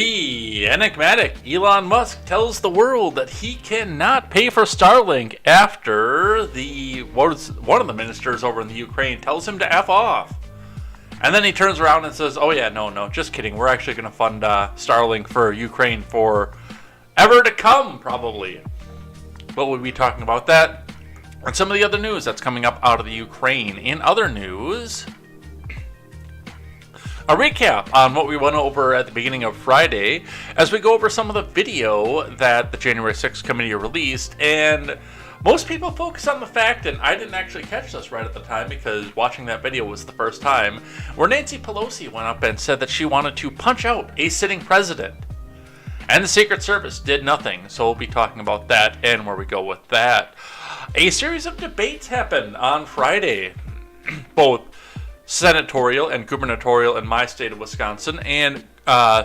The enigmatic Elon Musk tells the world that he cannot pay for Starlink after one of the ministers over in the Ukraine tells him to F off. And then he turns around and says, oh yeah, no, just kidding. We're actually going to fund Starlink for Ukraine for ever to come, probably. But we'll be talking about that and some of the other news that's coming up out of the Ukraine. In other news, a recap on what we went over at the beginning of Friday as we go over some of the video that the January 6th committee released. And most people focus on the fact, and I didn't actually catch this right at the time because watching that video was the first time, where Nancy Pelosi went up and said that she wanted to punch out a sitting president. And the Secret Service did nothing, so we'll be talking about that and where we go with that. A series of debates happened on Friday, both senatorial and gubernatorial in my state of Wisconsin, and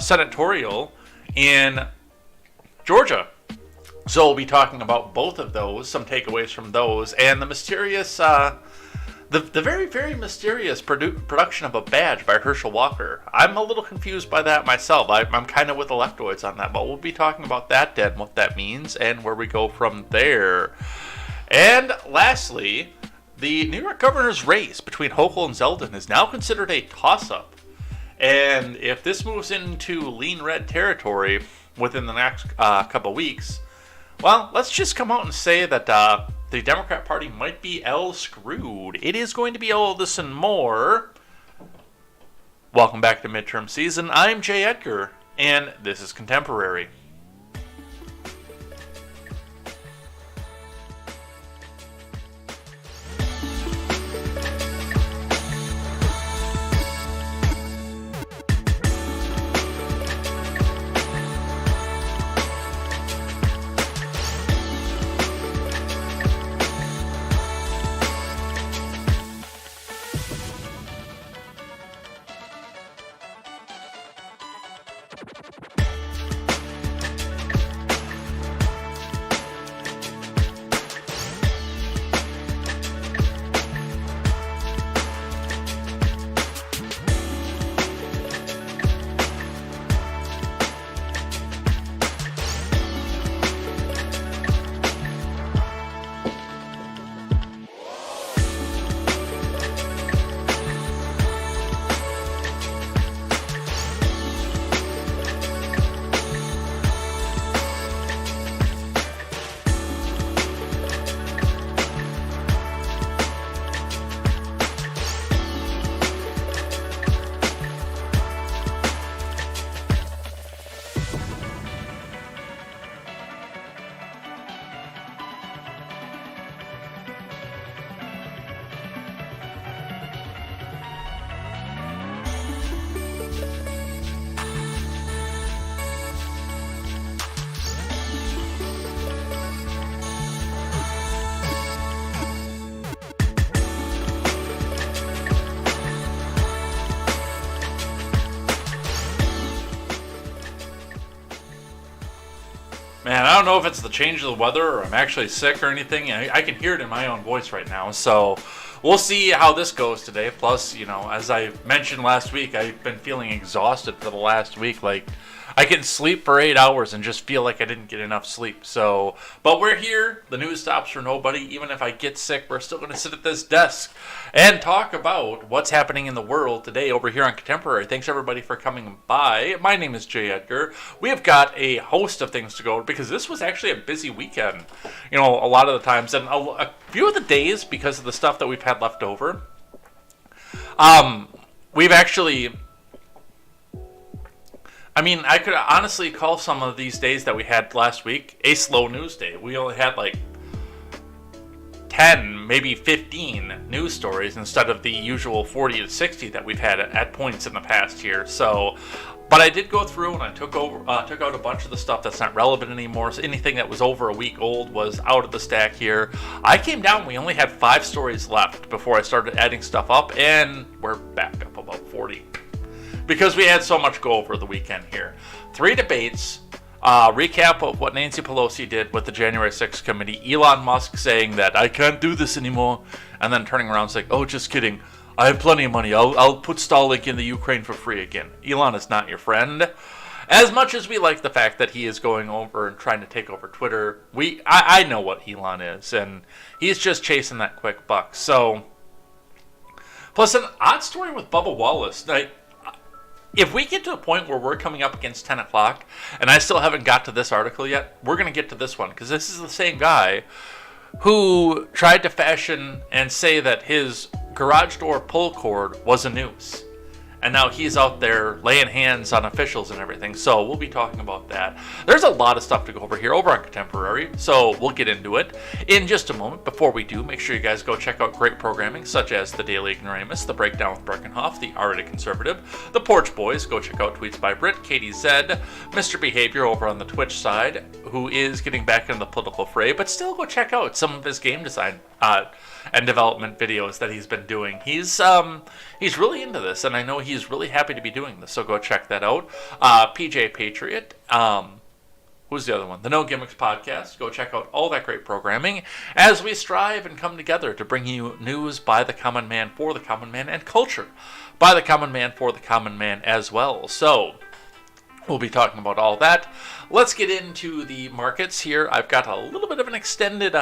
senatorial in Georgia. So we'll be talking about both of those, some takeaways from those, and the mysterious, the very, very mysterious production of a badge by Herschel Walker. I'm a little confused by that myself. I'm kind of with the leftoids on that, but we'll be talking about that and what that means and where we go from there. And lastly, the New York governor's race between Hochul and Zeldin is now considered a toss-up. And if this moves into lean red territory within the next couple weeks, well, let's just come out and say that the Democrat Party might be screwed. It is going to be all this and more. Welcome back to midterm season. I'm Jay Edgar, and this is Contemporary. Man, I don't know if it's the change of the weather or I'm actually sick or anything. I can hear it in my own voice right now. So we'll see how this goes today. Plus, as I mentioned last week, I've been feeling exhausted for the last week. Like, I can sleep for 8 hours and just feel like I didn't get enough sleep. So, but we're here. The news stops for nobody. Even if I get sick, we're still going to sit at this desk and talk about what's happening in the world today over here on Contemporary. Thanks everybody for coming by. My name is Jay Edgar. We have got a host of things to go over because this was actually a busy weekend. A lot of the times, and a few of the days because of the stuff that we've had left over. We've actually, I could honestly call some of these days that we had last week a slow news day. We only had like 10, maybe 15 news stories instead of the usual 40 to 60 that we've had at points in the past year. So, but I did go through and I took out a bunch of the stuff that's not relevant anymore. So anything that was over a week old was out of the stack here. I came down, we only had 5 stories left before I started adding stuff up, and we're back up about 40. Because we had so much go over the weekend here. 3 debates, recap of what Nancy Pelosi did with the January 6th committee, Elon Musk saying that I can't do this anymore, and then turning around saying, oh, just kidding, I have plenty of money, I'll put Starlink in the Ukraine for free again. Elon is not your friend. As much as we like the fact that he is going over and trying to take over Twitter, I know what Elon is, and he's just chasing that quick buck. So, plus an odd story with Bubba Wallace. Like, if we get to a point where we're coming up against 10 o'clock, and I still haven't got to this article yet, we're going to get to this one, because this is the same guy who tried to fashion and say that his garage door pull cord was a noose. And now he's out there laying hands on officials and everything. So we'll be talking about that. There's a lot of stuff to go over here over on Contemporary. So we'll get into it in just a moment. Before we do, make sure you guys go check out great programming such as The Daily Ignoramus, The Breakdown with Breckenhoff, The Already Conservative, The Porch Boys. Go check out Tweets by Brit, KTZed, Mr. Behavior over on the Twitch side, who is getting back into the political fray. But still go check out some of his game design and development videos that he's been doing. He's really into this, and I know he's really happy to be doing this, so go check that out. PJ Patriot, who's the other one? The No Gimmicks Podcast. Go check out all that great programming as we strive and come together to bring you news by the common man, for the common man, and culture by the common man, for the common man as well. So we'll be talking about all that. Let's get into the markets here. I've got a little bit of an extended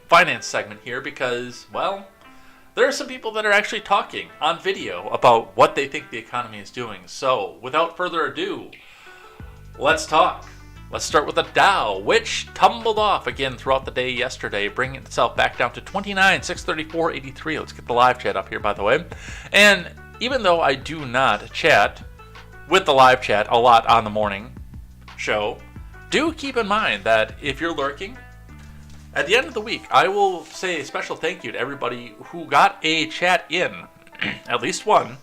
finance segment here because, well, there are some people that are actually talking on video about what they think the economy is doing. So, without further ado, let's talk. Let's start with the Dow, which tumbled off again throughout the day yesterday, bringing itself back down to 29,634.83. Let's get the live chat up here, by the way. And even though I do not chat with the live chat a lot on the morning show, do keep in mind that if you're lurking, at the end of the week, I will say a special thank you to everybody who got a chat in, at least one,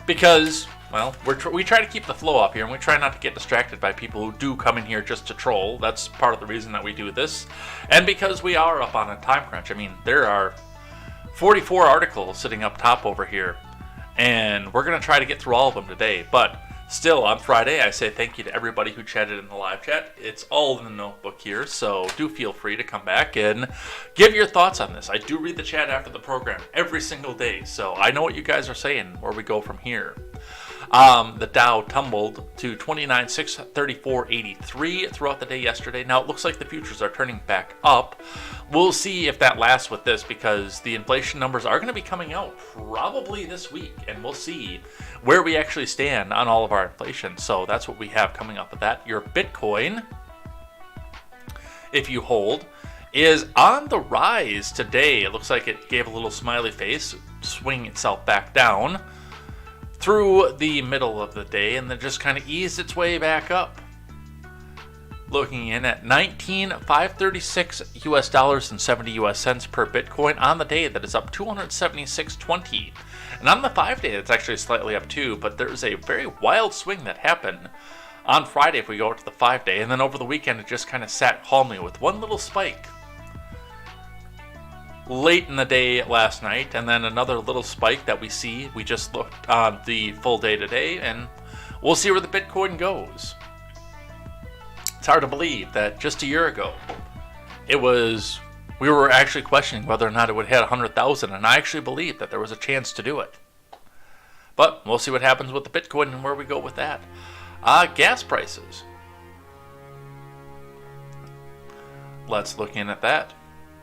because, well, we try to keep the flow up here, and we try not to get distracted by people who do come in here just to troll. That's part of the reason that we do this, and because we are up on a time crunch. I mean, there are 44 articles sitting up top over here, and we're going to try to get through all of them today, but still, on Friday, I say thank you to everybody who chatted in the live chat. It's all in the notebook here, so do feel free to come back and give your thoughts on this. I do read the chat after the program every single day, so I know what you guys are saying, where we go from here. The Dow tumbled to 29,634.83 throughout the day yesterday. Now, it looks like the futures are turning back up. We'll see if that lasts with this, because the inflation numbers are going to be coming out probably this week, and we'll see where we actually stand on all of our inflation. So that's what we have coming up with that. Your Bitcoin, if you hold, is on the rise today. It looks like it gave a little smiley face, swing itself back down through the middle of the day, and then just kind of eased its way back up. Looking in at 19,536 US dollars and 70 US cents per Bitcoin on the day. That is up 276.20. And on the 5-day, it's actually slightly up too, but there's a very wild swing that happened on Friday if we go to the 5-day, and then over the weekend it just kind of sat calmly with one little spike late in the day last night, and then another little spike that we see. We just looked on the full day today, and we'll see where the Bitcoin goes. It's hard to believe that just a year ago, we were actually questioning whether or not it would hit 100,000, and I actually believed that there was a chance to do it. But we'll see what happens with the Bitcoin and where we go with that. Gas prices. Let's look in at that.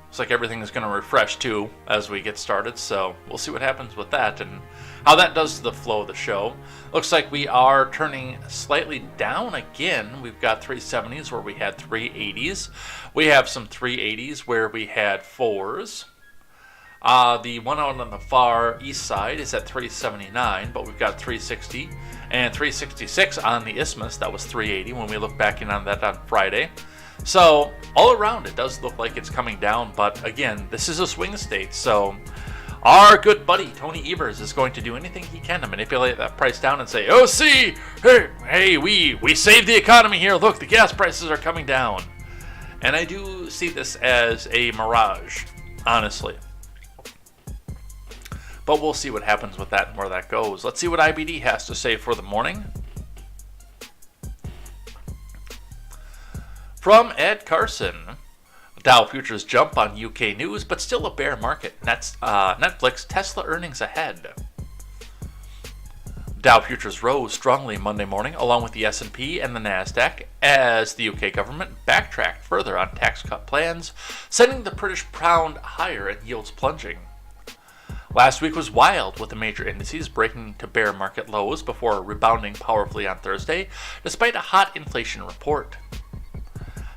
Looks like everything is going to refresh too as we get started, so we'll see what happens with that and how that does to the flow of the show. Looks like we are turning slightly down again. We've got 370s where we had 380s. We have some 380s where we had 4s. The one out on the far east side is at 379, but we've got 360 and 366 on the Isthmus. That was 380 when we look back in on that on Friday. So all around it does look like it's coming down, but again, this is a swing state, so our good buddy Tony Evers is going to do anything he can to manipulate that price down and say, oh, see, hey, we saved the economy here. Look, the gas prices are coming down. And I do see this as a mirage, honestly. But we'll see what happens with that and where that goes. Let's see what IBD has to say for the morning. From Ed Carson, Dow futures jump on UK news, but still a bear market. Netflix, Tesla earnings ahead. Dow futures rose strongly Monday morning, along with the S&P and the Nasdaq, as the UK government backtracked further on tax cut plans, sending the British pound higher and yields plunging. Last week was wild, with the major indices breaking to bear market lows before rebounding powerfully on Thursday, despite a hot inflation report.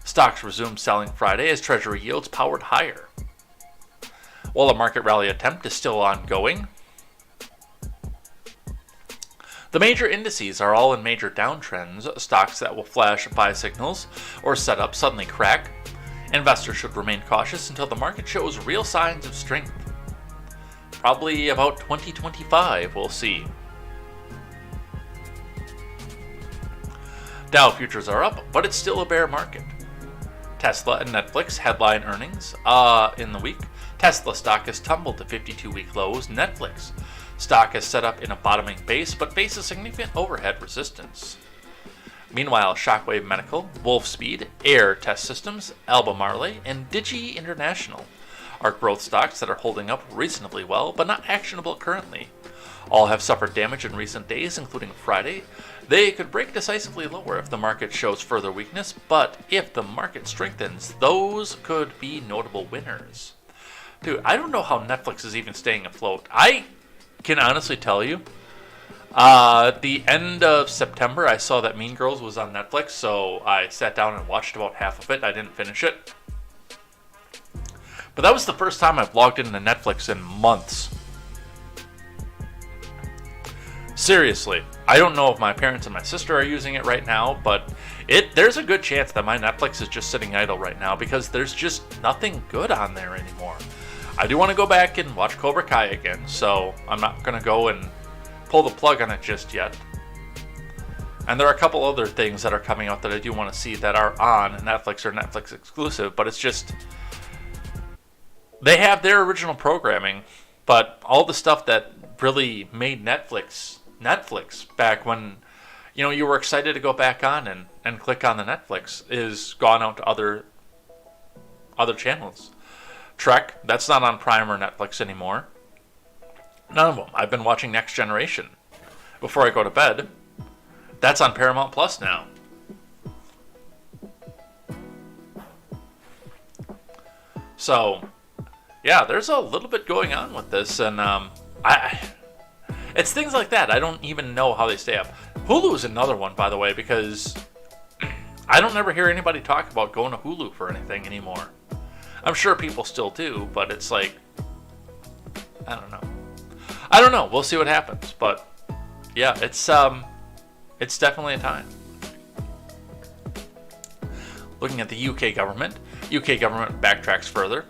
Stocks resumed selling Friday as Treasury yields powered higher. While a market rally attempt is still ongoing, the major indices are all in major downtrends. Stocks that will flash buy signals or set up suddenly crack. Investors should remain cautious until the market shows real signs of strength. Probably about 2025, we'll see. Dow futures are up, but it's still a bear market. Tesla and Netflix headline earnings in the week. Tesla stock has tumbled to 52-week lows. Netflix stock is set up in a bottoming base, but faces significant overhead resistance. Meanwhile, Shockwave Medical, Wolfspeed, Air Test Systems, Albemarle, and Digi International are growth stocks that are holding up reasonably well, but not actionable currently. All have suffered damage in recent days, including Friday. They could break decisively lower if the market shows further weakness, but if the market strengthens, those could be notable winners. Dude, I don't know how Netflix is even staying afloat. I can honestly tell you, at the end of September, I saw that Mean Girls was on Netflix, so I sat down and watched about half of it. I didn't finish it. But that was the first time I've logged into Netflix in months. Seriously, I don't know if my parents and my sister are using it right now, but there's a good chance that my Netflix is just sitting idle right now because there's just nothing good on there anymore. I do want to go back and watch Cobra Kai again, so I'm not going to go and pull the plug on it just yet. And there are a couple other things that are coming out that I do want to see that are on Netflix or Netflix exclusive, but it's just, they have their original programming, but all the stuff that really made Netflix back when, you know, you were excited to go back on and click on the Netflix is gone out to other channels. Trek, that's not on Prime or Netflix anymore. None of them. I've been watching Next Generation before I go to bed. That's on Paramount Plus now. So, yeah, there's a little bit going on with this, and it's things like that. I don't even know how they stay up. Hulu is another one, by the way, because I don't ever hear anybody talk about going to Hulu for anything anymore. I'm sure people still do, but it's like, I don't know. We'll see what happens, but yeah, it's definitely a time. Looking at the UK government backtracks further.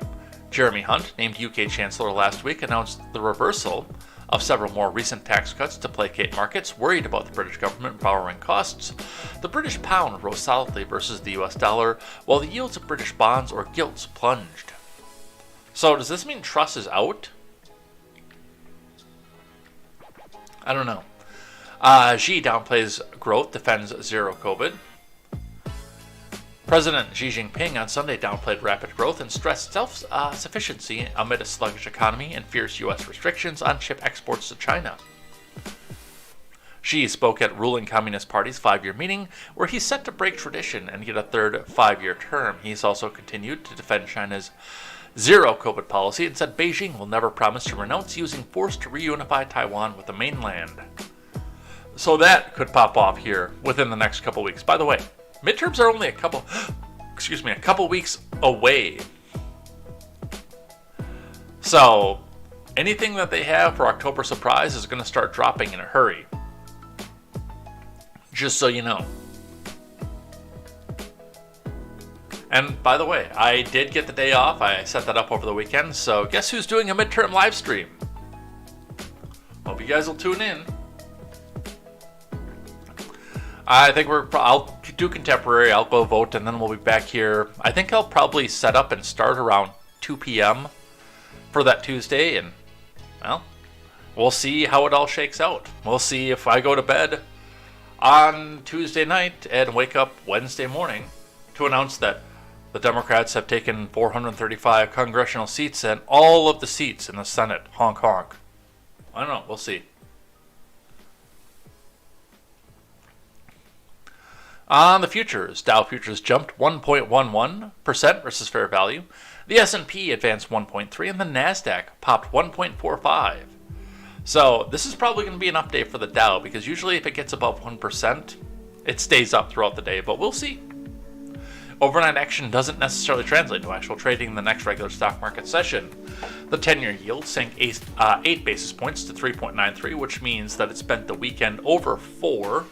Jeremy Hunt, named UK Chancellor last week, announced the reversal of several more recent tax cuts to placate markets worried about the British government borrowing costs. The British pound rose solidly versus the US dollar, while the yields of British bonds or gilts plunged. So does this mean Truss is out? I don't know. Xi downplays growth, defends zero COVID. President Xi Jinping on Sunday downplayed rapid growth and stressed self-sufficiency amid a sluggish economy and fierce U.S. restrictions on chip exports to China. Xi spoke at ruling Communist Party's 5-year meeting, where he's set to break tradition and get a third 5-year term. He's also continued to defend China's zero COVID policy and said Beijing will never promise to renounce using force to reunify Taiwan with the mainland. So that could pop off here within the next couple weeks. By the way, midterms are only a couple weeks away. So anything that they have for October surprise is going to start dropping in a hurry. Just so you know. And by the way, I did get the day off. I set that up over the weekend. So guess who's doing a midterm live stream? Hope you guys will tune in. I think I'll do contemporary, I'll go vote, and then we'll be back here. I think I'll probably set up and start around 2 p.m. for that Tuesday, and, well, we'll see how it all shakes out. We'll see if I go to bed on Tuesday night and wake up Wednesday morning to announce that the Democrats have taken 435 congressional seats and all of the seats in the Senate. Honk, honk. I don't know. We'll see. On the futures, Dow futures jumped 1.11% versus fair value. The S&P advanced 1.3, and the Nasdaq popped 1.45. So this is probably going to be an update for the Dow, because usually if it gets above 1%, it stays up throughout the day, but we'll see. Overnight action doesn't necessarily translate to actual trading in the next regular stock market session. The 10-year yield sank 8 basis points to 3.93, which means that it spent the weekend over 4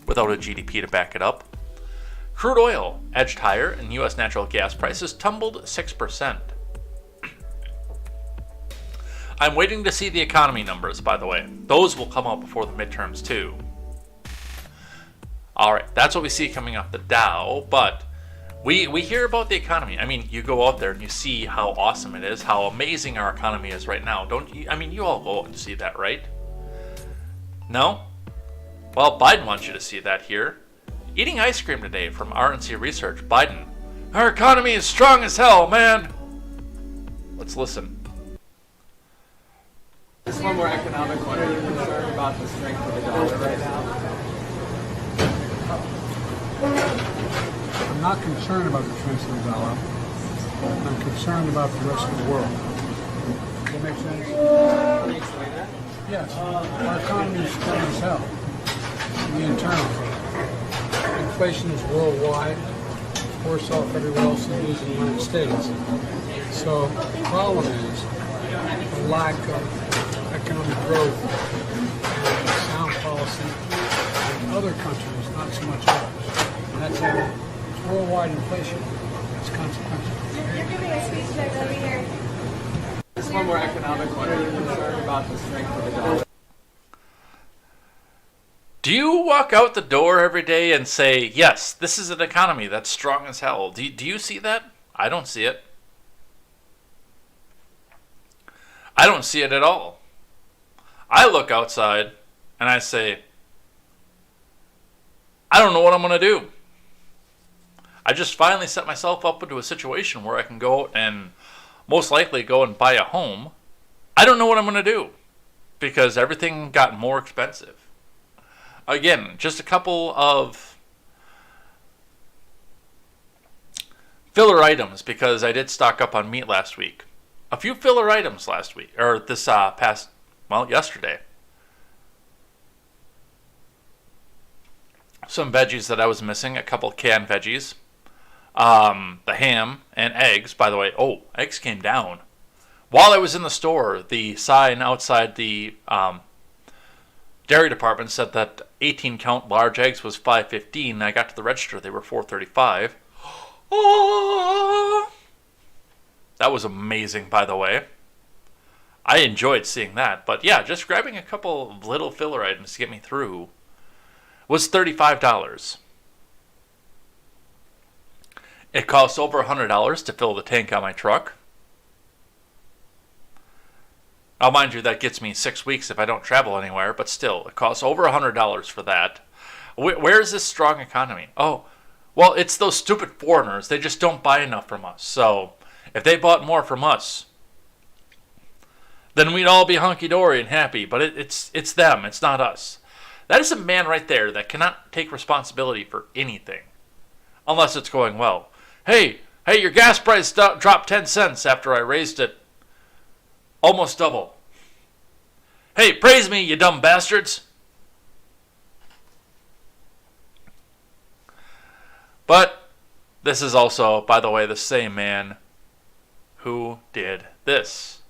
without a GDP to back it up. Crude oil edged higher, and U.S. natural gas prices tumbled 6%. I'm waiting to see the economy numbers, by the way. Those will come out before the midterms, too. Alright, that's what we see coming off the Dow, but we hear about the economy. I mean, you go out there and you see how awesome it is, how amazing our economy is right now. Don't you? I mean, you all go out and see that, right? No? Well, Biden wants you to see that here. Eating ice cream today from RNC Research. Biden, our economy is strong as hell, man. Let's listen. Just one more economic one. Are you concerned about the strength of the dollar right now? I'm not concerned about the strength of the dollar. I'm concerned about the rest of the world. Does that make sense? Can you explain that? Yes. Our economy is strong as hell. The internal. Inflation is worldwide. Worse off everywhere else in the United States. So the problem is the lack of economic growth and sound policy in other countries, not so much ours. And that's how worldwide inflation is consequential. You're giving a speech back over here. Just one more economic one. Are you concerned about the strength of the dollar? Do you walk out the door every day and say, yes, this is an economy that's strong as hell? Do you see that? I don't see it. I don't see it at all. I look outside and I say, I don't know what I'm going to do. I just finally set myself up into a situation where I can go out and most likely go and buy a home. I don't know what I'm going to do because everything got more expensive. Again, just a couple of filler items because I did stock up on meat last week. A few filler items last week, or this yesterday. Some veggies that I was missing, a couple canned veggies. The ham and eggs, by the way. Oh, eggs came down. While I was in the store, the sign outside the dairy department said that 18-count large eggs was $5.15. I got to the register, they were $4.35. Oh, that was amazing, by the way. I enjoyed seeing that. But yeah, just grabbing a couple of little filler items to get me through was $35. It costs over $100 to fill the tank on my truck. Now, mind you, that gets me 6 weeks if I don't travel anywhere, but still, it costs over $100 for that. Where is this strong economy? Oh, well, it's those stupid foreigners. They just don't buy enough from us. So, if they bought more from us, then we'd all be hunky-dory and happy. But it's them. It's not us. That is a man right there that cannot take responsibility for anything, unless it's going well. Hey, your gas price dropped 10 cents after I raised it almost double. Hey, praise me, you dumb bastards. But this is also, by the way, the same man who did this.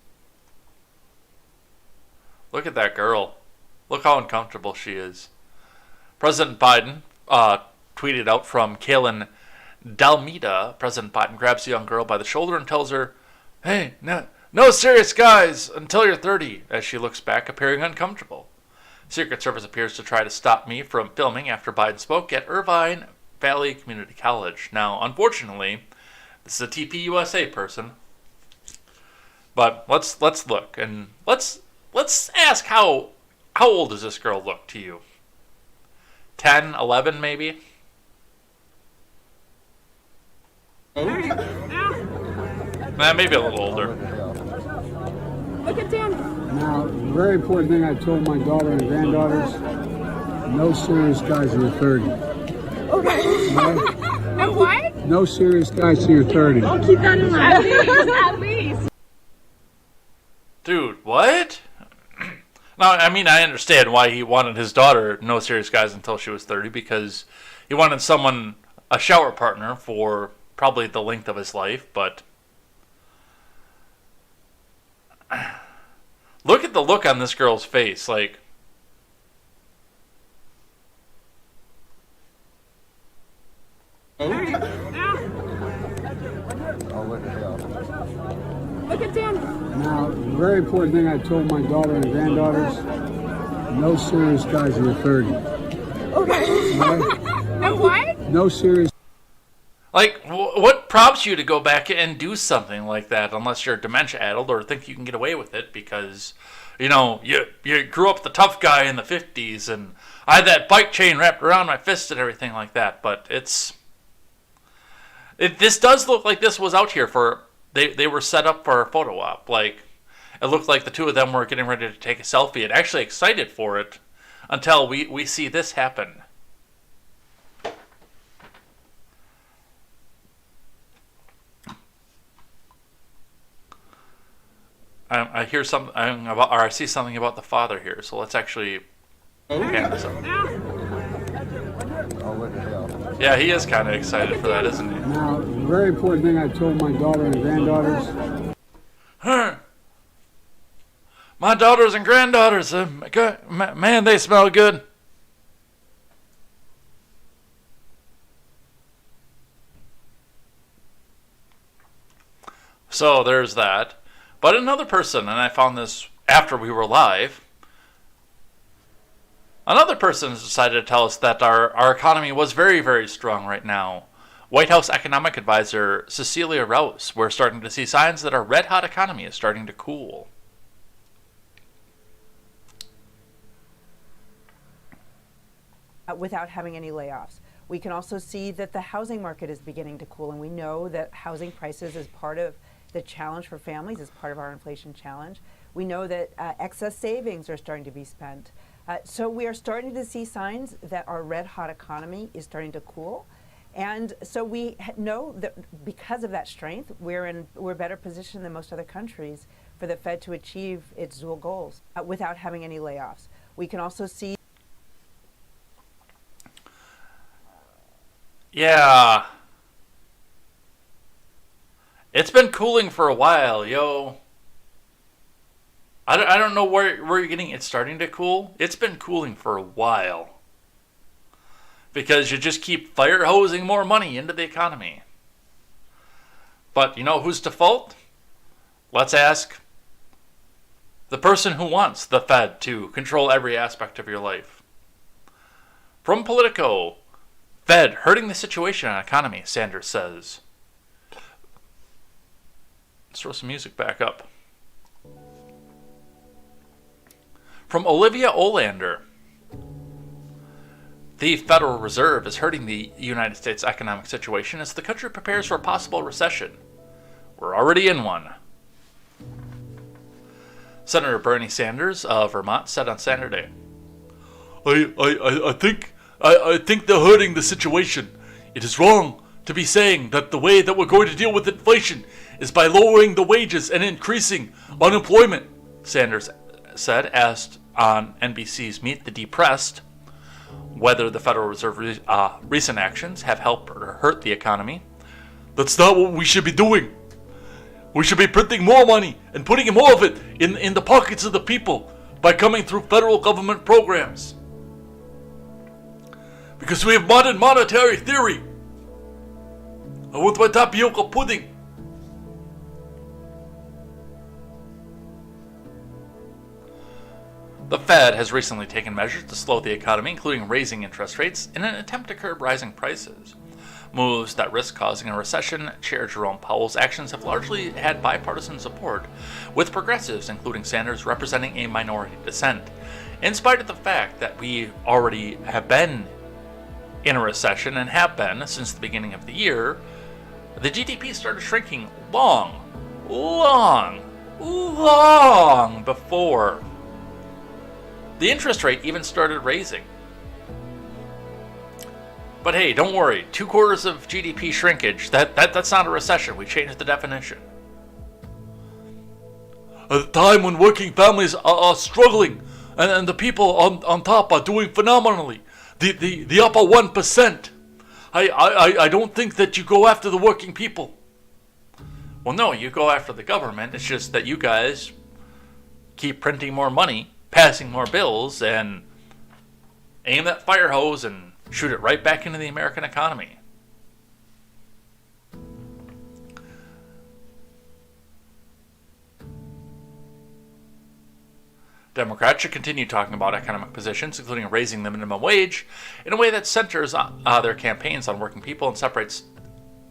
Look at that girl. Look how uncomfortable she is. President Biden tweeted out from Kalen Dalmida. President Biden grabs the young girl by the shoulder and tells her, hey, no serious guys until you're 30, as she looks back, appearing uncomfortable. Secret Service appears to try to stop me from filming after Biden spoke at Irvine Valley Community College. Now, unfortunately, this is a TPUSA person. But let's look, and let's ask how old does this girl look to you? 10, 11 maybe? Maybe a little older. Look at Dan. Now, the very important thing I told my daughter and granddaughters, no serious guys who are 30. Okay. And what? No serious guys till you're 30. I'll keep that in mind. At least. Dude, what? Now, I mean, I understand why he wanted his daughter no serious guys until she was 30, because he wanted someone, a shower partner, for probably the length of his life, but look at the look on this girl's face, like, Look at Dan. Now, the very important thing I told my daughter and granddaughters, no serious guys in the 30. Okay. And what? No serious. like, what prompts you to go back and do something like that, unless you're dementia-addled or think you can get away with it because, you know, you grew up the tough guy in the 50s and I had that bike chain wrapped around my fist and everything like that, but this does look like this was out here for, they were set up for a photo op. Like, it looked like the two of them were getting ready to take a selfie and actually excited for it until we see this happen. I hear something about, or I see something about the father here, so let's actually pan this up. Yeah, he is kind of excited for that, isn't he? Now, the very important thing I told my daughter and granddaughters, My daughters and granddaughters, man, they smell good. So there's that. But another person, and I found this after we were live, another person has decided to tell us that our economy was very, very strong right now. White House economic advisor Cecilia Rouse, we're starting to see signs that our red-hot economy is starting to cool. Without having any layoffs. We can also see that the housing market is beginning to cool, and we know that housing prices is part of the challenge for families, is part of our inflation challenge. We know that excess savings are starting to be spent. So we are starting to see signs that our red-hot economy is starting to cool. And so we know that because of that strength, we're better positioned than most other countries for the Fed to achieve its dual goals without having any layoffs. We can also see. Yeah. It's been cooling for a while, yo. I don't know where you're getting it starting to cool. It's been cooling for a while. Because you just keep fire hosing more money into the economy. But you know who's to fault? Let's ask the person who wants the Fed to control every aspect of your life. From Politico, Fed hurting the situation on economy, Sanders says. Let's throw some music back up. From Olivia Olander, the Federal Reserve is hurting the United States economic situation as the country prepares for a possible recession. We're already in one. Senator Bernie Sanders of Vermont said on Saturday, I think they're hurting the situation. It is wrong to be saying that the way that we're going to deal with inflation is by lowering the wages and increasing unemployment, Sanders said, asked on NBC's Meet the Depressed whether the Federal Reserve recent actions have helped or hurt the economy. That's not what we should be doing. We should be printing more money and putting more of it in the pockets of the people by coming through federal government programs. Because we have modern monetary theory. I want my tapioca pudding. The Fed has recently taken measures to slow the economy, including raising interest rates in an attempt to curb rising prices. Moves that risk causing a recession, Chair Jerome Powell's actions have largely had bipartisan support, with progressives, including Sanders, representing a minority dissent. In spite of the fact that we already have been in a recession and have been since the beginning of the year, the GDP started shrinking long before the interest rate even started raising. But hey, don't worry. 2/4 of GDP shrinkage, that's not a recession. We changed the definition. At a time when working families are struggling and the people on top are doing phenomenally. The upper 1%. I don't think that you go after the working people. Well, no, you go after the government. It's just that you guys keep printing more money, passing more bills, and aim that fire hose and shoot it right back into the American economy. Democrats should continue talking about economic positions, including raising the minimum wage, in a way that centers their campaigns on working people and separates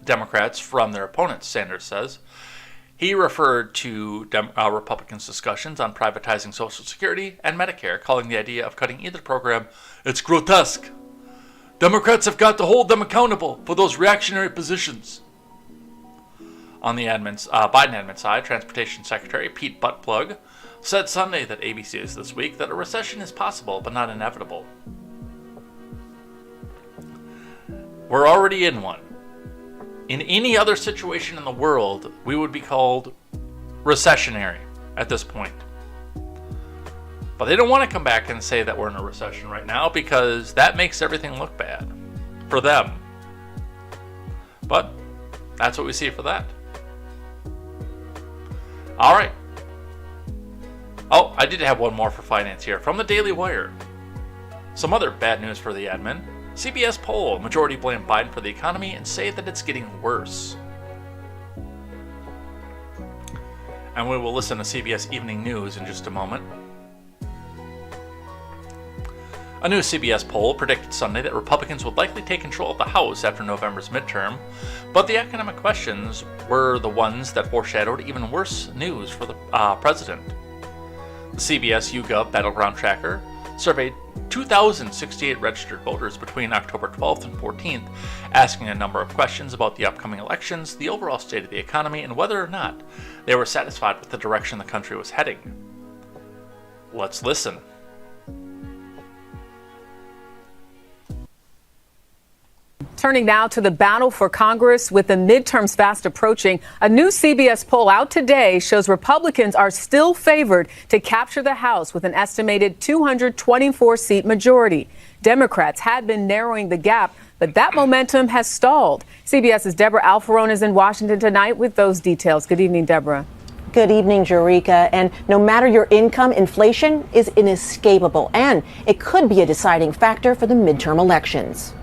Democrats from their opponents, Sanders says. He referred to Republicans' discussions on privatizing Social Security and Medicare, calling the idea of cutting either program, "It's grotesque. Democrats have got to hold them accountable for those reactionary positions." On the Biden admin side, Transportation Secretary Pete Buttigieg said Sunday that ABC's this week that a recession is possible but not inevitable. We're already in one. In any other situation in the world, we would be called recessionary at this point. But they don't want to come back and say that we're in a recession right now because that makes everything look bad for them. But that's what we see for that. All right. Oh, I did have one more for finance here from the Daily Wire. Some other bad news for the admin. CBS poll, majority blame Biden for the economy and say that it's getting worse. And we will listen to CBS Evening News in just a moment. A new CBS poll predicted Sunday that Republicans would likely take control of the House after November's midterm, but the economic questions were the ones that foreshadowed even worse news for the president. The CBS YouGov Battleground Tracker surveyed 2,068 registered voters between October 12th and 14th, asking a number of questions about the upcoming elections, the overall state of the economy, and whether or not they were satisfied with the direction the country was heading. Let's listen. Turning now to the battle for Congress with the midterms fast approaching, a new CBS poll out today shows Republicans are still favored to capture the House with an estimated 224-seat majority. Democrats had been narrowing the gap, but that momentum has stalled. CBS's Deborah Alfarone is in Washington tonight with those details. Good evening, Deborah. Good evening, Jerika. And no matter your income, inflation is inescapable, and it could be a deciding factor for the midterm elections.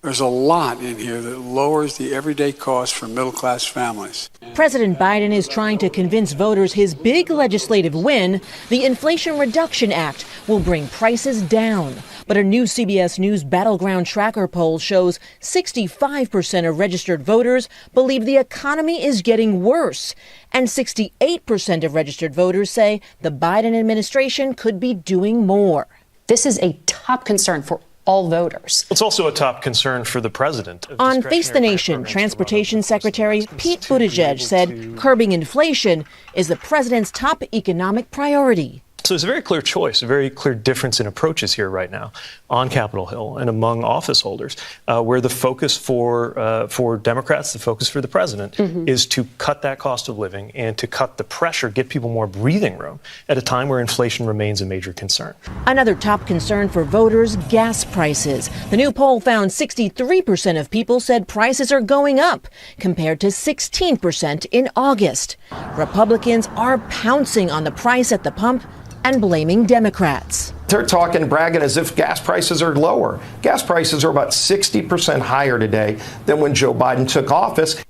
There's a lot in here that lowers the everyday cost for middle-class families. President Biden is trying to convince voters his big legislative win, the Inflation Reduction Act, will bring prices down. But a new CBS News Battleground Tracker poll shows 65% of registered voters believe the economy is getting worse. And 68% of registered voters say the Biden administration could be doing more. This is a top concern for all voters. It's also a top concern for the president. On Face the Nation, Transportation Secretary Pete Buttigieg said curbing inflation is the president's top economic priority. So there's a very clear choice, a very clear difference in approaches here right now on Capitol Hill and among office holders, where the focus for Democrats, the focus for the president, is to cut that cost of living and to cut the pressure, get people more breathing room at a time where inflation remains a major concern. Another top concern for voters, gas prices. The new poll found 63% of people said prices are going up, compared to 16% in August. Republicans are pouncing on the price at the pump and blaming Democrats. They're talking, bragging as if gas prices are lower. Gas prices are about 60% higher today than when Joe Biden took office.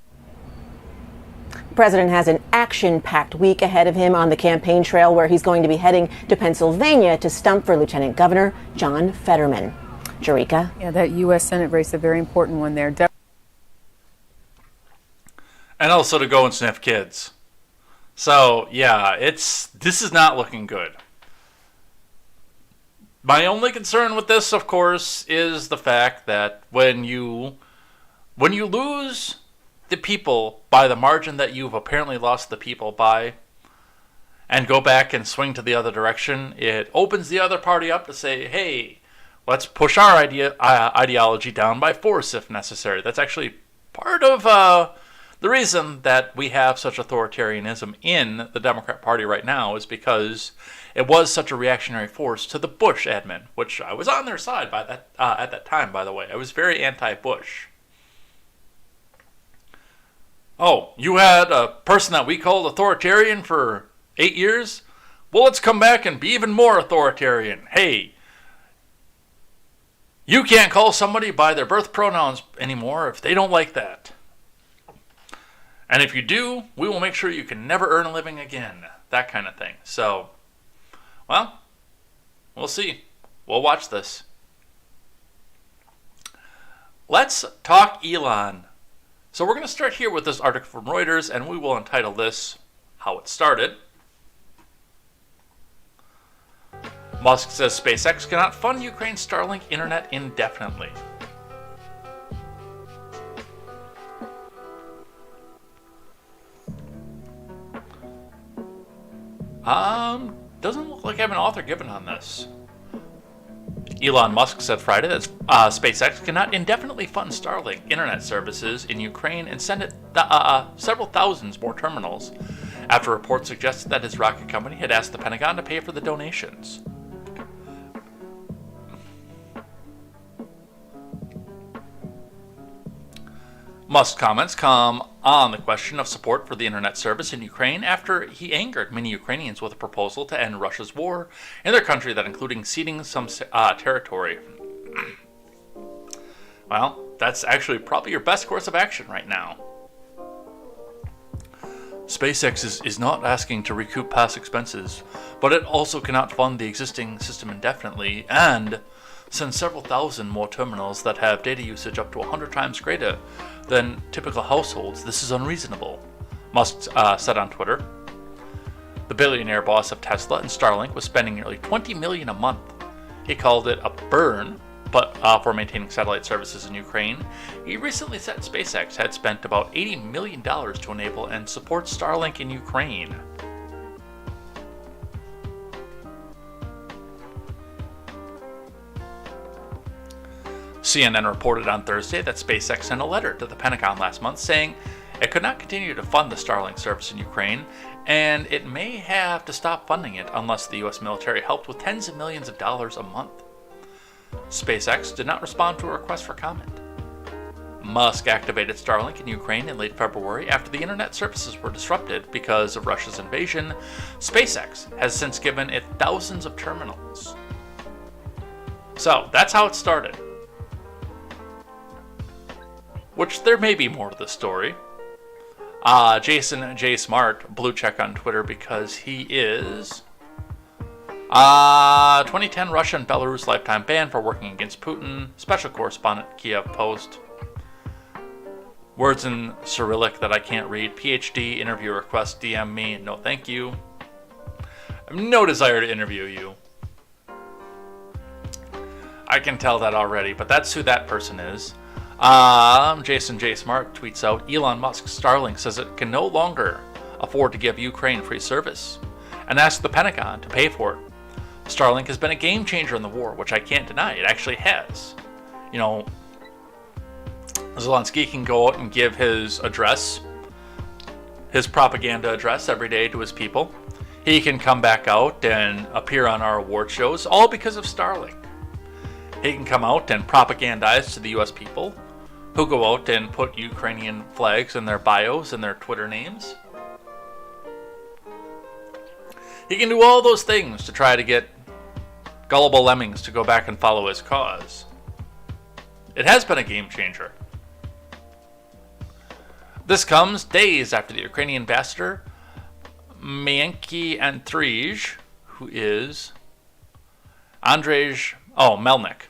The president has an action-packed week ahead of him on the campaign trail, where he's going to be heading to Pennsylvania to stump for Lieutenant Governor John Fetterman. Jerika? Yeah, that U.S. Senate race, a very important one there. And also to go and sniff kids. So, yeah, this is not looking good. My only concern with this, of course, is the fact that when you lose the people by the margin that you've apparently lost the people by, and go back and swing to the other direction, it opens the other party up to say, hey, let's push our ideology down by force if necessary. That's actually part of the reason that we have such authoritarianism in the Democrat Party right now is because it was such a reactionary force to the Bush admin, which I was on their side by that at that time, by the way. I was very anti-Bush. Oh, you had a person that we called authoritarian for 8 years? Well, let's come back and be even more authoritarian. Hey, you can't call somebody by their birth pronouns anymore if they don't like that. And if you do, we will make sure you can never earn a living again. That kind of thing. So, well, we'll see. We'll watch this. Let's talk Elon. So we're going to start here with this article from Reuters, and we will entitle this, How It Started. Musk says SpaceX cannot fund Ukraine's Starlink internet indefinitely. Doesn't look like I have an author given on this. Elon Musk said Friday that SpaceX cannot indefinitely fund Starlink internet services in Ukraine and send it several thousands more terminals, after reports suggested that his rocket company had asked the Pentagon to pay for the donations. Musk's comments come on the question of support for the internet service in Ukraine after he angered many Ukrainians with a proposal to end Russia's war in their country that including ceding some territory. Well, that's actually probably your best course of action right now. SpaceX is not asking to recoup past expenses, but it also cannot fund the existing system indefinitely and send several thousand more terminals that have data usage up to 100 times greater than typical households. This is unreasonable, Musk said on Twitter. The billionaire boss of Tesla and Starlink was spending nearly $20 million a month. He called it a burn, but for maintaining satellite services in Ukraine. He recently said SpaceX had spent about $80 million to enable and support Starlink in Ukraine. CNN reported on Thursday that SpaceX sent a letter to the Pentagon last month saying it could not continue to fund the Starlink service in Ukraine, and it may have to stop funding it unless the U.S. military helped with tens of millions of dollars a month. SpaceX did not respond to a request for comment. Musk activated Starlink in Ukraine in late February after the internet services were disrupted because of Russia's invasion. SpaceX has since given it thousands of terminals. So, that's how it started. Which there may be more to the story. Jason J. Smart, blue check on Twitter because he is 2010 Russia and Belarus lifetime ban for working against Putin. Special correspondent, Kiev Post. Words in Cyrillic that I can't read. PhD, interview request, DM me. No thank you. I have no desire to interview you. I can tell that already, but that's who that person is. Jason J. Smart tweets out, Elon Musk Starlink says it can no longer afford to give Ukraine free service and asks the Pentagon to pay for it. Starlink has been a game changer in the war, which I can't deny. It actually has. You know, Zelensky can go out and give his address, his propaganda address every day to his people. He can come back out and appear on our award shows, all because of Starlink. He can come out and propagandize to the U.S. people, who go out and put Ukrainian flags in their bios and their Twitter names. He can do all those things to try to get gullible lemmings to go back and follow his cause. It has been a game changer. This comes days after the Ukrainian ambassador, Mienki Antrij, who is Melnik.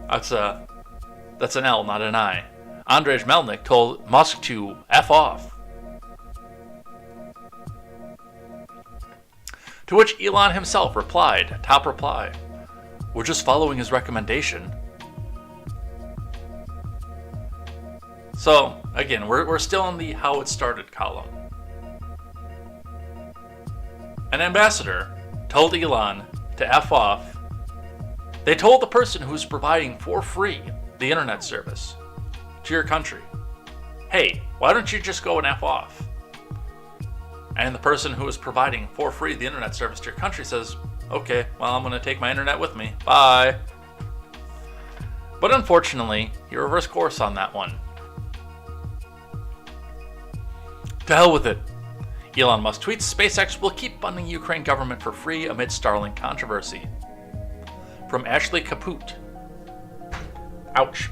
That's an L, not an I. Andrej Melnik told Musk to F off. To which Elon himself replied, top reply, we're just following his recommendation. So, again, we're still in the how it started column. An ambassador told Elon to F off They told the person who's providing for free the internet service to your country, hey, why don't you just go and F off? And the person who is providing for free the internet service to your country says, okay, well, I'm going to take my internet with me. Bye. But unfortunately, he reversed course on that one. To hell with it. Elon Musk tweets, SpaceX will keep funding Ukraine government for free amid Starlink controversy. From Ashley Kaput. Ouch.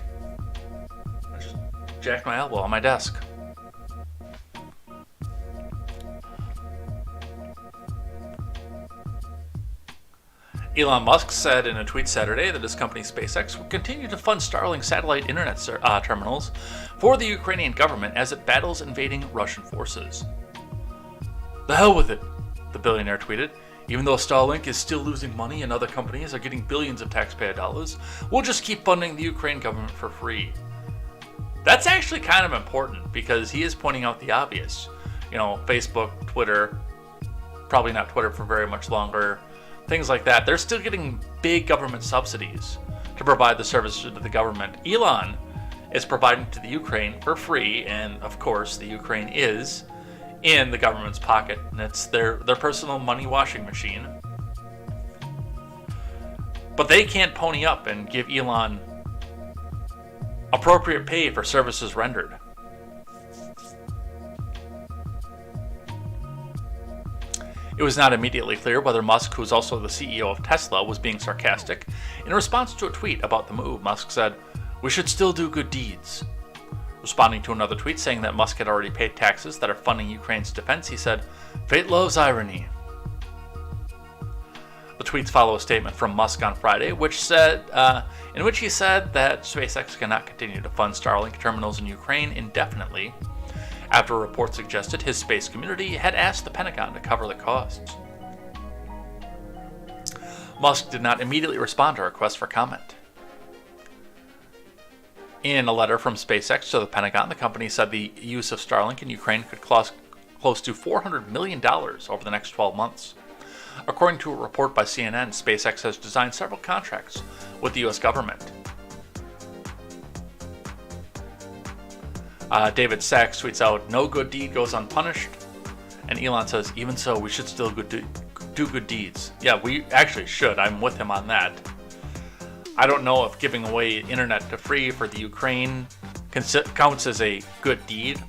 I just jacked my elbow on my desk. Elon Musk said in a tweet Saturday that his company SpaceX will continue to fund Starlink satellite internet terminals for the Ukrainian government as it battles invading Russian forces. The hell with it, the billionaire tweeted. Even though Starlink is still losing money and other companies are getting billions of taxpayer dollars, we'll just keep funding the Ukraine government for free. That's actually kind of important because he is pointing out the obvious. You know, Facebook, Twitter, probably not Twitter for very much longer, things like that. They're still getting big government subsidies to provide the services to the government. Elon is providing to the Ukraine for free, and of course the Ukraine is in the government's pocket, and it's their personal money washing machine. But they can't pony up and give Elon appropriate pay for services rendered. It was not immediately clear whether Musk, who is also the CEO of Tesla, was being sarcastic. In response to a tweet about the move, Musk said, "We should still do good deeds." Responding to another tweet saying that Musk had already paid taxes that are funding Ukraine's defense, he said, "Fate loves irony." The tweets follow a statement from Musk on Friday, in which he said that SpaceX cannot continue to fund Starlink terminals in Ukraine indefinitely, after a report suggested his space community had asked the Pentagon to cover the costs. Musk did not immediately respond to requests for comment. In a letter from SpaceX to the Pentagon, the company said the use of Starlink in Ukraine could cost close to $400 million over the next 12 months. According to a report by CNN, SpaceX has designed several contracts with the U.S. government. David Sachs tweets out, "No good deed goes unpunished." And Elon says, "Even so, we should still do good deeds." Yeah, we actually should. I'm with him on that. I don't know if giving away internet to free for the Ukraine counts as a good deed,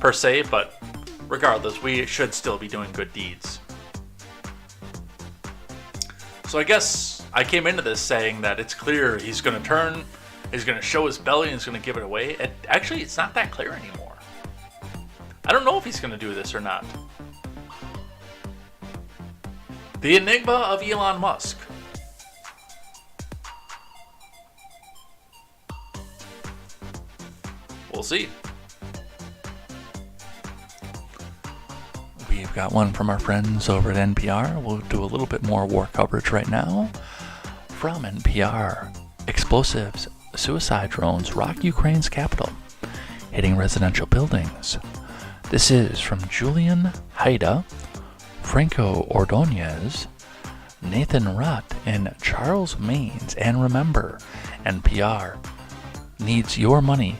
per se, but regardless, we should still be doing good deeds. So I guess I came into this saying that it's clear he's going to turn, he's going to show his belly, and he's going to give it away. Actually, it's not that clear anymore. I don't know if he's going to do this or not. The enigma of Elon Musk. We'll see. We've got one from our friends over at NPR. We'll do a little bit more war coverage right now. From NPR, explosives, suicide drones rock Ukraine's capital, hitting residential buildings. This is from Julian Haida, Franco Ordonez, Nathan Rutt, and Charles Maines. And remember, NPR needs your money,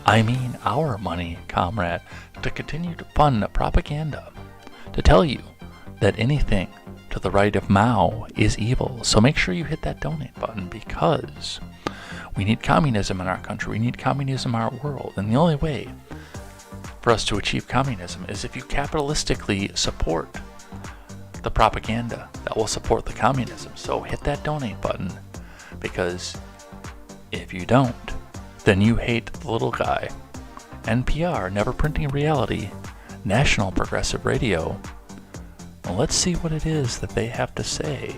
I mean our money, comrade, to continue to fund propaganda, to tell you that anything to the right of Mao is evil. So make sure you hit that donate button, because we need communism in our country. We need communism in our world. And the only way for us to achieve communism is if you capitalistically support the propaganda that will support the communism. So hit that donate button, because if you don't, then you hate the little guy. NPR, Never Printing Reality, National Progressive Radio. Well, let's see what it is that they have to say.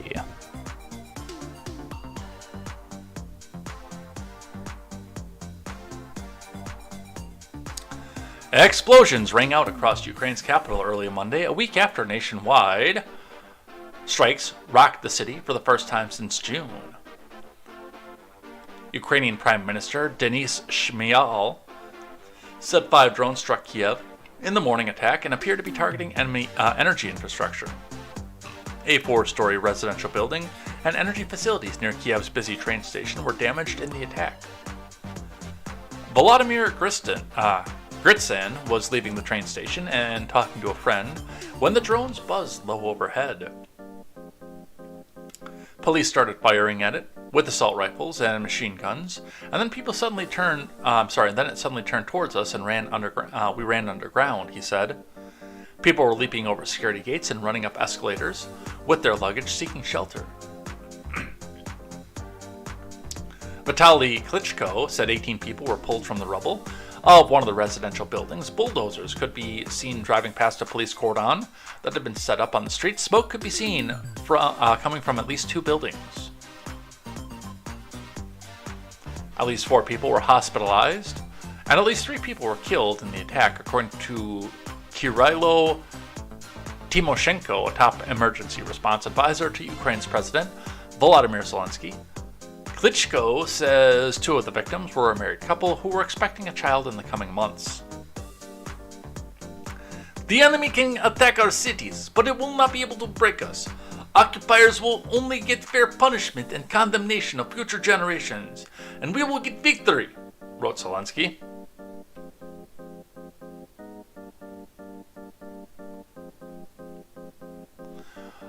Explosions rang out across Ukraine's capital early Monday, a week after nationwide strikes rocked the city for the first time since June. Ukrainian Prime Minister Denis Shmyhal said 5 drones struck Kiev in the morning attack and appear to be targeting enemy energy infrastructure. A 4-story residential building and energy facilities near Kiev's busy train station were damaged in the attack. Volodymyr Gritsin was leaving the train station and talking to a friend when the drones buzzed low overhead. Police started firing at it with assault rifles and machine guns, and then it suddenly turned towards us and we ran underground, he said. People were leaping over security gates and running up escalators with their luggage seeking shelter. Vitaly Klitschko said 18 people were pulled from the rubble of one of the residential buildings. Bulldozers could be seen driving past a police cordon that had been set up on the street. Smoke could be seen coming from at least 2 buildings. At least 4 people were hospitalized, and at least 3 people were killed in the attack, according to Kirilo Timoshenko, a top emergency response advisor to Ukraine's president, Volodymyr Zelensky. Klitschko says 2 of the victims were a married couple who were expecting a child in the coming months. The enemy can attack our cities, but it will not be able to break us. Occupiers will only get fair punishment and condemnation of future generations, and we will get victory, wrote Zelensky.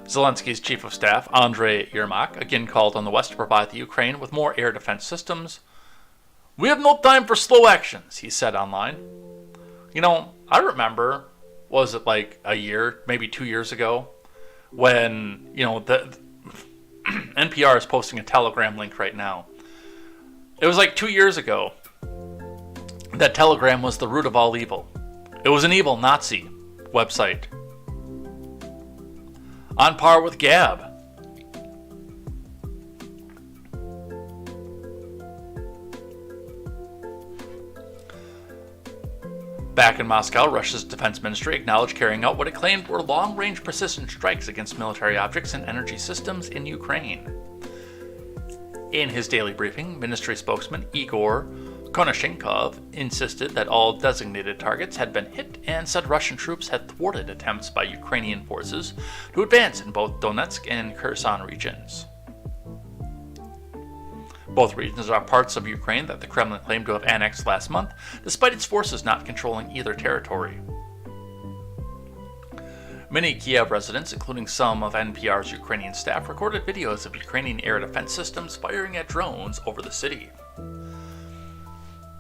Zelensky's chief of staff, Andrei Yermak, again called on the West to provide the Ukraine with more air defense systems. We have no time for slow actions, he said online. I remember, was it like a year, maybe 2 years ago, when, the NPR is posting a Telegram link right now. It was like 2 years ago that Telegram was the root of all evil. It was an evil Nazi website. On par with Gab. Back in Moscow, Russia's defense ministry acknowledged carrying out what it claimed were long-range persistent strikes against military objects and energy systems in Ukraine. In his daily briefing, ministry spokesman Igor Konashenkov insisted that all designated targets had been hit and said Russian troops had thwarted attempts by Ukrainian forces to advance in both Donetsk and Kherson regions. Both regions are parts of Ukraine that the Kremlin claimed to have annexed last month, despite its forces not controlling either territory. Many Kiev residents, including some of NPR's Ukrainian staff, recorded videos of Ukrainian air defense systems firing at drones over the city.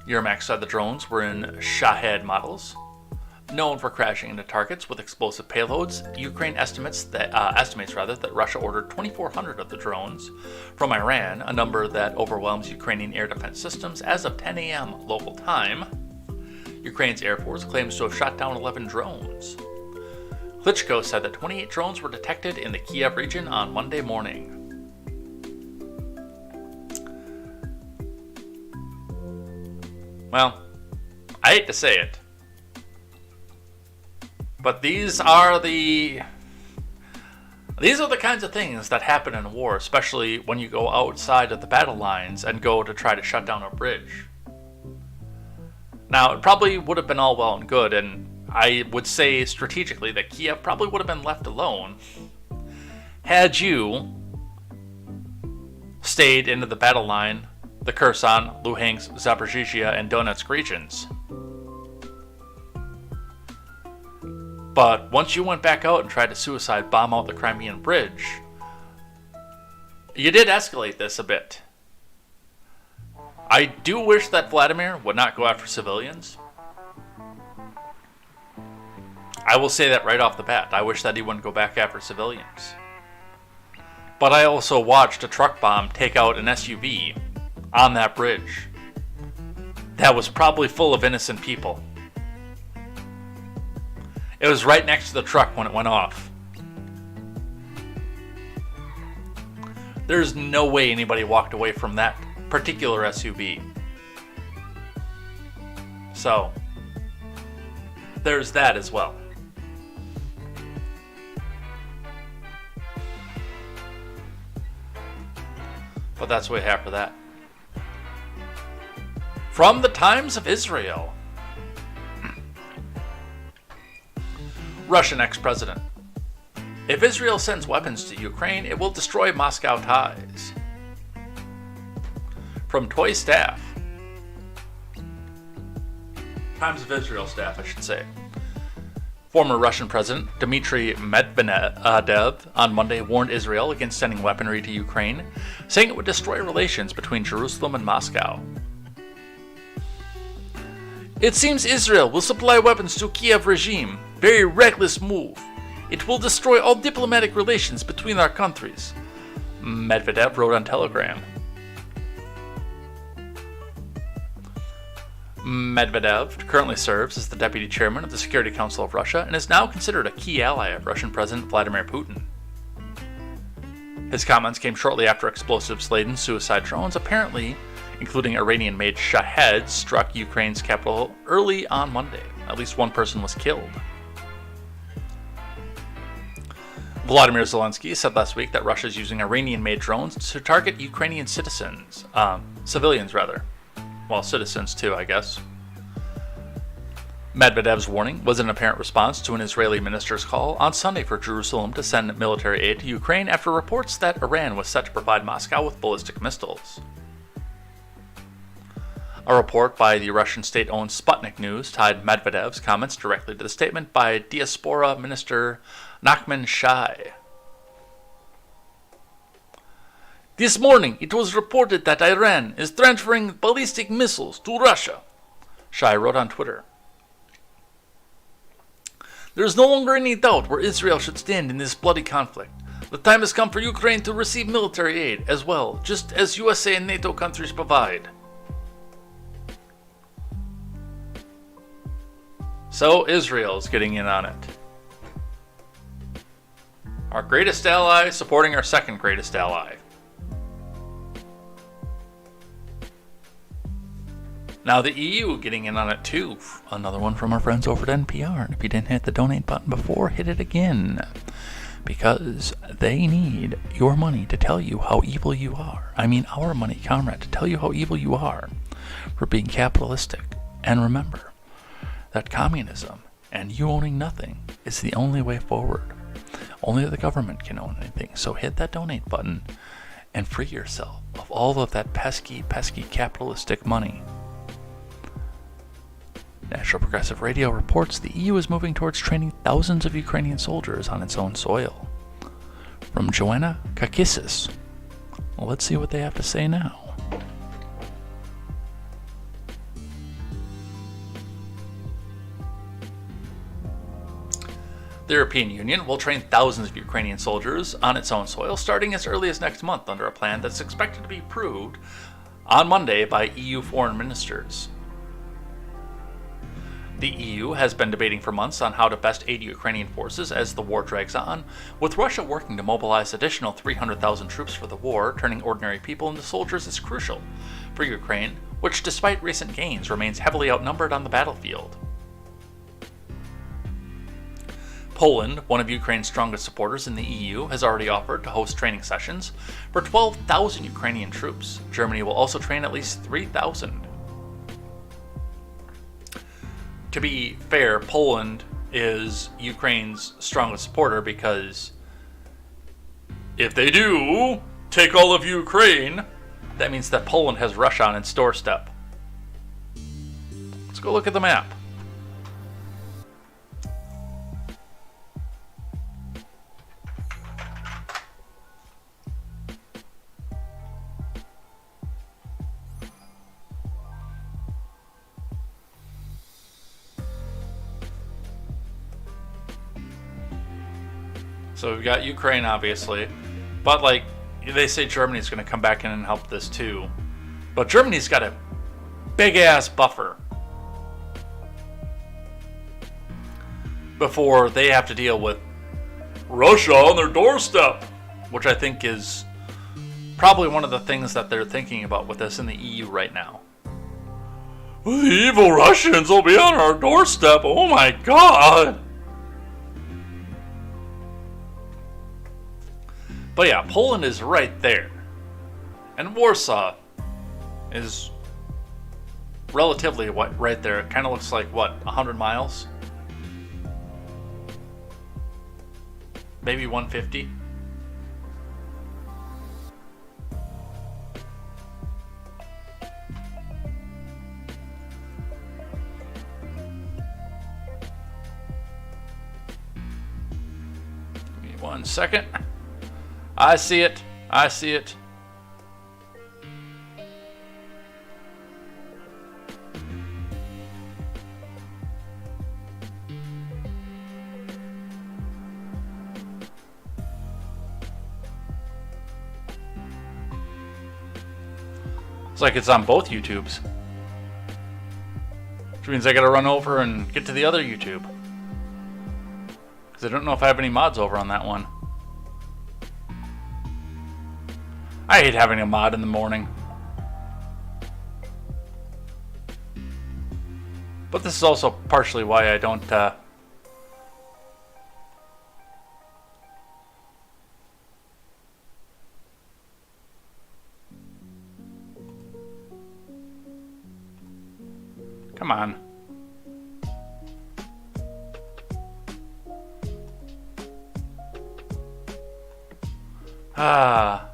Yermak said the drones were in Shahed models, known for crashing into targets with explosive payloads. Ukraine estimates that Russia ordered 2,400 of the drones from Iran, a number that overwhelms Ukrainian air defense systems. As of 10 a.m. local time, Ukraine's Air Force claims to have shot down 11 drones. Klitschko said that 28 drones were detected in the Kiev region on Monday morning. Well, I hate to say it, but these are the kinds of things that happen in a war, especially when you go outside of the battle lines and go to try to shut down a bridge. Now, it probably would have been all well and good, and I would say strategically that Kiev probably would have been left alone had you stayed into the battle line, the Kherson, Luhansk, Zaporizhzhia, and Donetsk regions. But once you went back out and tried to suicide bomb out the Crimean Bridge, you did escalate this a bit. I do wish that Vladimir would not go after civilians. I will say that right off the bat. I wish that he wouldn't go back after civilians. But I also watched a truck bomb take out an SUV on that bridge that was probably full of innocent people. It was right next to the truck when it went off. There's no way anybody walked away from that particular SUV. So, there's that as well. But that's what we have for that. From the Times of Israel. Russian ex-president If Israel sends weapons to Ukraine, it will destroy Moscow ties. From Toy Staff. Times of Israel staff, I should say. Former Russian President Dmitry Medvedev on Monday warned Israel against sending weaponry to Ukraine, saying it would destroy relations between Jerusalem and Moscow. It seems Israel will supply weapons to Kiev regime. Very reckless move. It will destroy all diplomatic relations between our countries, Medvedev wrote on Telegram. Medvedev currently serves as the deputy chairman of the Security Council of Russia and is now considered a key ally of Russian President Vladimir Putin. His comments came shortly after explosives-laden suicide drones, apparently including Iranian-made Shaheds, struck Ukraine's capital early on Monday. At least one person was killed. Volodymyr Zelensky said last week that Russia is using Iranian-made drones to target Ukrainian citizens. Civilians, rather. Well, citizens too, I guess. Medvedev's warning was an apparent response to an Israeli minister's call on Sunday for Jerusalem to send military aid to Ukraine after reports that Iran was set to provide Moscow with ballistic missiles. A report by the Russian state-owned Sputnik News tied Medvedev's comments directly to the statement by Diaspora Minister Nachman Shai. This morning, it was reported that Iran is transferring ballistic missiles to Russia, Shai wrote on Twitter. There is no longer any doubt where Israel should stand in this bloody conflict. The time has come for Ukraine to receive military aid as well, just as USA and NATO countries provide. So Israel is getting in on it. Our greatest ally supporting our second greatest ally. Now the EU getting in on it too. Another one from our friends over at NPR. And if you didn't hit the donate button before, hit it again. Because they need your money to tell you how evil you are. I mean our money, comrade, to tell you how evil you are for being capitalistic. And remember that communism and you owning nothing is the only way forward. Only the government can own anything. So hit that donate button and free yourself of all of that pesky, pesky capitalistic money. National Progressive Radio reports the EU is moving towards training thousands of Ukrainian soldiers on its own soil. From Joanna Kakissis. Well, let's see what they have to say now. The European Union will train thousands of Ukrainian soldiers on its own soil starting as early as next month under a plan that's expected to be approved on Monday by EU foreign ministers. The EU has been debating for months on how to best aid Ukrainian forces as the war drags on, with Russia working to mobilize additional 300,000 troops for the war. Turning ordinary people into soldiers is crucial for Ukraine, which despite recent gains remains heavily outnumbered on the battlefield. Poland, one of Ukraine's strongest supporters in the EU, has already offered to host training sessions for 12,000 Ukrainian troops. Germany will also train at least 3,000. To be fair, Poland is Ukraine's strongest supporter because if they do take all of Ukraine, that means that Poland has Russia on its doorstep. Let's go look at the map. So we've got Ukraine, obviously, but like they say Germany's going to come back in and help this too. But Germany's got a big-ass buffer before they have to deal with Russia on their doorstep, which I think is probably one of the things that they're thinking about with this in the EU right now. The evil Russians will be on our doorstep. Oh my God. But yeah, Poland is right there. And Warsaw is relatively right there. It kind of looks like, 100 miles? maybe 150. Give me 1 second. I see it. I see it. It's like it's on both YouTubes. Which means I gotta run over and get to the other YouTube. Because I don't know if I have any mods over on that one. I hate having a mod in the morning. But this is also partially why I don't, Come on.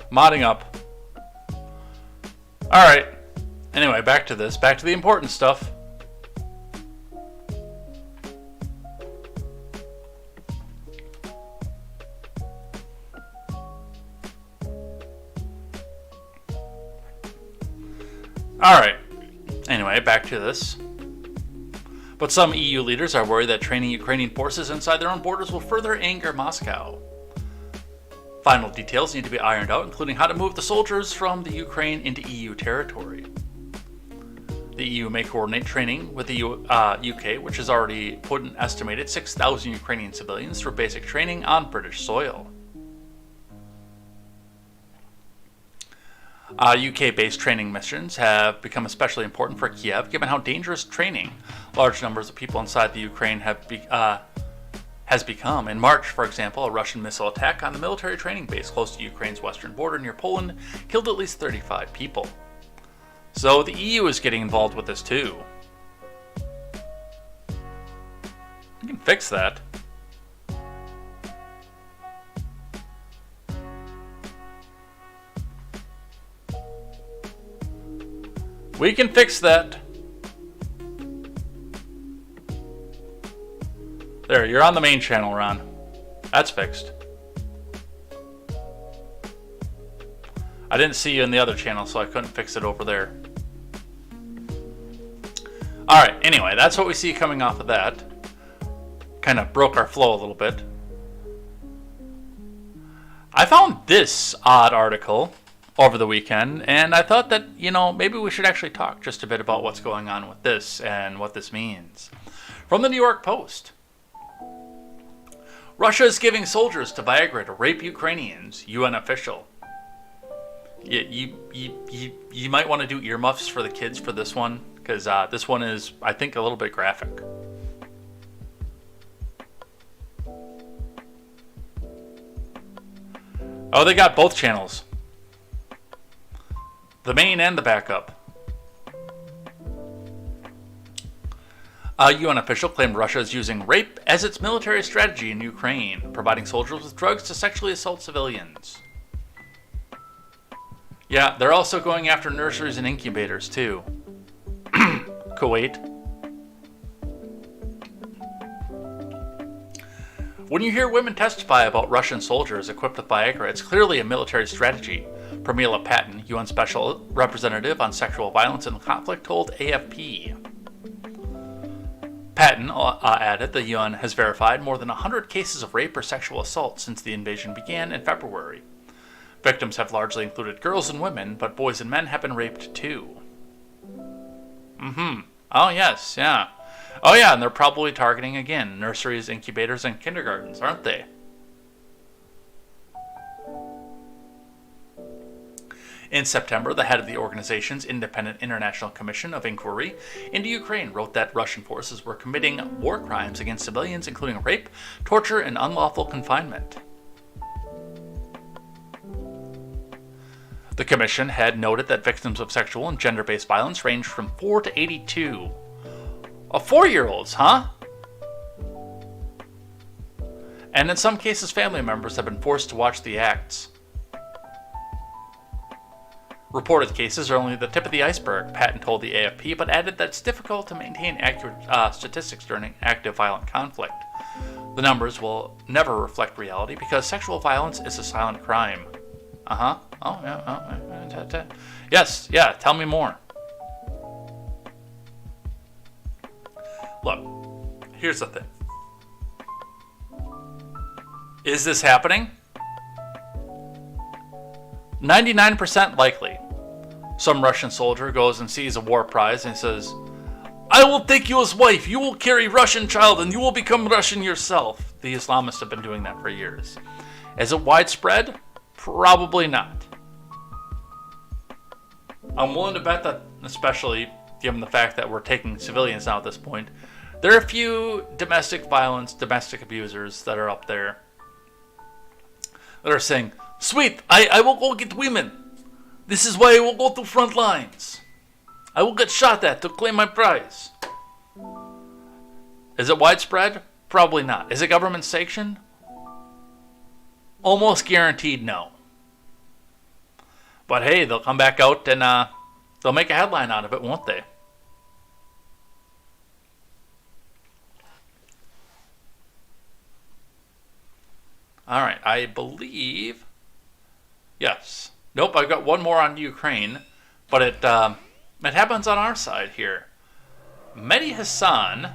Modding up. Alright. Anyway, back to this. Back to the important stuff. Alright. Anyway, back to this. But some EU leaders are worried that training Ukrainian forces inside their own borders will further anger Moscow. Final details need to be ironed out, including how to move the soldiers from the Ukraine into EU territory. The EU may coordinate training with the UK, which has already put an estimated 6,000 Ukrainian civilians through basic training on British soil. UK-based training missions have become especially important for Kiev, given how dangerous training large numbers of people inside the Ukraine has become. In March, for example, a Russian missile attack on the military training base close to Ukraine's western border near Poland killed at least 35 people. So the EU is getting involved with this too. We can fix that. We can fix that. There, you're on the main channel, Ron. That's fixed. I didn't see you in the other channel, so I couldn't fix it over there. Alright, anyway, that's what we see coming off of that. Kind of broke our flow a little bit. I found this odd article over the weekend, and I thought that, you know, maybe we should actually talk just a bit about what's going on with this and what this means. From the New York Post. Russia is giving soldiers to Viagra to rape Ukrainians, UN official. You might want to do earmuffs for the kids for this one, because this one is, I think, a little bit graphic. Oh, they got both channels. The main and the backup. A UN official claimed Russia is using rape as its military strategy in Ukraine, providing soldiers with drugs to sexually assault civilians. Yeah, they're also going after nurseries and incubators too. Kuwait. When you hear women testify about Russian soldiers equipped with Viagra, it's clearly a military strategy. Pramila Patten, UN Special Representative on Sexual Violence in the Conflict, told AFP. Patten added the UN has verified more than 100 cases of rape or sexual assault since the invasion began in February. Victims have largely included girls and women, but boys and men have been raped too. Oh yes, yeah. Oh yeah, and they're probably targeting again nurseries, incubators, and kindergartens, aren't they? In September, the head of the organization's Independent International Commission of Inquiry into Ukraine wrote that Russian forces were committing war crimes against civilians, including rape, torture, and unlawful confinement. The commission had noted that victims of sexual and gender-based violence ranged from 4 to 82. 4-year-olds, huh? and in some cases family members have been forced to watch the acts. Reported cases are only the tip of the iceberg, Patton told the AFP, but added that it's difficult to maintain accurate statistics during active violent conflict. The numbers will never reflect reality because sexual violence is a silent crime. Uh-huh. Oh, yeah. Yes, yeah, tell me more. Look, here's the thing. Is this happening? 99% likely. Some Russian soldier goes and sees a war prize and says, "I will take you as wife, you will carry Russian child, and you will become Russian yourself." The Islamists have been doing that for years. Is it widespread? Probably not. I'm willing to bet that, especially given the fact that we're taking civilians now at this point, there are a few domestic violence, domestic abusers that are up there that are saying, "Sweet, I will go get women. This is why I will go to front lines. I will get shot at to claim my prize." Is it widespread? Probably not. Is it government sanctioned? Almost guaranteed no. But hey, they'll come back out and they'll make a headline out of it, won't they? All right, I believe... Yes. Nope, I've got one more on Ukraine, but it happens on our side here. Mehdi Hassan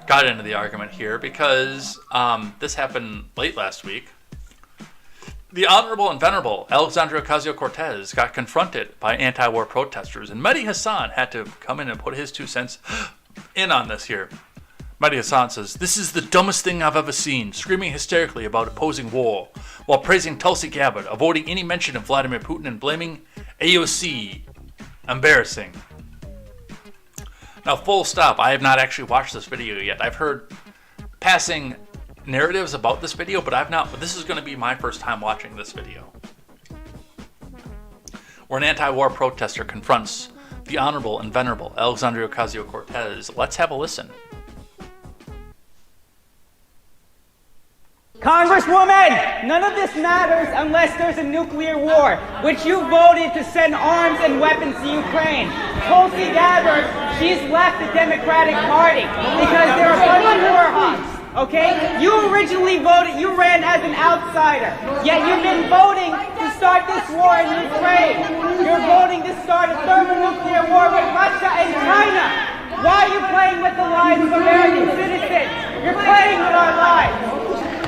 got into the argument here because this happened late last week. The Honorable and Venerable Alexandria Ocasio-Cortez got confronted by anti-war protesters, and Mehdi Hassan had to come in and put his 2 cents in on this here. Mehdi Hassan says, "This is the dumbest thing I've ever seen," screaming hysterically about opposing war, while praising Tulsi Gabbard, avoiding any mention of Vladimir Putin and blaming AOC. Embarrassing. Now, full stop, I have not actually watched this video yet. I've heard passing narratives about this video, but I've not. But this is going to be my first time watching this video, where an anti-war protester confronts the Honorable and Venerable Alexandria Ocasio-Cortez. Let's have a listen. Congresswoman, none of this matters unless there's a nuclear war, which you voted to send arms and weapons to Ukraine. Tulsi Gabbard, she's left the Democratic Party because they're a bunch of war hawks. Okay? You originally voted, you ran as an outsider, yet you've been voting to start this war in Ukraine. You're voting to start a thermonuclear war with Russia and China. Why are you playing with the lives of American citizens? You're playing with our lives.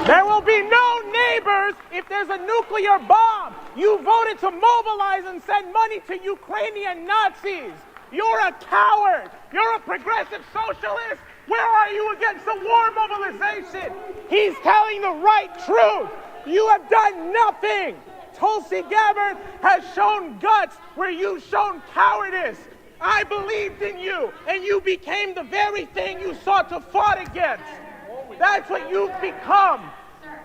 There will be no neighbors if there's a nuclear bomb. You voted to mobilize and send money to Ukrainian Nazis. You're a coward. You're a progressive socialist. Where are you against the war mobilization? He's telling the right truth. You have done nothing. Tulsi Gabbard has shown guts where you've shown cowardice. I believed in you, and you became the very thing you sought to fight against. That's what you've become.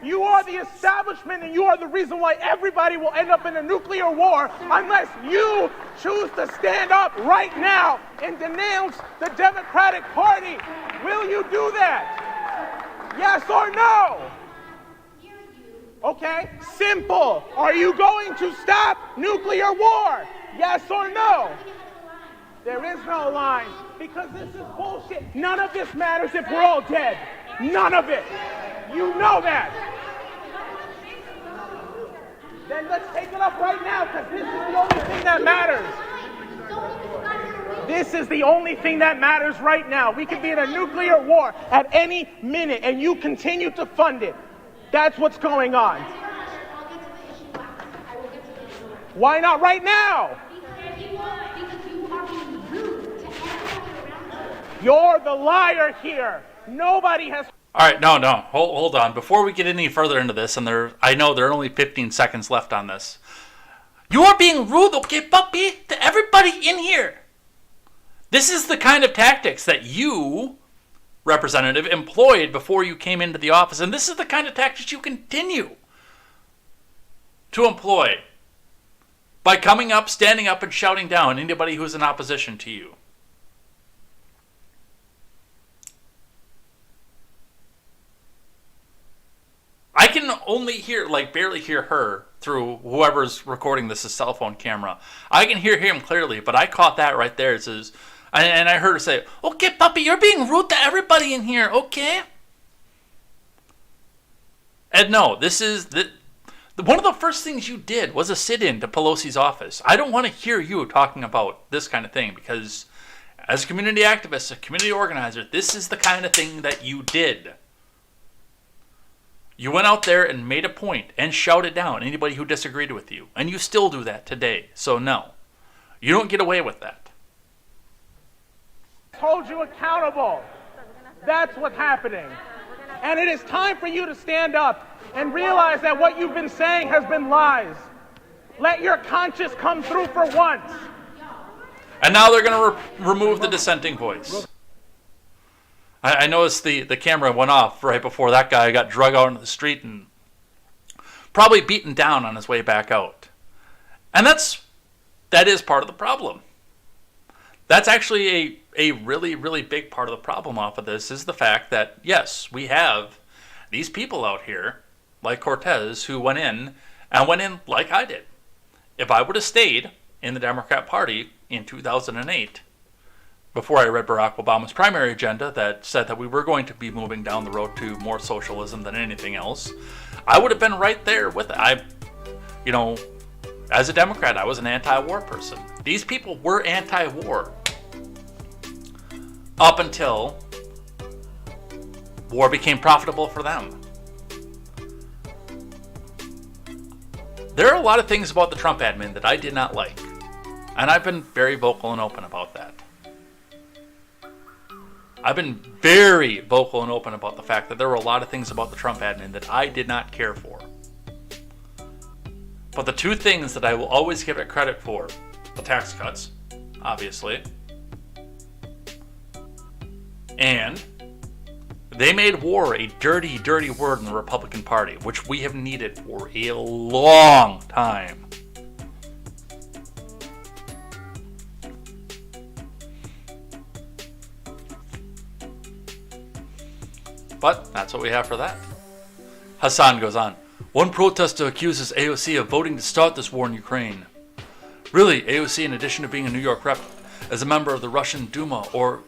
You are the establishment, and you are the reason why everybody will end up in a nuclear war unless you choose to stand up right now and denounce the Democratic Party. Will you do that? Yes or no? Okay, simple. Are you going to stop nuclear war? Yes or no? There is no line, because this is bullshit. None of this matters if we're all dead. None of it. You know that. Then let's take it up right now, because this is the only thing that matters. This is the only thing that matters right now. We could be in a nuclear war at any minute, and you continue to fund it. That's what's going on. Why not right now? You're the liar here. Nobody has... All right, no. Hold on. Before we get any further into this, and I know there are only 15 seconds left on this. You are being rude, okay, puppy, to everybody in here. This is the kind of tactics that you, Representative, employed before you came into the office, and this is the kind of tactics you continue to employ by coming up, standing up, and shouting down anybody who's in opposition to you. only hear, like barely hear her through whoever's recording this cell phone camera. I can hear him clearly, but I caught that right there. It says, and I heard her say, "Okay, puppy, you're being rude to everybody in here, okay?" And no, this is one of the first things you did was a sit-in to Pelosi's office. I don't want to hear you talking about this kind of thing, because as a community activist, a community organizer, this is the kind of thing that you did. You went out there and made a point and shouted down anybody who disagreed with you. And you still do that today. So no, you don't get away with that. Hold you accountable. That's what's happening. And it is time for you to stand up and realize that what you've been saying has been lies. Let your conscience come through for once. And now they're going to remove the dissenting voice. I noticed the camera went off right before that guy got drug out into the street and probably beaten down on his way back out. And that is part of the problem. That's actually a really, really big part of the problem off of this, is the fact that, yes, we have these people out here, like Cortez, who went in like I did. If I would have stayed in the Democrat Party in 2008, before I read Barack Obama's primary agenda that said that we were going to be moving down the road to more socialism than anything else, I would have been right there with it. As a Democrat, I was an anti-war person. These people were anti-war up until war became profitable for them. There are a lot of things about the Trump admin that I did not like, and I've been very vocal and open about that. I've been very vocal and open about the fact that there were a lot of things about the Trump admin that I did not care for. But the two things that I will always give it credit for, the tax cuts, obviously, and they made war a dirty, dirty word in the Republican Party, which we have needed for a long time. But that's what we have for that. Hassan goes on. One protester accuses AOC of voting to start this war in Ukraine. Really, AOC, in addition to being a New York rep, is a member of the Russian Duma or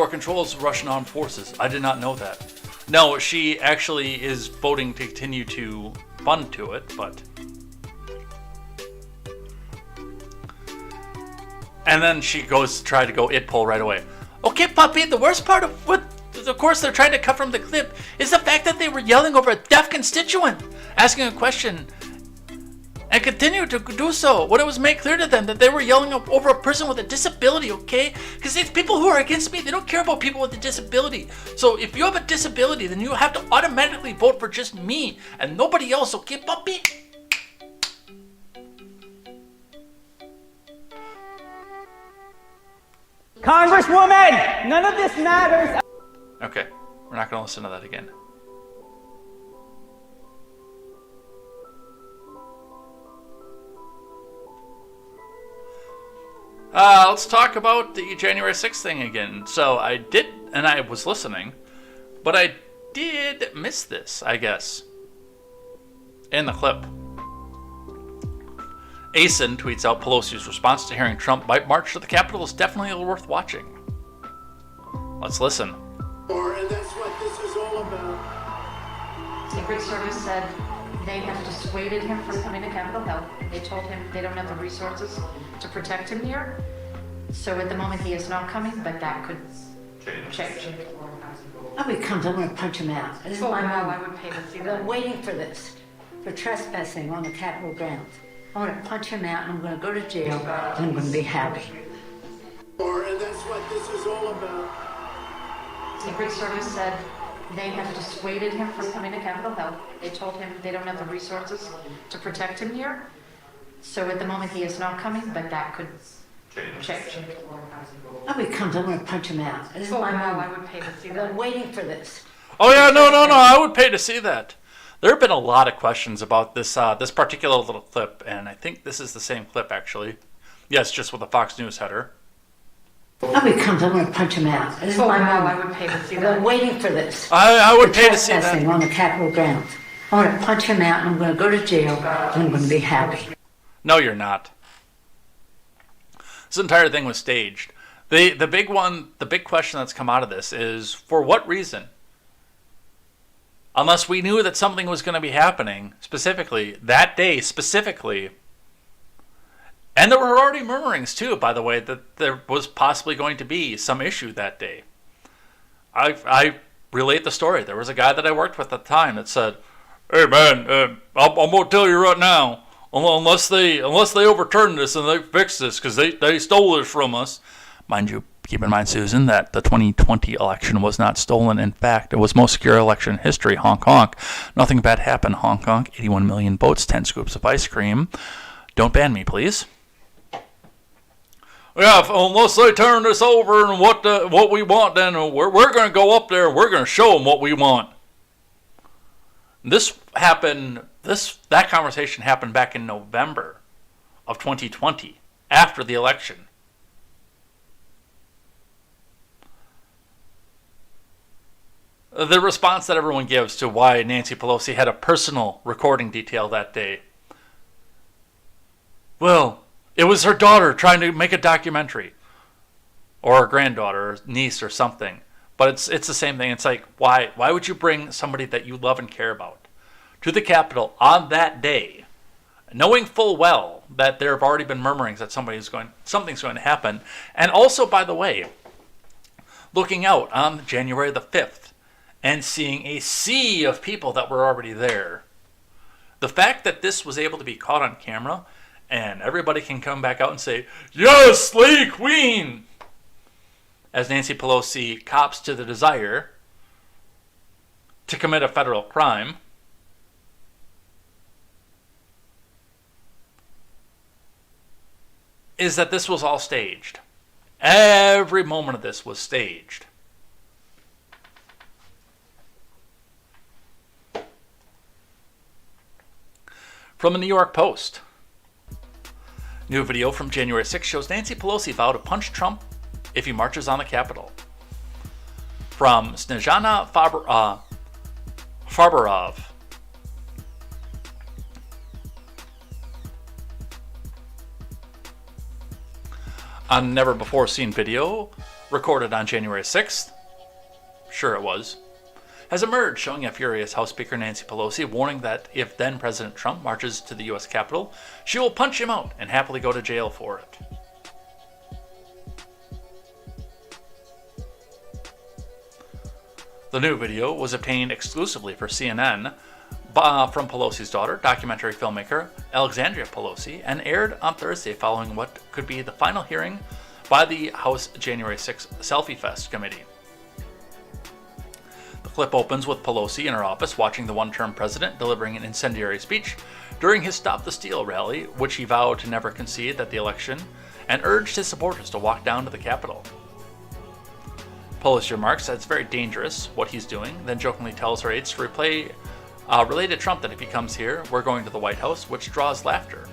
controls the Russian armed forces. I did not know that. No, she actually is voting to continue to fund to it, but... And then she goes to try to go it poll right away. Okay, puppy, the worst part of what... Of course, they're trying to cut from the clip is the fact that they were yelling over a deaf constituent, asking a question, and continue to do so when it was made clear to them that they were yelling over a person with a disability, okay? Because it's people who are against me, they don't care about people with a disability. So if you have a disability, then you have to automatically vote for just me and nobody else, okay, puppy? Congresswoman, none of this matters. Okay, we're not going to listen to that again. Let's talk about the January 6th thing again. So I did, and I was listening, but I did miss this, I guess, in the clip. Asen tweets out Pelosi's response to hearing Trump might march to the Capitol is definitely worth watching. Let's listen. And that's what this is all about. Secret Service said they have dissuaded him from coming to Capitol Hill. They told him they don't have the resources to protect him here. So at the moment he is not coming, but that could change. Oh, he comes, I'm gonna punch him out. This is my I moment. would pay to see I've that. been waiting for this, for trespassing on the Capitol grounds. I'm gonna punch him out, and I'm gonna go to jail, and I'm gonna be happy. And that's what this is all about. Secret Service said they have dissuaded him from coming to Capitol Hill. They told him they don't have the resources to protect him here. So at the moment he is not coming, but that could change. Oh, he comes, I'm gonna punch him out. This is my moment. I would pay to see I've that. been waiting for this. Oh yeah, no, I would pay to see that. There have been a lot of questions about this this particular little clip, and I think this is the same clip actually. Yes, just with a Fox News header. Oh, he comes, I'm gonna punch him out. This is my moment. I would pay to see I've that. been waiting for this. I would for pay to see that. trespassing on the Capitol grounds. I'm going to punch him out and I'm going to go to jail and I'm going to be happy. No, you're not. This entire thing was staged. The big question that's come out of this is, for what reason? Unless we knew that something was going to be happening specifically, that day specifically. And there were already murmurings too, by the way, that there was possibly going to be some issue that day. I relate the story. There was a guy that I worked with at the time that said, "Hey man, I'm going to tell you right now, unless they overturn this and they fix this because they stole this from us." Mind you, keep in mind, Susan, that the 2020 election was not stolen. In fact, it was most secure election in history. Honk honk. Nothing bad happened. Honk honk. 81 million votes, 10 scoops of ice cream. Don't ban me, please. Yeah, unless they turn this over and what we want, then we're going to go up there and we're going to show them what we want. This happened. That conversation happened back in November of 2020, after the election. The response that everyone gives to why Nancy Pelosi had a personal recording detail that day. Well, it was her daughter trying to make a documentary, or her granddaughter, or niece, or something. But it's the same thing. It's like, why would you bring somebody that you love and care about to the Capitol on that day, knowing full well that there have already been murmurings that something's going to happen, and also, by the way, looking out on January the 5th and seeing a sea of people that were already there. The fact that this was able to be caught on camera and everybody can come back out and say, "Yes, slay queen," as Nancy Pelosi cops to the desire to commit a federal crime, is that this was all staged. Every moment of this was staged. From the New York Post. New video from January 6 shows Nancy Pelosi vow to punch Trump if he marches on the Capitol. From Snezhana Farbarov. A never-before-seen video recorded on January 6th, sure it was, has emerged showing a furious House Speaker Nancy Pelosi warning that if then-President Trump marches to the U.S. Capitol, she will punch him out and happily go to jail for it. The new video was obtained exclusively for CNN from Pelosi's daughter, documentary filmmaker Alexandria Pelosi, and aired on Thursday following what could be the final hearing by the House January 6 Selfie Fest committee. The clip opens with Pelosi in her office watching the one-term president delivering an incendiary speech during his Stop the Steal rally, which he vowed to never concede at the election, and urged his supporters to walk down to the Capitol. Pelosi remarks that it's very dangerous what he's doing, then jokingly tells her aides to relay to Trump that if he comes here, we're going to the White House, which draws laughter.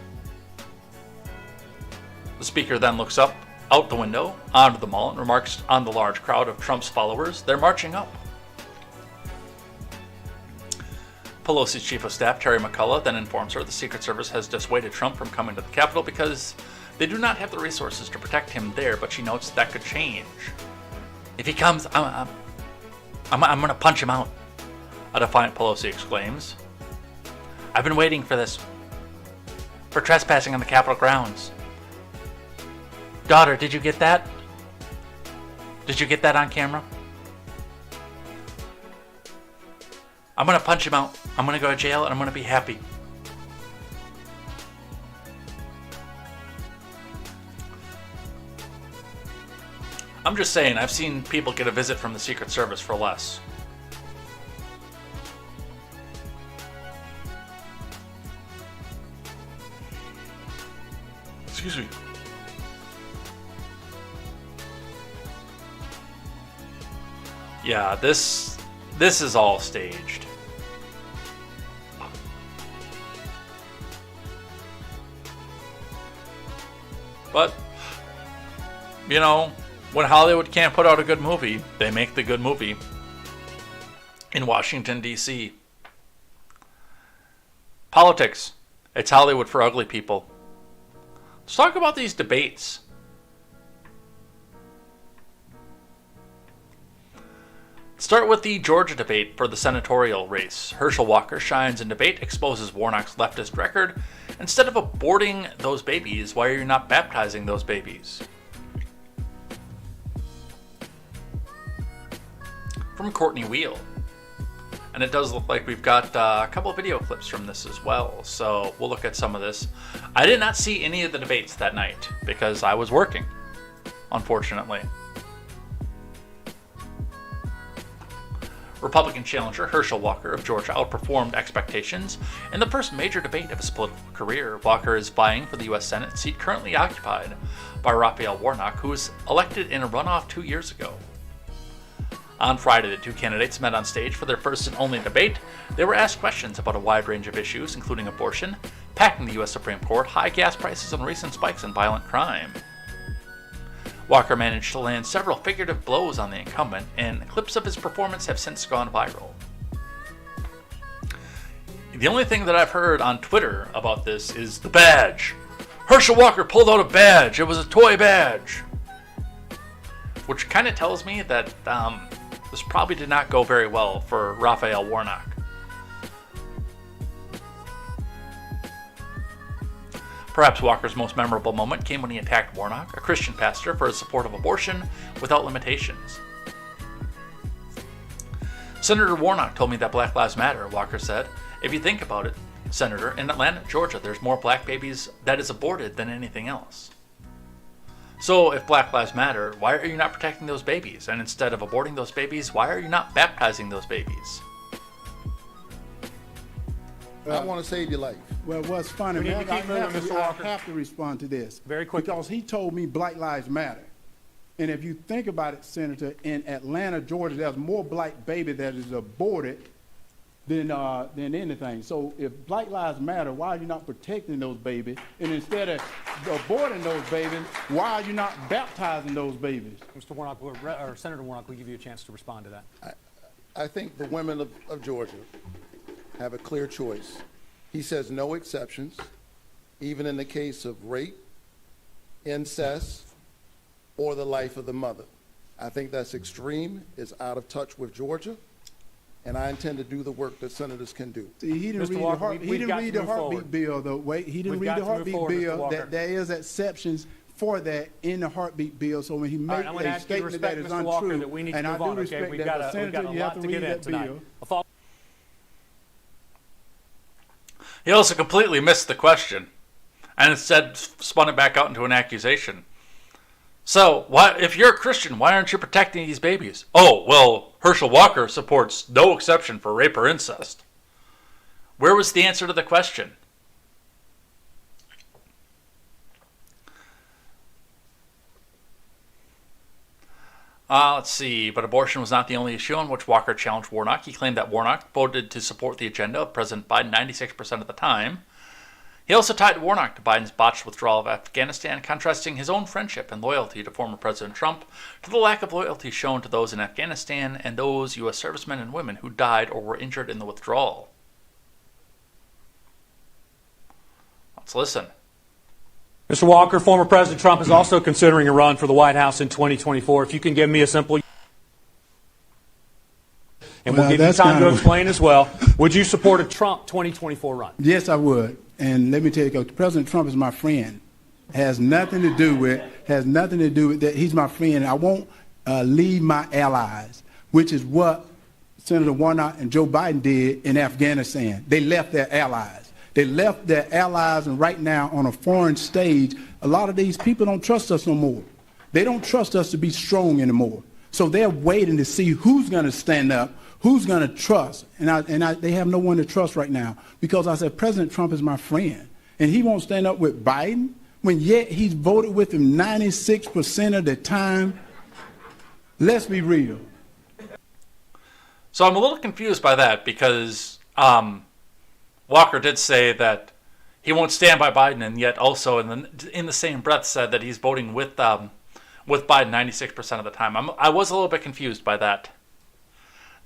The speaker then looks out the window onto the mall and remarks on the large crowd of Trump's followers. They're marching up. Pelosi's chief of staff, Terry McCullough, then informs her the Secret Service has dissuaded Trump from coming to the Capitol because they do not have the resources to protect him there, but she notes that could change. If he comes, I'm going to punch him out, a defiant Pelosi exclaims. I've been waiting for this. For trespassing on the Capitol grounds. Daughter, did you get that? Did you get that on camera? I'm going to punch him out. I'm going to go to jail and I'm going to be happy. I'm just saying, I've seen people get a visit from the Secret Service for less. Excuse me. Yeah, this is all staged. But, you know, when Hollywood can't put out a good movie, they make the good movie in Washington, D.C. Politics. It's Hollywood for ugly people. Let's talk about these debates. Start with the Georgia debate for the senatorial race. Herschel Walker shines in debate, exposes Warnock's leftist record. Instead of aborting those babies, why are you not baptizing those babies? From Courtney Wheel. And it does look like we've got a couple of video clips from this as well, so we'll look at some of this. I did not see any of the debates that night because I was working, unfortunately. Republican challenger Herschel Walker of Georgia outperformed expectations in the first major debate of his political career. Walker is vying for the U.S. Senate seat currently occupied by Raphael Warnock, who was elected in a runoff 2 years ago. On Friday, the two candidates met on stage for their first and only debate. They were asked questions about a wide range of issues, including abortion, packing the U.S. Supreme Court, high gas prices, and recent spikes in violent crime. Walker managed to land several figurative blows on the incumbent, and clips of his performance have since gone viral. The only thing that I've heard on Twitter about this is the badge. Herschel Walker pulled out a badge. It was a toy badge. Which kind of tells me that this probably did not go very well for Raphael Warnock. Perhaps Walker's most memorable moment came when he attacked Warnock, a Christian pastor, for his support of abortion without limitations. Senator Warnock told me that Black Lives Matter, Walker said. If you think about it, Senator, in Atlanta, Georgia, there's more black babies that is aborted than anything else. So if Black Lives Matter, why are you not protecting those babies? And instead of aborting those babies, why are you not baptizing those babies? I want to save your life. Well, what's funny, We need man, to keep moving, Mr. Walker. I have to respond to this. Very quickly. Because he told me Black Lives Matter. And if you think about it, Senator, in Atlanta, Georgia, there's more black baby that is aborted than anything. So if Black Lives Matter, why are you not protecting those babies? And instead of aborting those babies, why are you not baptizing those babies? Mr. Warnock, or Senator Warnock, we'll give you a chance to respond to that. I think the women of Georgia have a clear choice. He says no exceptions, even in the case of rape, incest, or the life of the mother. I think that's extreme, it's out of touch with Georgia, and I intend to do the work that senators can do. See, he didn't read the heartbeat bill, though. Wait, he didn't read the heartbeat bill. That there is exceptions for that in the heartbeat bill. So when he makes a statement that is untrue, and I do respect that, but Senator, you have to read that bill. He also completely missed the question and instead spun it back out into an accusation. So, if you're a Christian, why aren't you protecting these babies? Oh, well, Herschel Walker supports no exception for rape or incest. Where was the answer to the question? Let's see, but abortion was not the only issue on which Walker challenged Warnock. He claimed that Warnock voted to support the agenda of President Biden 96% of the time. He also tied Warnock to Biden's botched withdrawal of Afghanistan, contrasting his own friendship and loyalty to former President Trump to the lack of loyalty shown to those in Afghanistan and those U.S. servicemen and women who died or were injured in the withdrawal. Let's listen. Mr. Walker, former President Trump is also considering a run for the White House in 2024. If you can give me a simple... And we'll give you time to explain as well. Would you support a Trump 2024 run? Yes, I would. And let me tell you, President Trump is my friend. Has nothing to do with that. He's my friend. I won't leave my allies, which is what Senator Warnock and Joe Biden did in Afghanistan. They left their allies. They left their allies, and right now on a foreign stage, a lot of these people don't trust us no more. They don't trust us to be strong anymore. So they're waiting to see who's going to stand up, who's going to trust. They have no one to trust right now because I said President Trump is my friend, and he won't stand up with Biden when yet he's voted with him 96% of the time. Let's be real. So I'm a little confused by that because Walker did say that he won't stand by Biden, and yet also in the same breath said that he's voting with Biden 96% of the time. I was a little bit confused by that.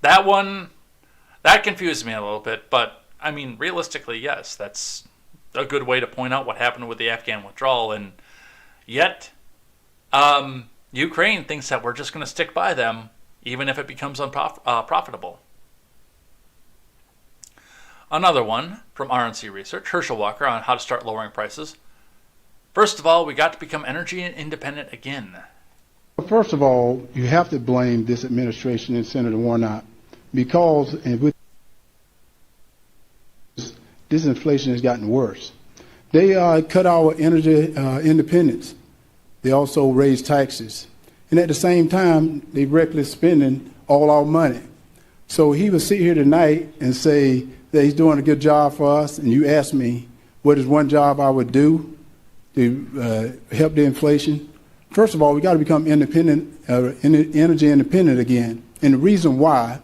That confused me a little bit, but I mean, realistically, yes, that's a good way to point out what happened with the Afghan withdrawal. And yet, Ukraine thinks that we're just going to stick by them, even if it becomes unprofitable. Another one from RNC Research, Herschel Walker, on how to start lowering prices. First of all, we got to become energy independent again. First of all, you have to blame this administration and Senator Warnock because with this inflation has gotten worse. They cut our energy independence. They also raised taxes. And at the same time, they reckless spending all our money. So he would sit here tonight and say that he's doing a good job for us, and you ask me what is one job I would do to help the inflation. First of all, we got to become independent, energy independent again. And the reason why,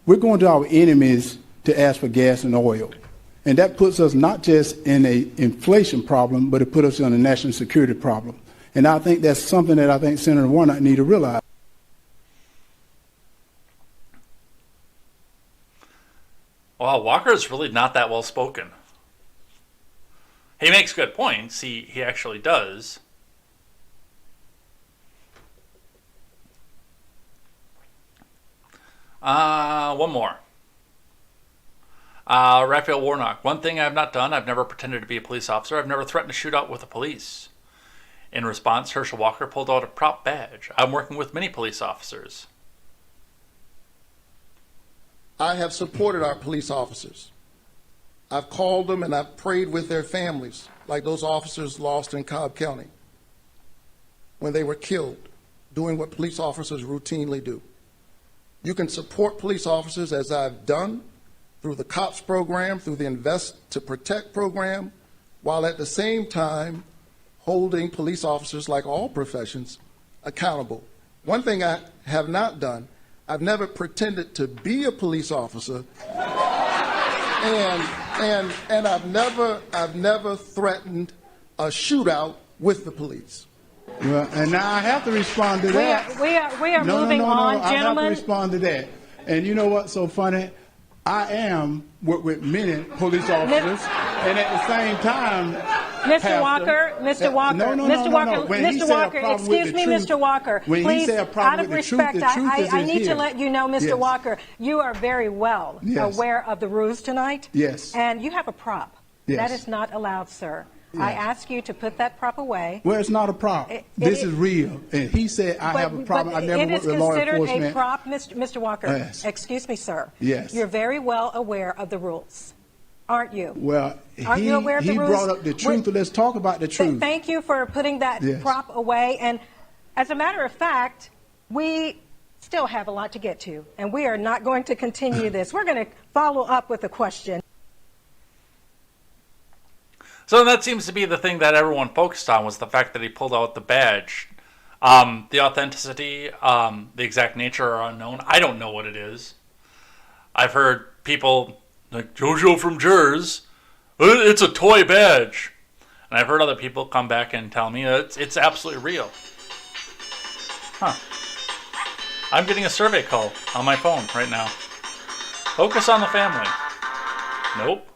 we're going to our enemies to ask for gas and oil. And that puts us not just in an inflation problem, but it puts us in a national security problem. And I think that's something that I think Senator Warnock need to realize. Well, Walker is really not that well spoken. He makes good points. He actually does. One more. Raphael Warnock. One thing I have not done, I've never pretended to be a police officer. I've never threatened to shoot out with the police. In response, Herschel Walker pulled out a prop badge. I'm working with many police officers. I have supported our police officers. I've called them and I've prayed with their families, like those officers lost in Cobb County when they were killed, doing what police officers routinely do. You can support police officers as I've done through the COPS program, through the Invest to Protect program, while at the same time holding police officers, like all professions, accountable. One thing I have not done, I've never pretended to be a police officer, and I've never threatened a shootout with the police. Well, and now I have to respond to that. We are moving on, I gentlemen. have to respond to that. And you know what's so funny? I am with many police officers, and at the same time, Mr. Walker, excuse me, Mr. Walker, please, out of respect, I need to let you know, Mr. Walker, you are very well aware of the rules tonight. Yes. And you have a prop. Yes. That is not allowed, sir. Yes. I ask you to put that prop away. Well, it's not a prop. This is real. And he said, I have a problem. I never worked with law enforcement. It is considered a prop, Mr. Walker. Yes. Excuse me, sir. Yes. You're very well aware of the rules, aren't you? Well, aren't you aware of the rules? He brought up the truth. Let's talk about the truth. Thank you for putting that prop away. And as a matter of fact, we still have a lot to get to, and we are not going to continue this. We're going to follow up with a question. So that seems to be the thing that everyone focused on, was the fact that he pulled out the badge. The authenticity, the exact nature are unknown. I don't know what it is. I've heard people like JoJo from Jers, it's a toy badge. And I've heard other people come back and tell me it's absolutely real. Huh. I'm getting a survey call on my phone right now. Focus on the family. Nope.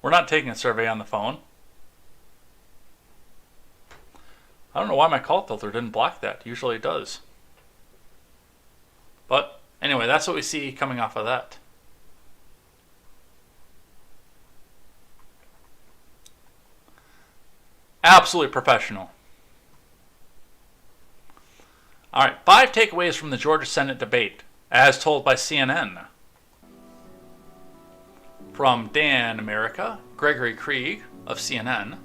We're not taking a survey on the phone. I don't know why my call filter didn't block that. Usually it does. But anyway, that's what we see coming off of that. Absolutely professional. All right, 5 takeaways from the Georgia Senate debate, as told by CNN. From Dan America, Gregory Krieg of CNN.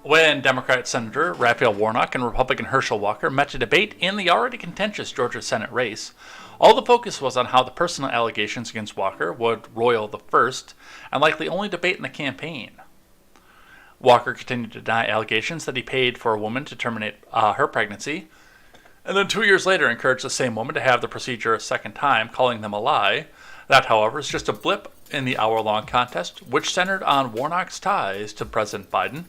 When Democrat Senator Raphael Warnock and Republican Herschel Walker met to debate in the already contentious Georgia Senate race, all the focus was on how the personal allegations against Walker would roil the first and likely only debate in the campaign. Walker continued to deny allegations that he paid for a woman to terminate her pregnancy, and then 2 years later encouraged the same woman to have the procedure a second time, calling them a lie. That, however, is just a blip in the hour-long contest, which centered on Warnock's ties to President Biden,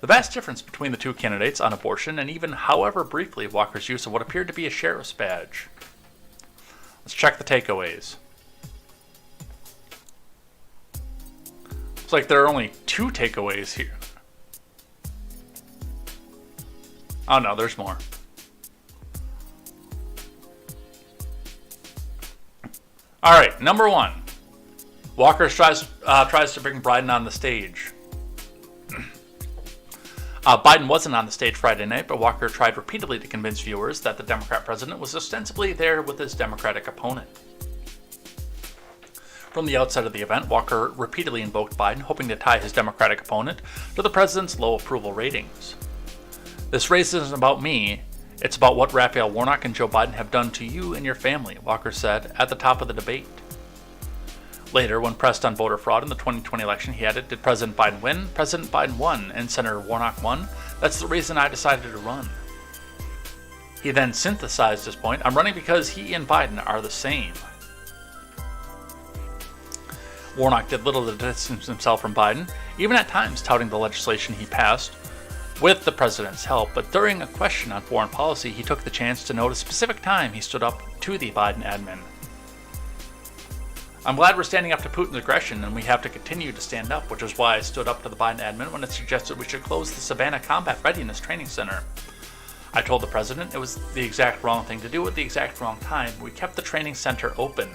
the vast difference between the two candidates on abortion, and even, however briefly, Walker's use of what appeared to be a sheriff's badge. Let's check the takeaways. Looks like there are only 2 takeaways here. Oh no, there's more. All right, number 1. Walker tries to bring Biden on the stage. Biden wasn't on the stage Friday night, but Walker tried repeatedly to convince viewers that the Democrat president was ostensibly there with his Democratic opponent. From the outset of the event, Walker repeatedly invoked Biden, hoping to tie his Democratic opponent to the president's low approval ratings. This race isn't about me. It's about what Raphael Warnock and Joe Biden have done to you and your family, Walker said at the top of the debate. Later, when pressed on voter fraud in the 2020 election, he added, "Did President Biden win? President Biden won, and Senator Warnock won. That's the reason I decided to run." He then synthesized his point, "I'm running because he and Biden are the same." Warnock did little to distance himself from Biden, even at times touting the legislation he passed with the president's help, but during a question on foreign policy, he took the chance to note a specific time he stood up to the Biden admin. "I'm glad we're standing up to Putin's aggression, and we have to continue to stand up, which is why I stood up to the Biden admin when it suggested we should close the Savannah Combat Readiness Training Center. I told the president it was the exact wrong thing to do at the exact wrong time. We kept the training center open."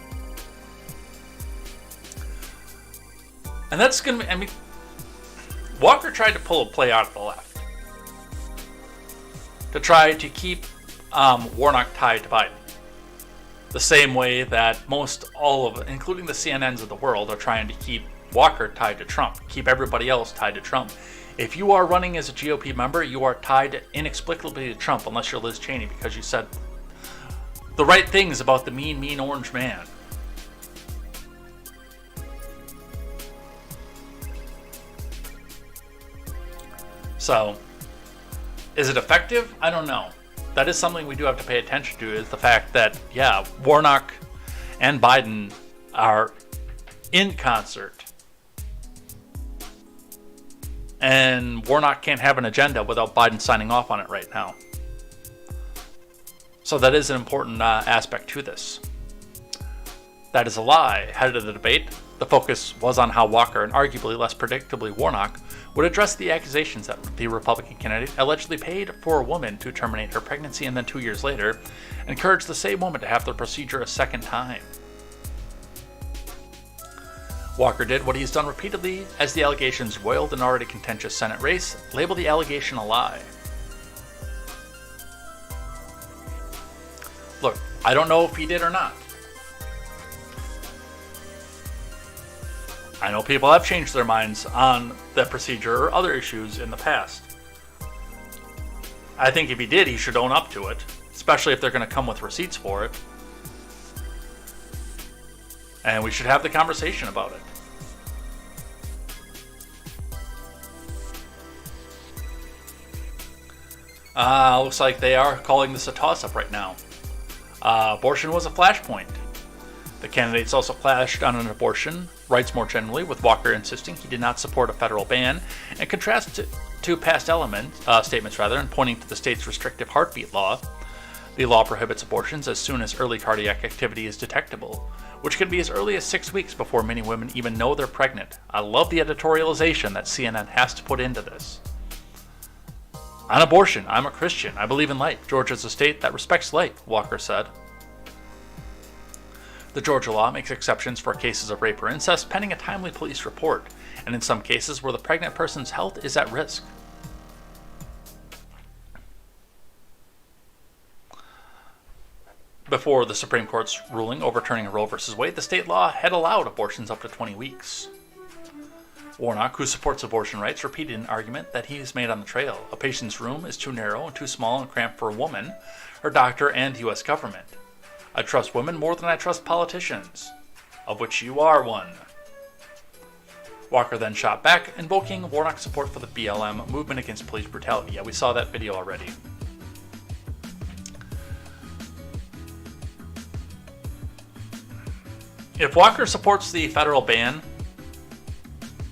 And that's going to be, I mean, Walker tried to pull a play out of the left to try to keep Warnock tied to Biden. The same way that most all of, including the CNNs of the world, are trying to keep Walker tied to Trump, keep everybody else tied to Trump. If you are running as a GOP member, you are tied inexplicably to Trump, unless you're Liz Cheney, because you said the right things about the mean orange man. So, is it effective? I don't know. That is something we do have to pay attention to, is the fact that, yeah, Warnock and Biden are in concert. And Warnock can't have an agenda without Biden signing off on it right now. So that is an important aspect to this. That is a lie. Ahead of the debate, the focus was on how Walker, and arguably less predictably Warnock, would address the accusations that the Republican candidate allegedly paid for a woman to terminate her pregnancy and then 2 years later encouraged the same woman to have the procedure a second time. Walker did what he's done repeatedly as the allegations roiled an already contentious Senate race, label the allegation a lie. Look, I don't know if he did or not. I know people have changed their minds on that procedure or other issues in the past. I think if he did, he should own up to it, especially if they're going to come with receipts for it. And we should have the conversation about it. Looks like they are calling this a toss-up right now. Abortion was a flashpoint. The candidates also clashed on an abortion rights more generally, with Walker insisting he did not support a federal ban, and contrast to past statements and pointing to the state's restrictive heartbeat law. The law prohibits abortions as soon as early cardiac activity is detectable, which can be as early as 6 weeks before many women even know they're pregnant. I love the editorialization that CNN has to put into this. On abortion, I'm a Christian. I believe in life. Georgia's a state that respects life, Walker said. The Georgia law makes exceptions for cases of rape or incest pending a timely police report, and in some cases where the pregnant person's health is at risk. Before the Supreme Court's ruling overturning Roe v. Wade, the state law had allowed abortions up to 20 weeks. Warnock, who supports abortion rights, repeated an argument that he's made on the trail. A patient's room is too narrow and too small and cramped for a woman, her doctor, and U.S. government. I trust women more than I trust politicians, of which you are one. Walker then shot back, invoking Warnock's support for the BLM movement against police brutality. Yeah, we saw that video already. If Walker supports the federal ban,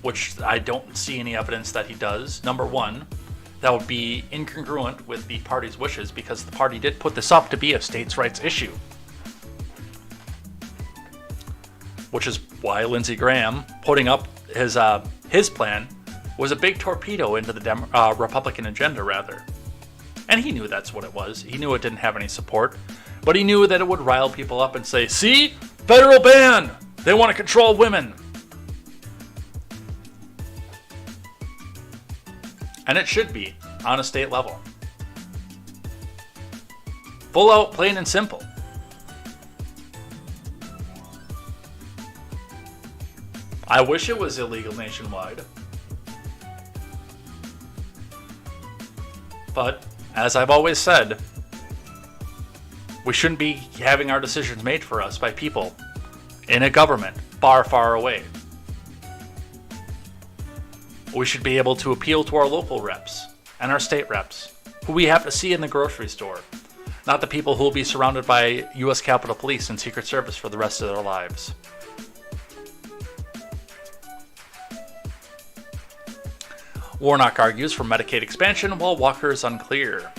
which I don't see any evidence that he does, number one, that would be incongruent with the party's wishes, because the party did put this up to be a states' rights issue. which is why Lindsey Graham putting up his plan was a big torpedo into the Republican agenda, rather. And he knew that's what it was. He knew it didn't have any support, but he knew that it would rile people up and say, see, federal ban! They want to control women. And it should be on a state level. Full out, plain and simple. I wish it was illegal nationwide. But, as I've always said, we shouldn't be having our decisions made for us by people in a government far, far away. We should be able to appeal to our local reps and our state reps, who we have to see in the grocery store, not the people who will be surrounded by U.S. Capitol Police and Secret Service for the rest of their lives. Warnock argues for Medicaid expansion, while Walker is unclear.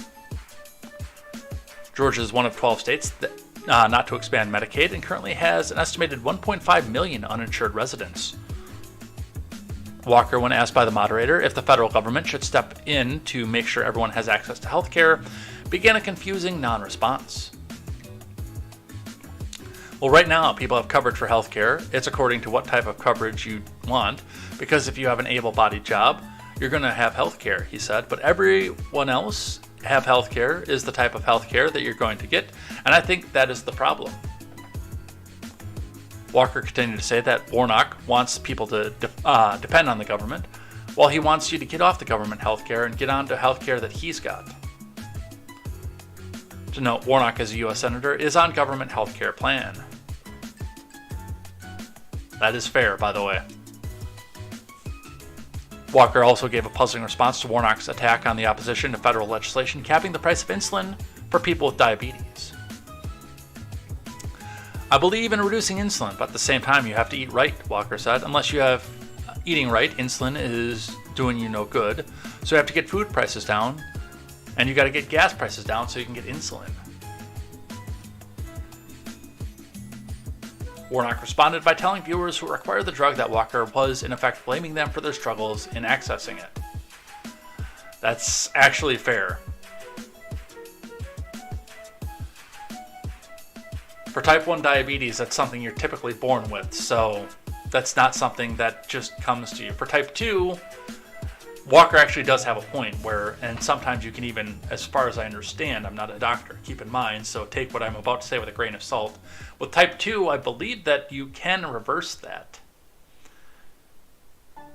Georgia is one of 12 states that, not to expand Medicaid and currently has an estimated 1.5 million uninsured residents. Walker, when asked by the moderator if the federal government should step in to make sure everyone has access to health care, began a confusing non-response. Well, right now, people have coverage for health care. It's according to what type of coverage you want, because if you have an able-bodied job, you're going to have health care, he said, but everyone else have health care is the type of health care that you're going to get, and I think that is the problem. Walker continued to say that Warnock wants people to depend on the government, while he wants you to get off the government health care and get on to health care that he's got. To note, Warnock, as a U.S. Senator, is on government health care plan. That is fair, by the way. Walker also gave a puzzling response to Warnock's attack on the opposition to federal legislation capping the price of insulin for people with diabetes. I believe in reducing insulin, but at the same time you have to eat right, Walker said. Unless you have eating right, insulin is doing you no good. So you have to get food prices down, and you got to get gas prices down so you can get insulin. Warnock responded by telling viewers who required the drug that Walker was, in effect, blaming them for their struggles in accessing it. That's actually fair. For type 1 diabetes, that's something you're typically born with, so that's not something that just comes to you. For type 2, Walker actually does have a point where, and sometimes you can even, as far as I understand, I'm not a doctor, keep in mind, so take what I'm about to say with a grain of salt. With type 2, I believe that you can reverse that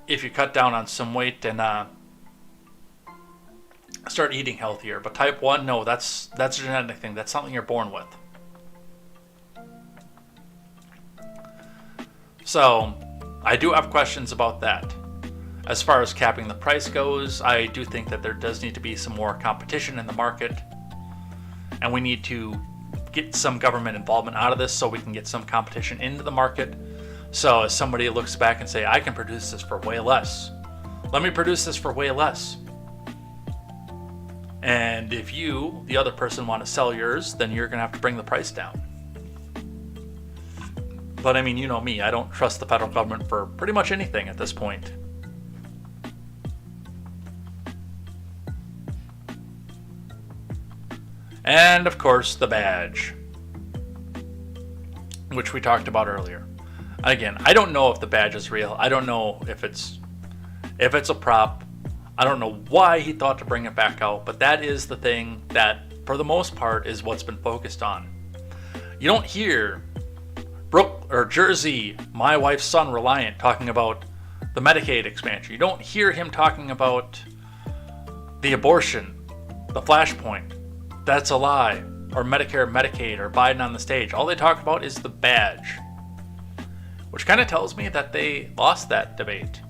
if you cut down on some weight and start eating healthier. But type 1, no, that's a genetic thing. That's something you're born with. So, I do have questions about that. As far as capping the price goes, I do think that there does need to be some more competition in the market, and we need to get some government involvement out of this so we can get some competition into the market. So as somebody looks back and say, I can produce this for way less, let me produce this for way less. And if you, the other person, want to sell yours, then you're going to have to bring the price down. But I mean, you know me, I don't trust the federal government for pretty much anything at this point. And of course, the badge, which we talked about earlier. Again, I don't know if the badge is real. I don't know if it's a prop. I don't know why he thought to bring it back out, but that is the thing that, for the most part, is what's been focused on. You don't hear Brooke or Jersey, my wife's son, Reliant, talking about the Medicaid expansion. You don't hear him talking about the abortion, the flashpoint. That's a lie, or Medicare, Medicaid, or Biden on the stage. All they talk about is the badge, which kind of tells me that they lost that debate.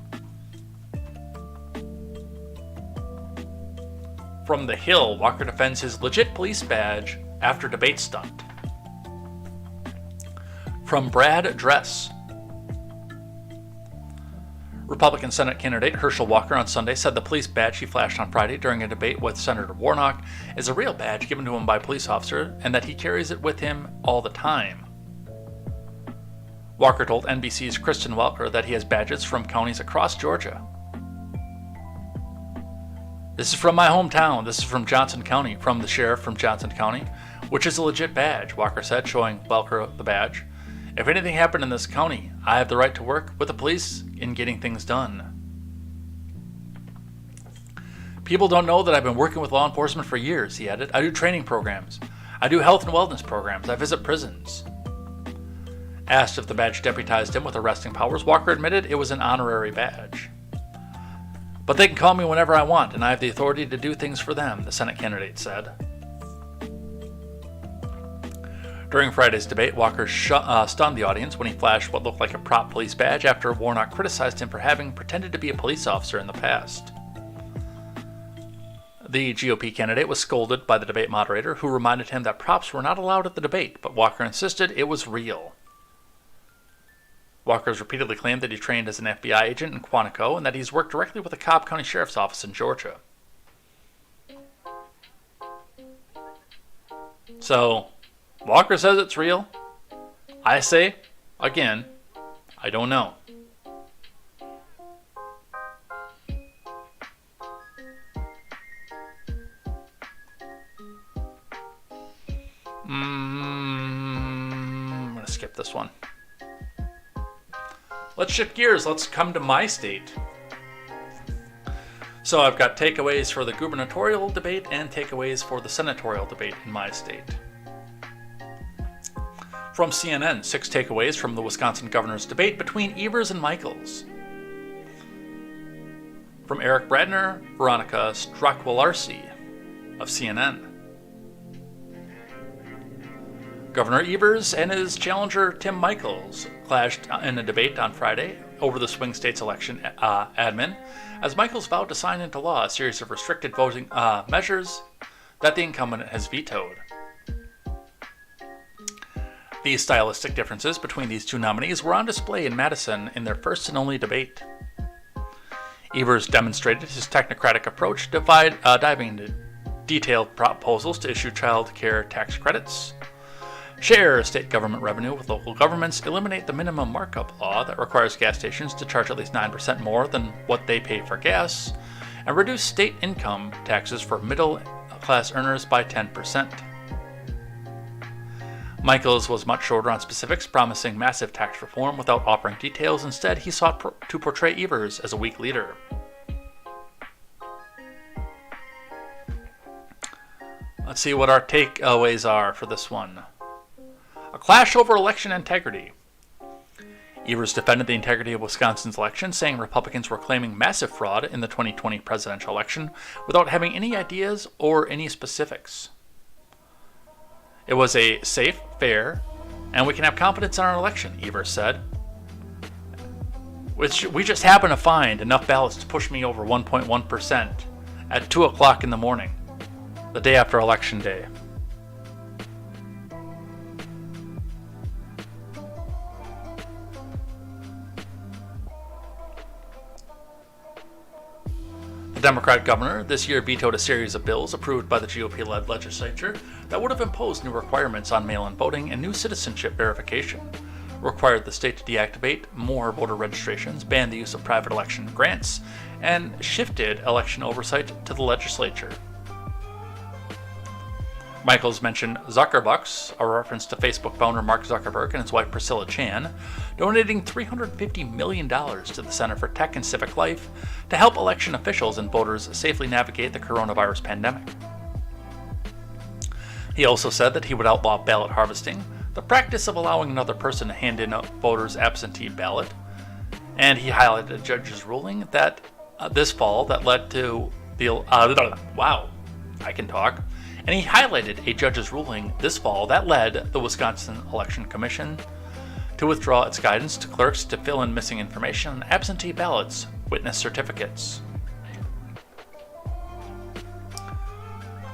From the Hill, Walker defends his legit police badge after debate stunt. From Brad Dress. Republican Senate candidate Herschel Walker on Sunday said the police badge he flashed on Friday during a debate with Senator Warnock is a real badge given to him by a police officer and that he carries it with him all the time. Walker told NBC's Kristen Welker that he has badges from counties across Georgia. This is from my hometown. This is from Johnson County, from the sheriff from Johnson County, which is a legit badge, Walker said, showing Welker the badge. If anything happened in this county, I have the right to work with the police in getting things done. People don't know that I've been working with law enforcement for years, he added. I do training programs. I do health and wellness programs. I visit prisons. Asked if the badge deputized him with arresting powers, Walker admitted it was an honorary badge. But they can call me whenever I want, and I have the authority to do things for them, the Senate candidate said. During Friday's debate, Walker stunned the audience when he flashed what looked like a prop police badge after Warnock criticized him for having pretended to be a police officer in the past. The GOP candidate was scolded by the debate moderator, who reminded him that props were not allowed at the debate, but Walker insisted it was real. Walker has repeatedly claimed that he trained as an FBI agent in Quantico and that he's worked directly with the Cobb County Sheriff's Office in Georgia. So, Walker says it's real. I say, again, I don't know. I'm going to skip this one. Let's shift gears. Let's come to my state. So I've got takeaways for the gubernatorial debate and takeaways for the senatorial debate in my state. From CNN, 6 takeaways from the Wisconsin governor's debate between Evers and Michaels. From Eric Bradner, Veronica Strakwilarski of CNN. Governor Evers and his challenger Tim Michaels clashed in a debate on Friday over the swing state's election admin, as Michaels vowed to sign into law a series of restricted voting measures that the incumbent has vetoed. The stylistic differences between these two nominees were on display in Madison in their first and only debate. Evers demonstrated his technocratic approach, diving into detailed proposals to issue child care tax credits, share state government revenue with local governments, eliminate the minimum markup law that requires gas stations to charge at least 9% more than what they pay for gas, and reduce state income taxes for middle-class earners by 10%. Michaels was much shorter on specifics, promising massive tax reform without offering details. Instead, he sought to portray Evers as a weak leader. Let's see what our takeaways are for this one. A clash over election integrity. Evers defended the integrity of Wisconsin's election, saying Republicans were claiming massive fraud in the 2020 presidential election without having any ideas or any specifics. It was a safe, fair, and we can have confidence in our election, Evers said. Which we just happened to find enough ballots to push me over 1.1% at 2 o'clock in the morning, the day after Election Day. The Democrat governor this year vetoed a series of bills approved by the GOP-led legislature that would have imposed new requirements on mail-in voting and new citizenship verification, required the state to deactivate more voter registrations, banned the use of private election grants, and shifted election oversight to the legislature. Michaels mentioned Zuckerbucks, a reference to Facebook founder Mark Zuckerberg and his wife Priscilla Chan, donating $350 million to the Center for Tech and Civic Life to help election officials and voters safely navigate the coronavirus pandemic. He also said that he would outlaw ballot harvesting, the practice of allowing another person to hand in a voter's absentee ballot, and he highlighted a judge's ruling that this fall that led to the And he highlighted a judge's ruling this fall that led the Wisconsin Election Commission to withdraw its guidance to clerks to fill in missing information on absentee ballots, witness certificates.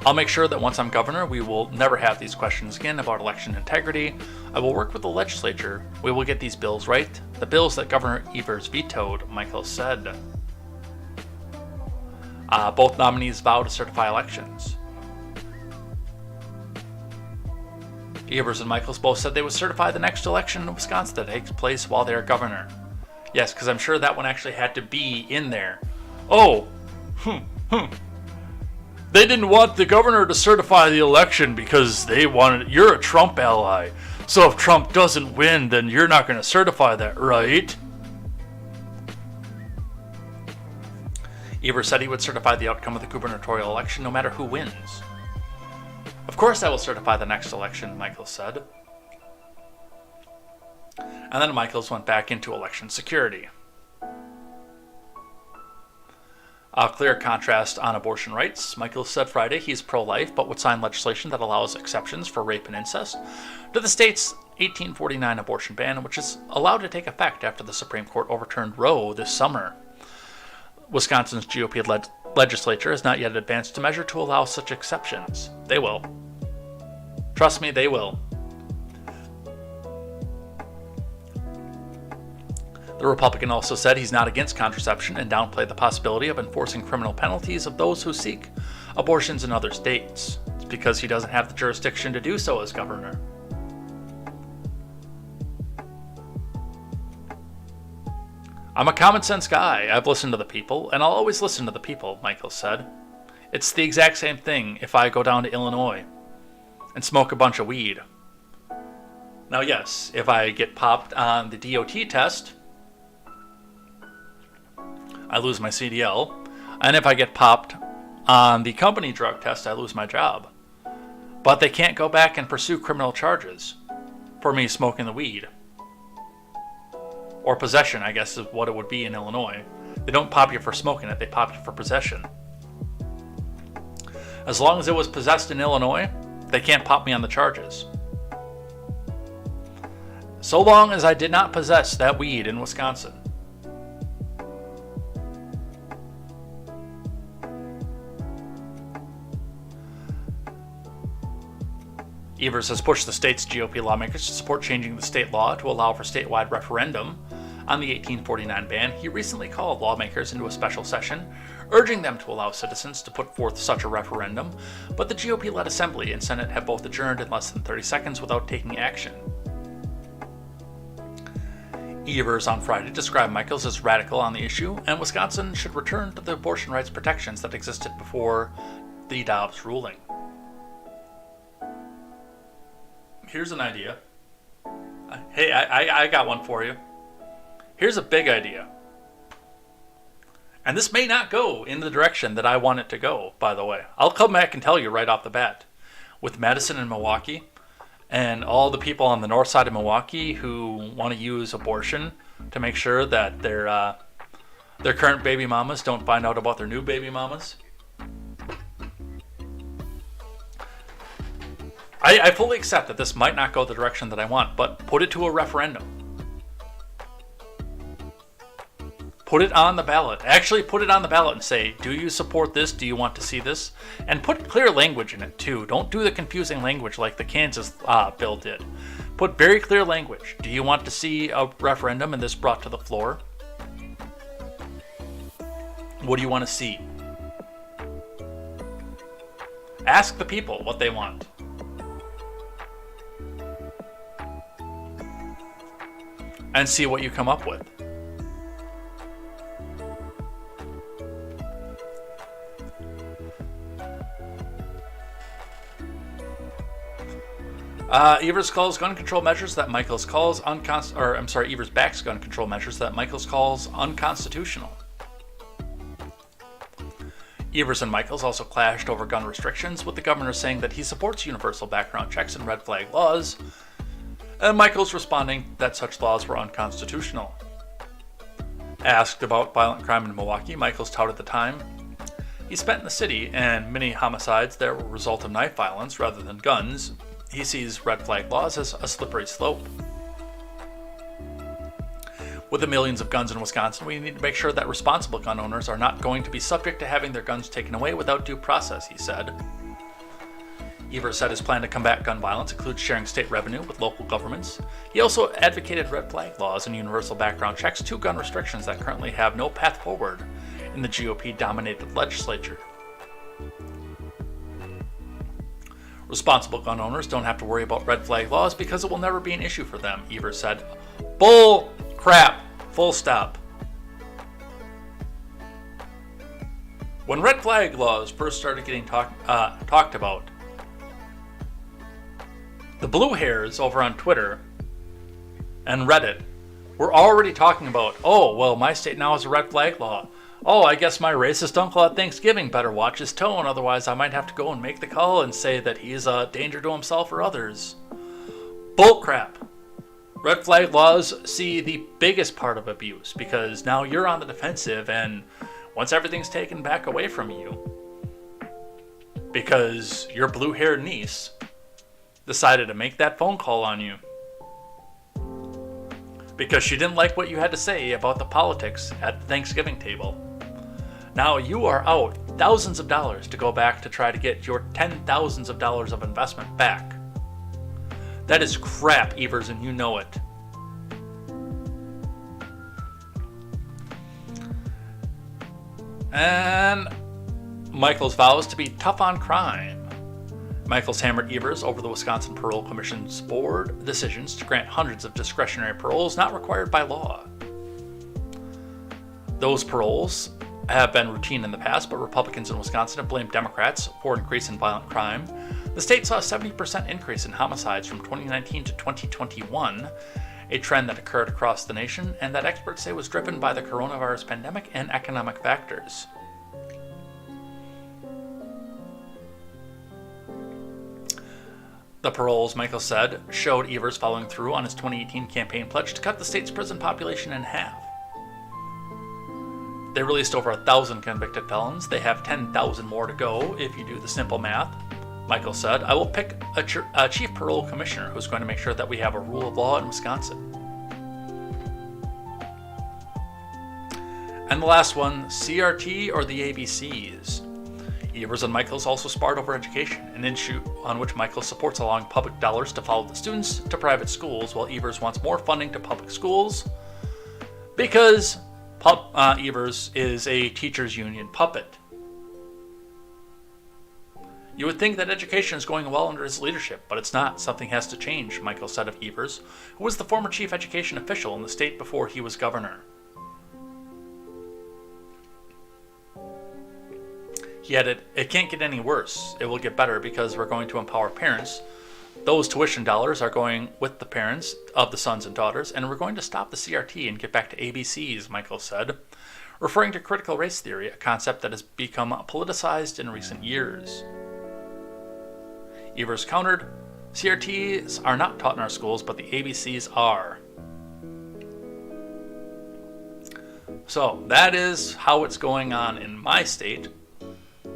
I'll make sure that once I'm governor, we will never have these questions again about election integrity. I will work with the legislature. We will get these bills right. The bills that Governor Evers vetoed, Michael said. Both nominees vow to certify elections. Evers and Michaels both said they would certify the next election in Wisconsin that takes place while they are governor. Yes, because I'm sure that one actually had to be in there. Oh, They didn't want the governor to certify the election because they wanted, you're a Trump ally. So if Trump doesn't win, then you're not going to certify that, right? Evers said he would certify the outcome of the gubernatorial election no matter who wins. Of course I will certify the next election, Michaels said. And then Michaels went back into election security. A clear contrast on abortion rights. Michaels said Friday he's pro-life, but would sign legislation that allows exceptions for rape and incest to the state's 1849 abortion ban, which is allowed to take effect after the Supreme Court overturned Roe this summer. Wisconsin's GOP legislature has not yet advanced a measure to allow such exceptions. They will. Trust me, they will. The Republican also said he's not against contraception and downplayed the possibility of enforcing criminal penalties of those who seek abortions in other states. It's because he doesn't have the jurisdiction to do so as governor. I'm a common sense guy. I've listened to the people, and I'll always listen to the people, Michaels said. It's the exact same thing if I go down to Illinois and smoke a bunch of weed. Now, yes, if I get popped on the DOT test, I lose my CDL. And if I get popped on the company drug test, I lose my job. But they can't go back and pursue criminal charges for me smoking the weed. Or possession, I guess, is what it would be in Illinois. They don't pop you for smoking it, they pop you for possession. As long as it was possessed in Illinois, they can't pop me on the charges. So long as I did not possess that weed in Wisconsin. Evers has pushed the state's GOP lawmakers to support changing the state law to allow for statewide referendum on the 1849 ban. He recently called lawmakers into a special session, urging them to allow citizens to put forth such a referendum, but the GOP-led Assembly and Senate have both adjourned in less than 30 seconds without taking action. Evers on Friday described Michaels as radical on the issue, and Wisconsin should return to the abortion rights protections that existed before the Dobbs ruling. Here's an idea. Hey, I got one for you. Here's a big idea. And this may not go in the direction that I want it to go, by the way. I'll come back and tell you right off the bat. With Madison and Milwaukee, and all the people on the north side of Milwaukee who want to use abortion to make sure that their current baby mamas don't find out about their new baby mamas. I fully accept that this might not go the direction that I want, but put it to a referendum. Put it on the ballot. Actually put it on the ballot and say, do you support this? Do you want to see this? And put clear language in it too. Don't do the confusing language like the Kansas bill did. Put very clear language. Do you want to see a referendum and this brought to the floor? What do you want to see? Ask the people what they want. And see what you come up with. Evers calls gun control measures that Michaels calls Evers backs gun control measures that Michaels calls unconstitutional. Evers and Michaels also clashed over gun restrictions, with the governor saying that he supports universal background checks and red flag laws, and Michaels responding that such laws were unconstitutional. Asked about violent crime in Milwaukee, Michaels touted the time he spent in the city and many homicides that were a result of knife violence rather than guns. He sees red flag laws as a slippery slope. With the millions of guns in Wisconsin, we need to make sure that responsible gun owners are not going to be subject to having their guns taken away without due process, he said. Evers said his plan to combat gun violence includes sharing state revenue with local governments. He also advocated red flag laws and universal background checks, two gun restrictions that currently have no path forward in the GOP-dominated legislature. Responsible gun owners don't have to worry about red flag laws because it will never be an issue for them, Evers said. Bull crap. Full stop. When red flag laws first started getting talked about, the blue hairs over on Twitter and Reddit were already talking about, oh, well, my state now has a red flag law. Oh, I guess my racist uncle at Thanksgiving better watch his tone, otherwise I might have to go and make the call and say that he's a danger to himself or others. Bullcrap. Red flag laws see the biggest part of abuse because now you're on the defensive, and once everything's taken back away from you because your blue-haired niece decided to make that phone call on you because she didn't like what you had to say about the politics at the Thanksgiving table. Now you are out thousands of dollars to go back to try to get your $10,000s of dollars of investment back. That is crap, Evers, and you know it. And Michaels vows to be tough on crime. Michaels hammered Evers over the Wisconsin Parole Commission's board decisions to grant hundreds of discretionary paroles not required by law. Those paroles have been routine in the past, but Republicans in Wisconsin have blamed Democrats for an increase in violent crime. The state saw a 70% increase in homicides from 2019 to 2021, a trend that occurred across the nation and that experts say was driven by the coronavirus pandemic and economic factors. The paroles, Michael said, showed Evers following through on his 2018 campaign pledge to cut the state's prison population in half. They released over 1,000 convicted felons. They have 10,000 more to go if you do the simple math. Michael said, I will pick a chief parole commissioner who's going to make sure that we have a rule of law in Wisconsin. And the last one, CRT or the ABCs. Evers and Michaels also sparred over education, an issue on which Michaels supports allowing public dollars to follow the students to private schools, while Evers wants more funding to public schools because Evers is a teachers union puppet. You would think that education is going well under his leadership, but it's not. Something has to change, Michael said of Evers, who was the former chief education official in the state before he was governor. He added, it can't get any worse. It will get better because we're going to empower parents. Those tuition dollars are going with the parents of the sons and daughters, and we're going to stop the CRT and get back to ABCs, Michael said, referring to critical race theory, a concept that has become politicized in recent years. Evers countered, CRTs are not taught in our schools, but the ABCs are. So that is how it's going on in my state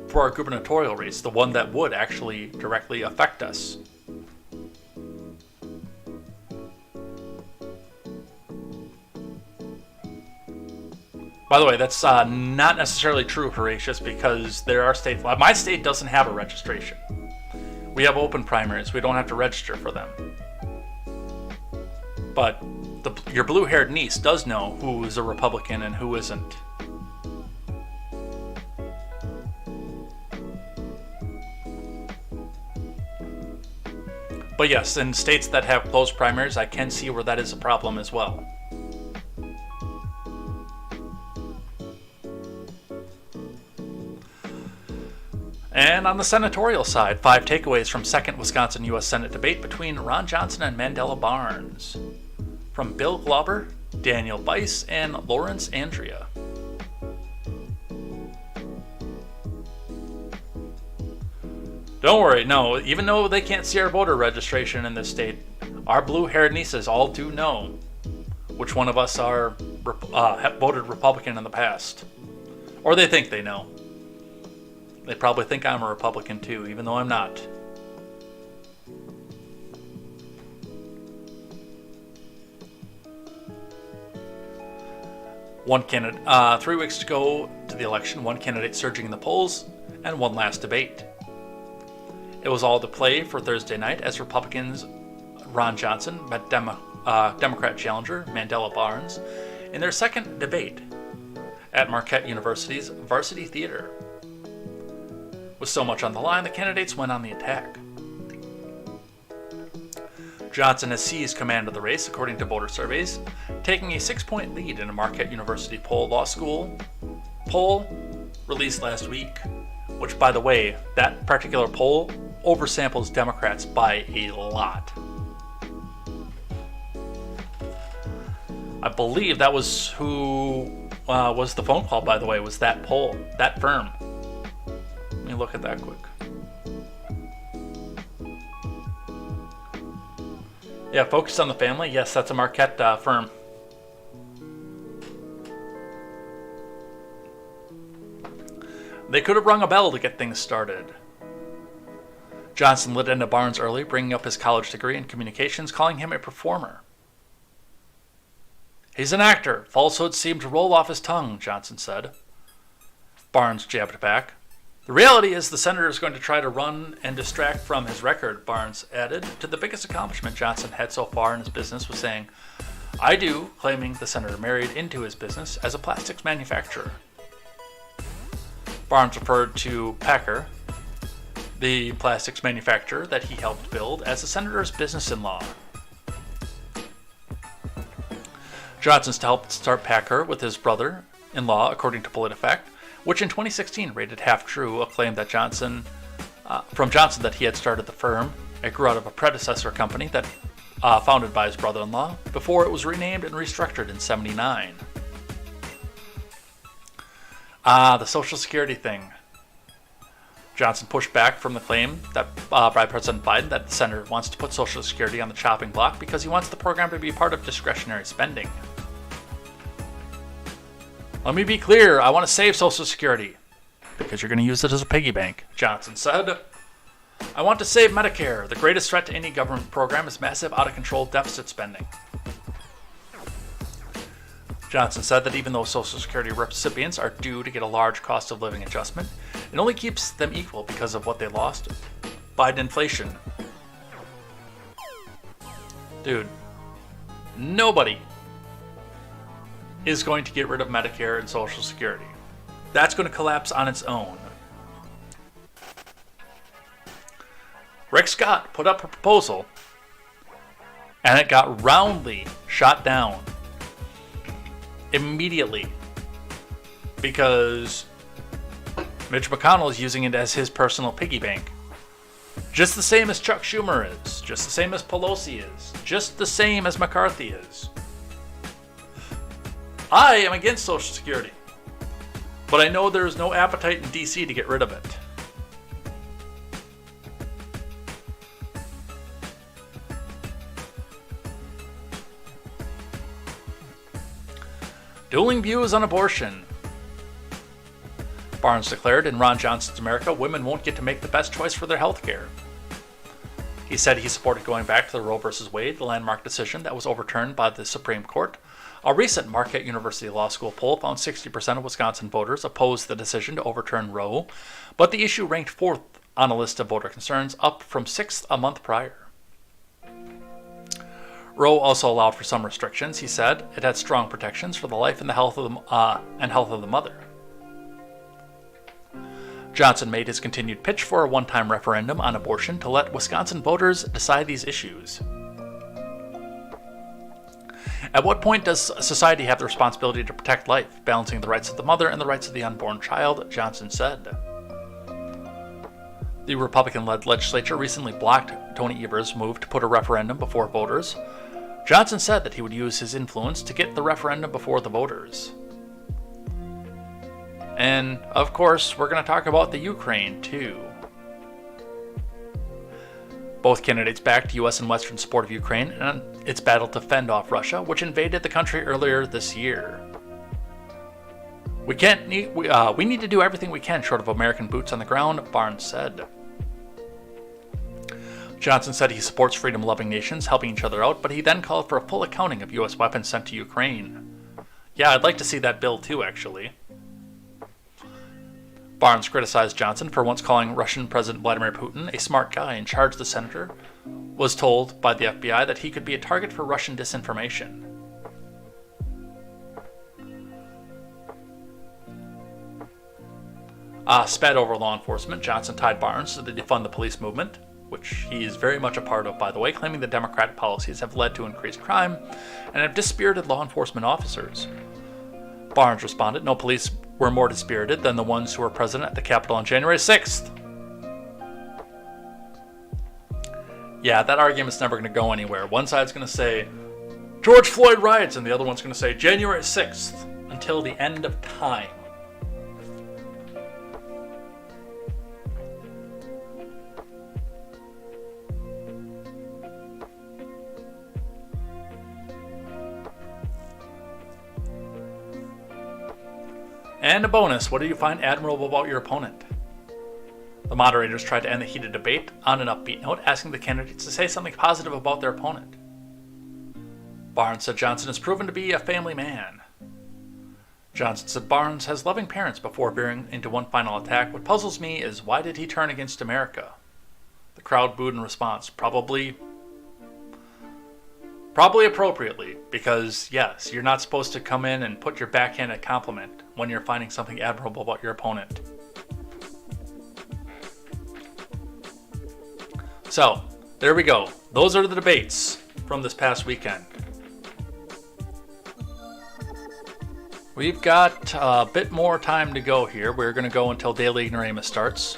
for our gubernatorial race, the one that would actually directly affect us. By the way, that's not necessarily true, Horatius, because there are states. My state doesn't have a registration. We have open primaries. We don't have to register for them. But your blue-haired niece does know who is a Republican and who isn't. But yes, in states that have closed primaries, I can see where that is a problem as well. And on the senatorial side, 5 takeaways from second Wisconsin U.S. Senate debate between Ron Johnson and Mandela Barnes. From Bill Glauber, Daniel Bice, and Lawrence Andrea. Don't worry, no, even though they can't see our voter registration in this state, our blue-haired nieces all do know which one of us have voted Republican in the past. Or they think they know. They probably think I'm a Republican too, even though I'm not. One candidate, 3 weeks to go to the election, one candidate surging in the polls, and one last debate. It was all to play for Thursday night as Republicans Ron Johnson met Democrat challenger Mandela Barnes in their second debate at Marquette University's Varsity Theater. With so much on the line, the candidates went on the attack. Johnson has seized command of the race, according to voter surveys, taking a 6-point lead in a Marquette University law school poll released last week, which, by the way, that particular poll oversamples Democrats by a lot. I believe that was who was the phone call, by the way, was that poll, that firm. Let me look at that quick. Yeah, Focus on the Family. Yes, that's a Marquette firm. They could have rung a bell to get things started. Johnson lit into Barnes early, bringing up his college degree in communications, calling him a performer. He's an actor. Falsehoods seem to roll off his tongue, Johnson said. Barnes jabbed back. The reality is the senator is going to try to run and distract from his record, Barnes added. To the biggest accomplishment Johnson had so far in his business was saying, I do, claiming the senator married into his business as a plastics manufacturer. Barnes referred to Packer, the plastics manufacturer that he helped build, as the senator's business-in-law. Johnson helped start Packer with his brother-in-law, according to PolitiFact, which in 2016 rated half true a claim that from Johnson that he had started the firm. It grew out of a predecessor company that founded by his brother-in-law before it was renamed and restructured in '79. The Social Security thing. Johnson pushed back from the claim that by President Biden that the senator wants to put Social Security on the chopping block because he wants the program to be part of discretionary spending. Let me be clear, I want to save Social Security because you're going to use it as a piggy bank, Johnson said. I want to save Medicare. The greatest threat to any government program is massive, out-of-control deficit spending. Johnson said that even though Social Security recipients are due to get a large cost of living adjustment, it only keeps them equal because of what they lost by inflation. Dude, nobody is going to get rid of Medicare and Social Security. That's going to collapse on its own. Rick Scott put up a proposal, and it got roundly shot down immediately because Mitch McConnell is using it as his personal piggy bank. Just the same as Chuck Schumer is, just the same as Pelosi is, just the same as McCarthy is. I am against Social Security, but I know there is no appetite in DC to get rid of it. Dueling views on abortion. Barnes declared, in Ron Johnson's America, women won't get to make the best choice for their health care. He said he supported going back to the Roe v. Wade, the landmark decision that was overturned by the Supreme Court. A recent Marquette University Law School poll found 60% of Wisconsin voters opposed the decision to overturn Roe, but the issue ranked 4th on a list of voter concerns, up from 6th a month prior. Roe also allowed for some restrictions. He said it had strong protections for the life and the health of the mother. Johnson made his continued pitch for a one-time referendum on abortion to let Wisconsin voters decide these issues. At what point does society have the responsibility to protect life, balancing the rights of the mother and the rights of the unborn child? Johnson said. The Republican-led legislature recently blocked Tony Evers' move to put a referendum before voters. Johnson said that he would use his influence to get the referendum before the voters. And, of course, we're going to talk about the Ukraine, too. Both candidates backed U.S. and Western support of Ukraine and its battle to fend off Russia, which invaded the country earlier this year. We need to do everything we can short of American boots on the ground, Barnes said. Johnson said he supports freedom-loving nations helping each other out, but he then called for a full accounting of U.S. weapons sent to Ukraine. Yeah, I'd like to see that bill too, actually. Barnes criticized Johnson for once calling Russian President Vladimir Putin a smart guy and charged the senator was told by the FBI that he could be a target for Russian disinformation. Spat over law enforcement, Johnson tied Barnes to the defund the police movement. which he's very much a part of, by the way, claiming that Democratic policies have led to increased crime and have dispirited law enforcement officers. Barnes responded, no police were more dispirited than the ones who were present at the Capitol on January 6th. Yeah, that argument's never going to go anywhere. One side's going to say, George Floyd riots, and the other one's going to say, January 6th, until the end of time. And a bonus, what do you find admirable about your opponent? The moderators tried to end the heated debate on an upbeat note, asking the candidates to say something positive about their opponent. Barnes said Johnson has proven to be a family man. Johnson said Barnes has loving parents before veering into one final attack. What puzzles me is why did he turn against America? The crowd booed in response, probably appropriately, because yes, you're not supposed to come in and put your backhanded compliment when you're finding something admirable about your opponent. So, there we go. Those are the debates from this past weekend. We've got a bit more time to go here. We're going to go until Daily Ignoramus starts.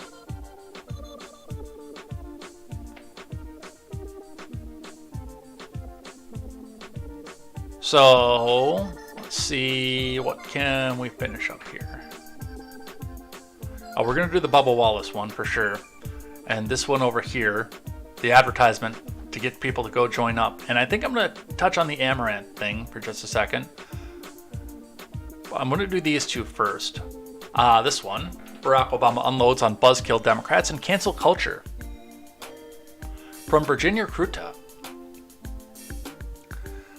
So, let's see, what can we finish up here? Oh, we're going to do the Bubba Wallace one for sure. And this one over here, the advertisement to get people to go join up. And I think I'm going to touch on the Amaranth thing for just a second. I'm going to do these two first. This one, Barack Obama unloads on buzzkill Democrats and cancel culture. From Virginia Kruta.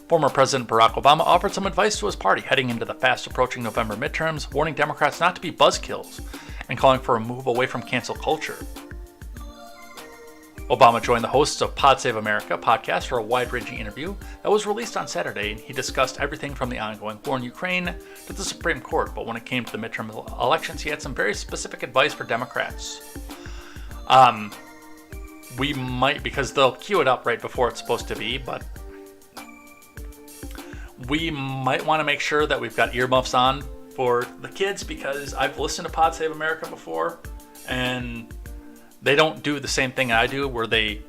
Former President Barack Obama offered some advice to his party heading into the fast-approaching November midterms, warning Democrats not to be buzzkills and calling for a move away from cancel culture. Obama joined the hosts of Pod Save America podcast for a wide-ranging interview that was released on Saturday, and he discussed everything from the ongoing war in Ukraine to the Supreme Court, but when it came to the midterm elections, he had some very specific advice for Democrats. We might, because they'll queue it up right before it's supposed to be, but we might want to make sure that we've got earmuffs on for the kids, because I've listened to Pod Save America before, and they don't do the same thing I do where they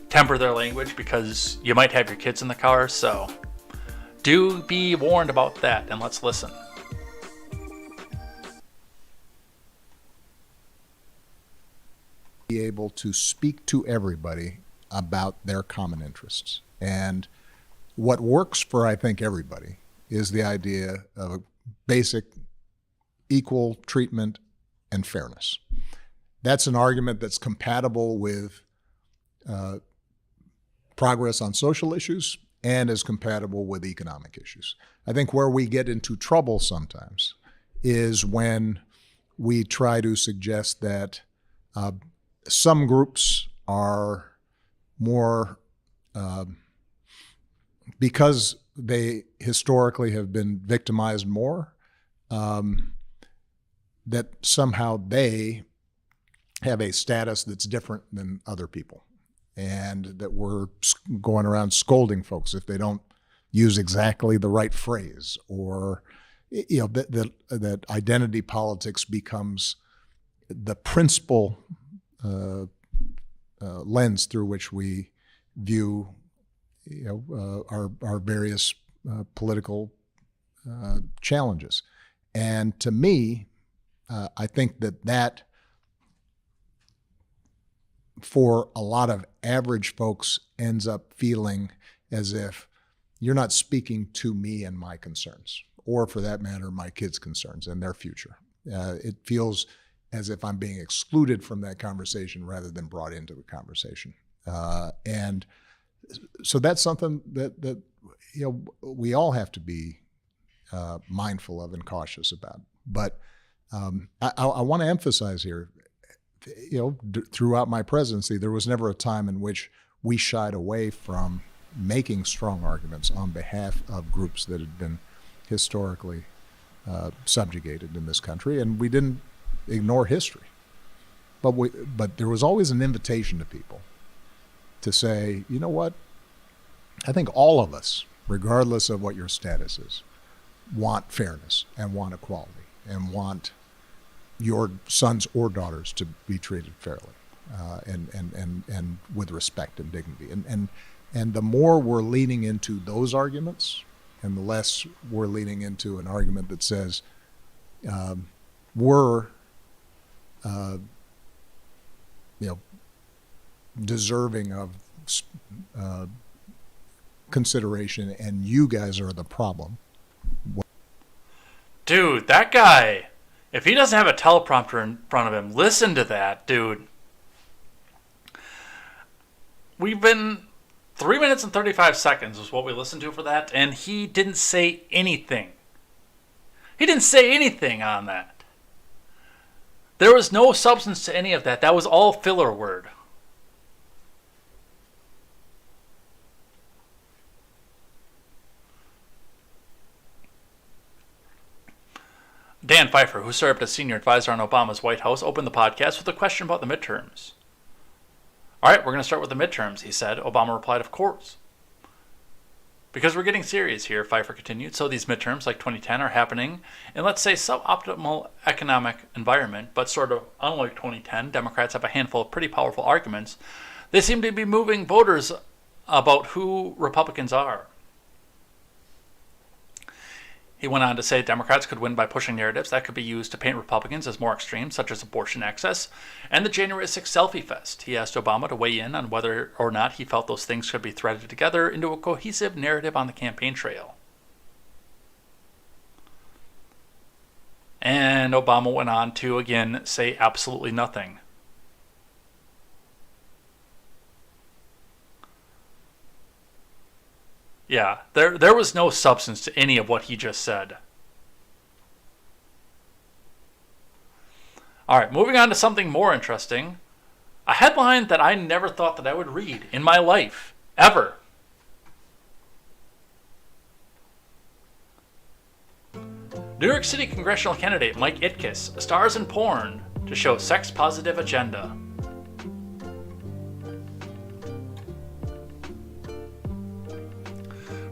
temper their language because you might have your kids in the car. So do be warned about that, and let's listen. Be able to speak to everybody about their common interests. And what works for, I think, everybody is the idea of a basic equal treatment and fairness. That's an argument that's compatible with progress on social issues and is compatible with economic issues. I think where we get into trouble sometimes is when we try to suggest that some groups are more, because they historically have been victimized more, that somehow they have a status that's different than other people, and that we're going around scolding folks if they don't use exactly the right phrase, or that identity politics becomes the principal lens through which we view our various political challenges. And to me, I think that for a lot of average folks ends up feeling as if you're not speaking to me and my concerns, or for that matter, my kids' concerns and their future. It feels as if I'm being excluded from that conversation rather than brought into the conversation. And so that's something that we all have to be mindful of and cautious about. But I want to emphasize here, throughout my presidency, there was never a time in which we shied away from making strong arguments on behalf of groups that had been historically subjugated in this country, and we didn't ignore history. But there was always an invitation to people to say, you know what? I think all of us, regardless of what your status is, want fairness and want equality and want your sons or daughters to be treated fairly and with respect and dignity. And the more we're leaning into those arguments and the less we're leaning into an argument that says we're deserving of consideration and you guys are the problem. Dude, that guy, if he doesn't have a teleprompter in front of him, listen to that, dude. We've been 3 minutes and 35 seconds was what we listened to for that, and he didn't say anything. He didn't say anything on that. There was no substance to any of that. That was all filler word. Dan Pfeiffer, who served as senior advisor on Obama's White House, opened the podcast with a question about the midterms. All right, we're going to start with the midterms, he said. Obama replied, of course. Because we're getting serious here, Pfeiffer continued. So these midterms, like 2010, are happening in, let's say, suboptimal economic environment, but sort of unlike 2010, Democrats have a handful of pretty powerful arguments. They seem to be moving voters about who Republicans are. He went on to say Democrats could win by pushing narratives that could be used to paint Republicans as more extreme, such as abortion access and the January 6th selfie fest. He asked Obama to weigh in on whether or not he felt those things could be threaded together into a cohesive narrative on the campaign trail. And Obama went on to, again, say absolutely nothing. Yeah, there was no substance to any of what he just said. All right, moving on to something more interesting. A headline that I never thought that I would read in my life, ever. New York City congressional candidate Mike Itkes stars in porn to show sex-positive agenda.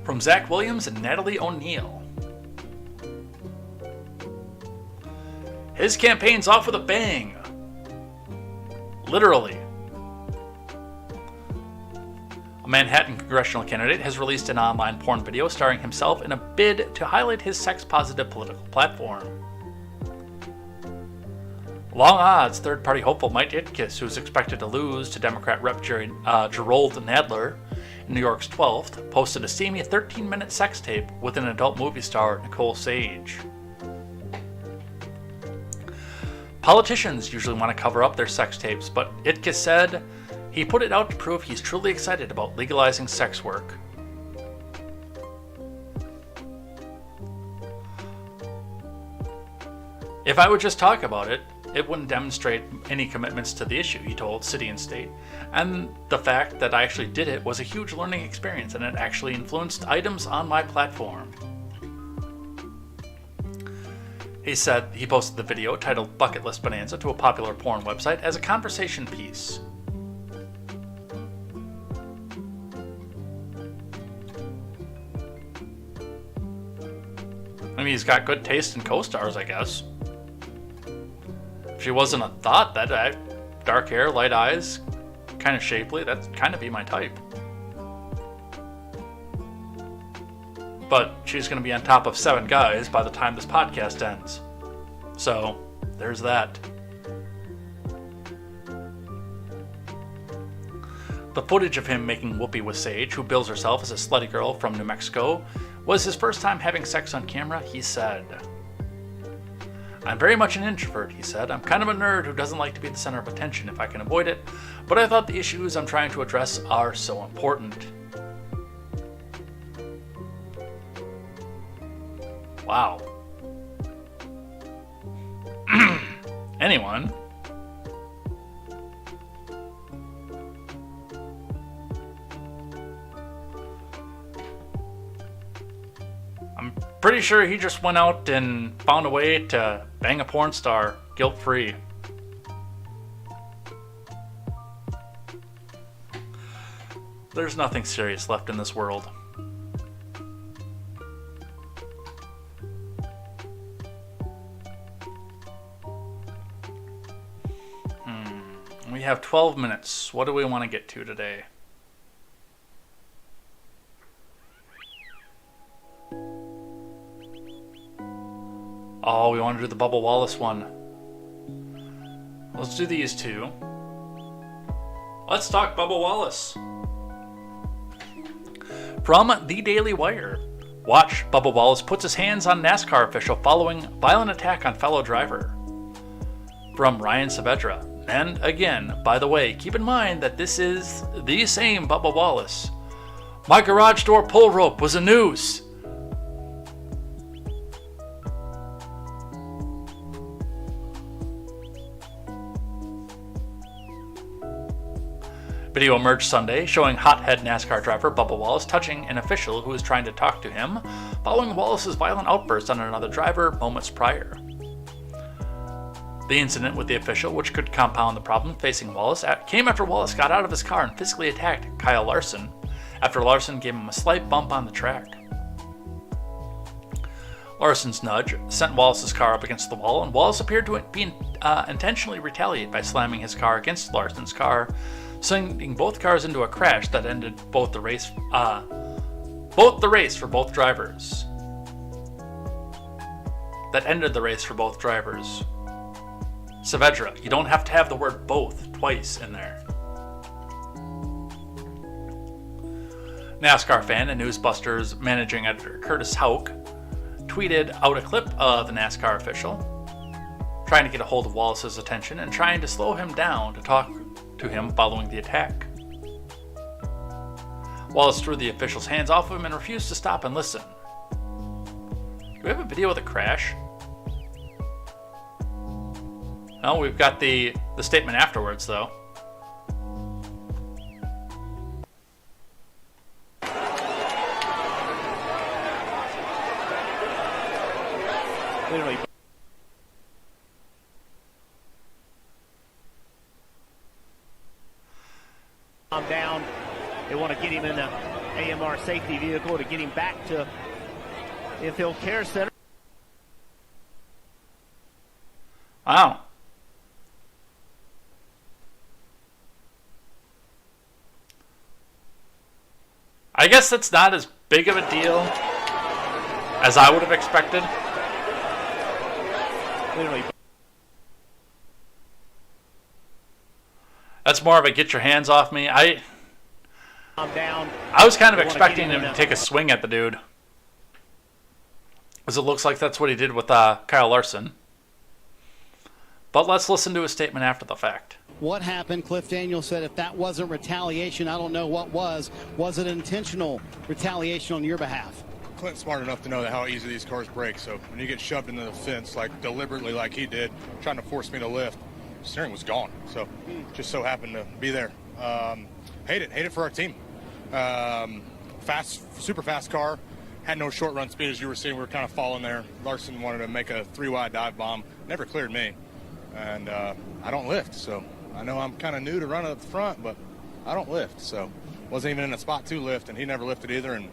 From Zach Williams and Natalie O'Neill. His campaign's off with a bang. Literally. A Manhattan congressional candidate has released an online porn video starring himself in a bid to highlight his sex-positive political platform. Long odds third-party hopeful Mike Itkes, who is expected to lose to Democrat Rep. Gerald Nadler in New York's 12th, posted a steamy 13-minute sex tape with an adult movie star, Nicole Sage. Politicians usually want to cover up their sex tapes, but Itkes said he put it out to prove he's truly excited about legalizing sex work. If I would just talk about it, it wouldn't demonstrate any commitments to the issue, he told City and State. And the fact that I actually did it was a huge learning experience, and it actually influenced items on my platform. He said he posted the video titled Bucket List Bonanza to a popular porn website as a conversation piece. I mean, he's got good taste in co-stars, I guess. If she wasn't a thought, that dark hair, light eyes, kind of shapely, that'd kind of be my type. But she's going to be on top of 7 guys by the time this podcast ends. So, there's that. The footage of him making whoopee with Sage, who bills herself as a slutty girl from New Mexico, was his first time having sex on camera, he said. I'm very much an introvert, he said. I'm kind of a nerd who doesn't like to be the center of attention if I can avoid it, but I thought the issues I'm trying to address are so important. Wow. Anyone? I'm pretty sure he just went out and found a way to bang a porn star guilt-free. There's nothing serious left in this world. We have 12 minutes. What do we want to get to today? Oh, we want to do the Bubba Wallace one. Let's do these two. Let's talk Bubba Wallace. From the Daily Wire. Watch, Bubba Wallace puts his hands on NASCAR official following violent attack on fellow driver. From Ryan Saavedra. And again, by the way, keep in mind that this is the same Bubba Wallace. My garage door pull rope was a noose. Video emerged Sunday showing hothead NASCAR driver Bubba Wallace touching an official who was trying to talk to him following Wallace's violent outburst on another driver moments prior. The incident with the official, which could compound the problem facing Wallace, came after Wallace got out of his car and physically attacked Kyle Larson after Larson gave him a slight bump on the track. Larson's nudge sent Wallace's car up against the wall, and Wallace appeared to be intentionally retaliate by slamming his car against Larson's car, sending both cars into a crash that ended both the race for both drivers. Saavedra, you don't have to have the word both twice in there. NASCAR fan and Newsbusters managing editor Curtis Houck tweeted out a clip of the NASCAR official trying to get a hold of Wallace's attention and trying to slow him down to talk to him following the attack. Wallace threw the official's hands off of him and refused to stop and listen. Do we have a video of the crash? No, we've got the statement afterwards, though. Literally. I'm down. They want to get him in the AMR safety vehicle to get him back to Infield Care Center. Wow. I guess that's not as big of a deal as I would have expected. Literally. That's more of a get your hands off me. I'm down. I was kind of expecting him to take a swing at the dude, because it looks like that's what he did with Kyle Larson. But let's listen to his statement after the fact. What happened? Cliff Daniels said if that wasn't retaliation, I don't know what was. Was it intentional retaliation on your behalf? Clint's smart enough to know how easy these cars break. So when you get shoved into the fence, like deliberately like he did, trying to force me to lift, the steering was gone. So just so happened to be there. Hate it for our team. Super fast car. Had no short run speed, as you were seeing. We were kind of falling there. Larson wanted to make a 3-wide dive bomb. Never cleared me. And I don't lift, so I know I'm kind of new to running up the front, but I don't lift. So wasn't even in a spot to lift, and he never lifted either, and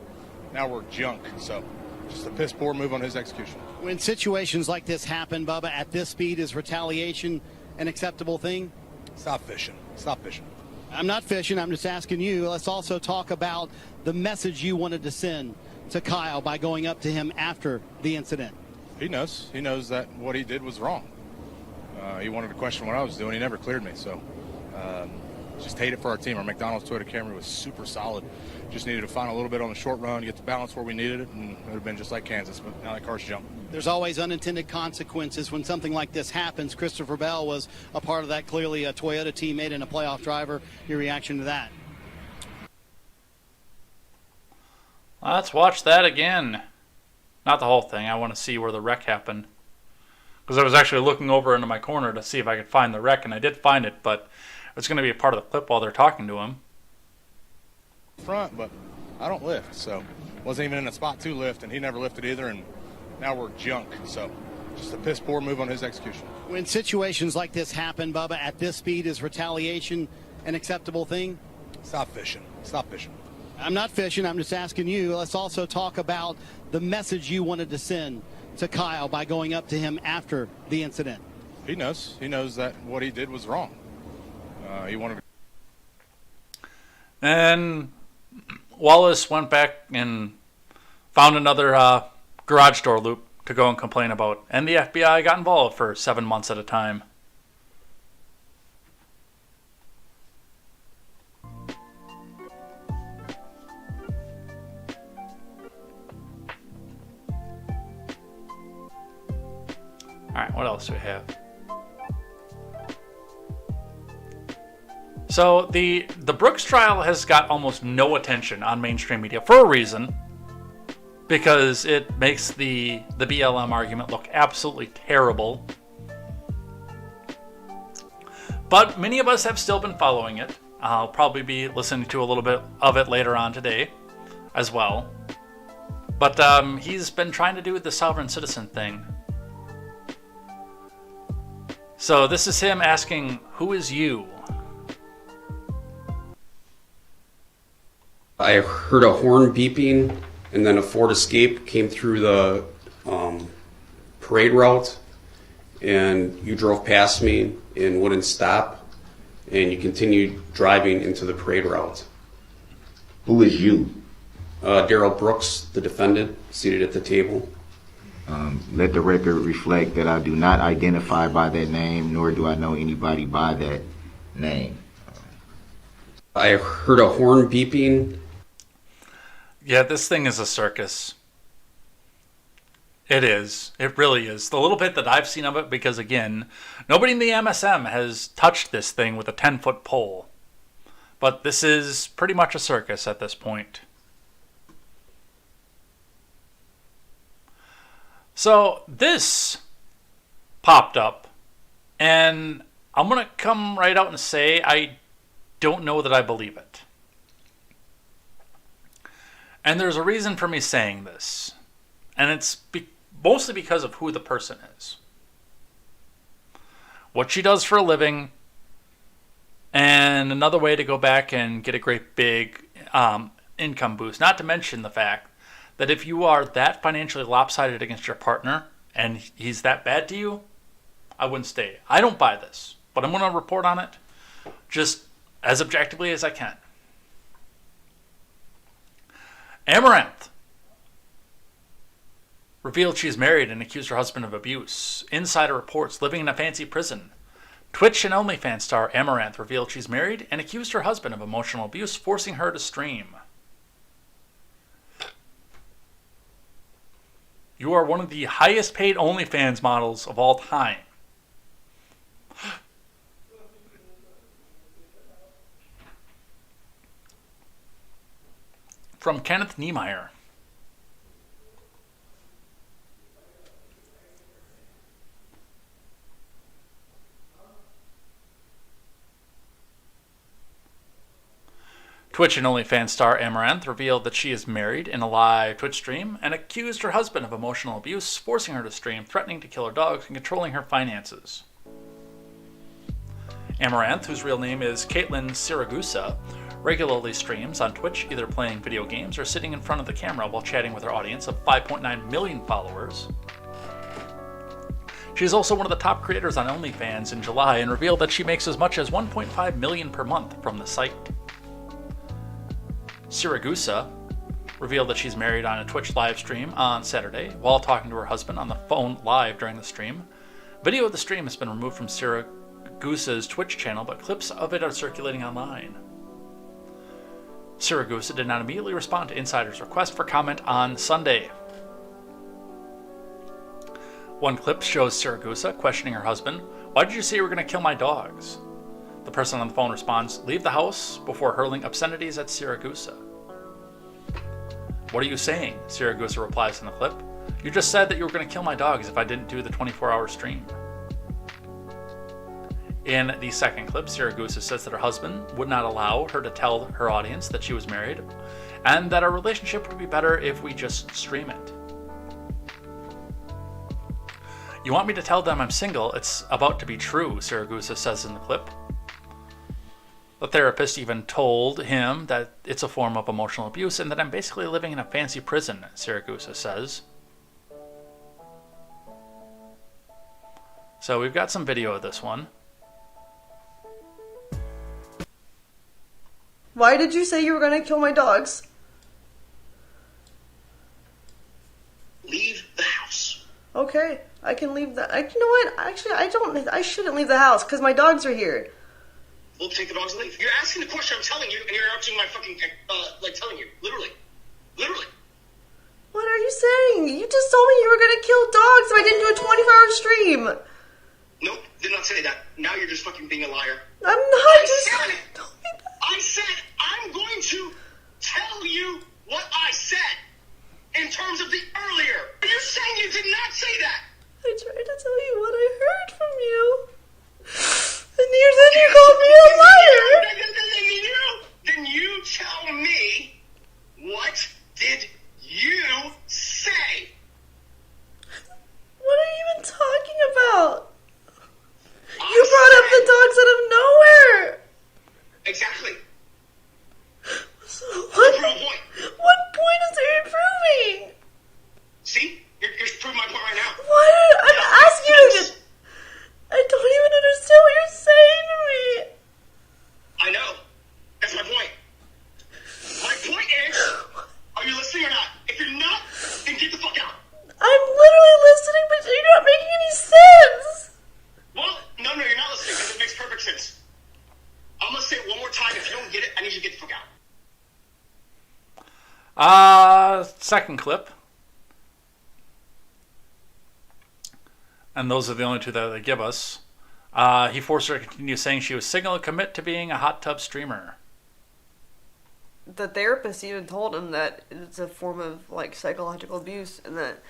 now we're junk. So just a piss poor move on his execution. When situations like this happen, Bubba, at this speed, is retaliation an acceptable thing? Stop fishing. Stop fishing. I'm not fishing. I'm just asking you. Let's also talk about the message you wanted to send to Kyle by going up to him after the incident. He knows. He knows that what he did was wrong. He wanted to question what I was doing. He never cleared me. So just hate it for our team. Our McDonald's Toyota Camry was super solid. Just needed to find a little bit on the short run, get the balance where we needed it, and it would have been just like Kansas. But now that car's junk. There's always unintended consequences when something like this happens. Christopher Bell was a part of that, clearly a Toyota teammate and a playoff driver. Your reaction to that? Let's watch that again. Not the whole thing. I want to see where the wreck happened. Because I was actually looking over into my corner to see if I could find the wreck, and I did find it, but it's going to be a part of the clip while they're talking to him. Front, but I don't lift, so wasn't even in a spot to lift, and he never lifted either, and now we're junk. So just a piss poor move on his execution. When situations like this happen, Bubba, at this speed, is retaliation an acceptable thing? Stop fishing. Stop fishing. I'm not fishing. I'm just asking you. Let's also talk about the message you wanted to send to Kyle by going up to him after the incident. He knows. He knows that what he did was wrong. He wanted to. And Wallace went back and found another garage door loop to go and complain about. And the FBI got involved for 7 months at a time. All right, what else do we have? So the Brooks trial has got almost no attention on mainstream media for a reason, because it makes the BLM argument look absolutely terrible. But many of us have still been following it. I'll probably be listening to a little bit of it later on today as well. But he's been trying to do the sovereign citizen thing. So this is him asking, who is you? I heard a horn beeping, and then a Ford Escape came through the parade route, and you drove past me and wouldn't stop, and you continued driving into the parade route. Who is you? Daryl Brooks, the defendant, seated at the table. Let the record reflect that I do not identify by that name, nor do I know anybody by that name. I heard a horn beeping. Yeah, this thing is a circus. It is. It really is. The little bit that I've seen of it, because again, nobody in the MSM has touched this thing with a 10-foot pole. But this is pretty much a circus at this point. So this popped up, and I'm going to come right out and say I don't know that I believe it. And there's a reason for me saying this, and it's mostly because of who the person is, what she does for a living, and another way to go back and get a great big income boost. Not to mention the fact that if you are that financially lopsided against your partner and he's that bad to you, I wouldn't stay. I don't buy this, but I'm going to report on it just as objectively as I can. Amaranth revealed she's married and accused her husband of abuse. Insider reports living in a fancy prison. Twitch and OnlyFans star Amaranth revealed she's married and accused her husband of emotional abuse, forcing her to stream. You are one of the highest paid OnlyFans models of all time. From Kenneth Niemeyer. Twitch and OnlyFans star Amaranth revealed that she is married in a live Twitch stream and accused her husband of emotional abuse, forcing her to stream, threatening to kill her dogs, and controlling her finances. Amaranth, whose real name is Caitlin Siragusa, regularly streams on Twitch, either playing video games or sitting in front of the camera while chatting with her audience of 5.9 million followers. She is also one of the top creators on OnlyFans in July and revealed that she makes as much as 1.5 million per month from the site. Siragusa revealed that she's married on a Twitch live stream on Saturday while talking to her husband on the phone live during the stream. Video of the stream has been removed from Siragusa's Twitch channel, but clips of it are circulating online. Siragusa did not immediately respond to Insider's request for comment on Sunday. One clip shows Siragusa questioning her husband, "Why did you say you were going to kill my dogs?" The person on the phone responds, "Leave the house," before hurling obscenities at Siragusa. "What are you saying?" Siragusa replies in the clip. "You just said that you were going to kill my dogs if I didn't do the 24-hour stream." In the second clip, Siragusa says that her husband would not allow her to tell her audience that she was married, and that our relationship would be better if we just stream it. "You want me to tell them I'm single? It's about to be true," Siragusa says in the clip. The therapist even told him that it's a form of emotional abuse and that I'm basically living in a fancy prison, Siragusa says. So we've got some video of this one. Why did you say you were going to kill my dogs? Leave the house. Okay, I can leave the... you know what? Actually, I shouldn't leave the house because my dogs are here. We'll take the dogs and leave. You're asking the question, I'm telling you, and you're interrupting my fucking, telling you. Literally. What are you saying? You just told me you were going to kill dogs if I didn't do a 24-hour stream. Nope, did not say that. Now you're just fucking being a liar. I'm not I said I'm going to tell you what I said in terms of the earlier. Are you saying you did not say that? I tried to tell you what I heard from you. And you called me a liar. Then you tell me, what did you say? What are you even talking about? You brought up the dogs out of nowhere. Exactly. So what point is it improving? See? You're proving my point right now. What? I'm asking you this. I don't even understand what you're saying to me. I know. That's my point. My point is, are you listening or not? If you're not, then get the fuck out. I'm literally listening, but you're not making any sense. Well, no, you're not listening because it makes perfect sense. I'm going to say it one more time. If you don't get it, I need you to get the fuck out. Second clip. And those are the only two that they give us. He forced her to continue saying she was single and commit to being a hot tub streamer. The therapist even told him that it's a form of psychological abuse and that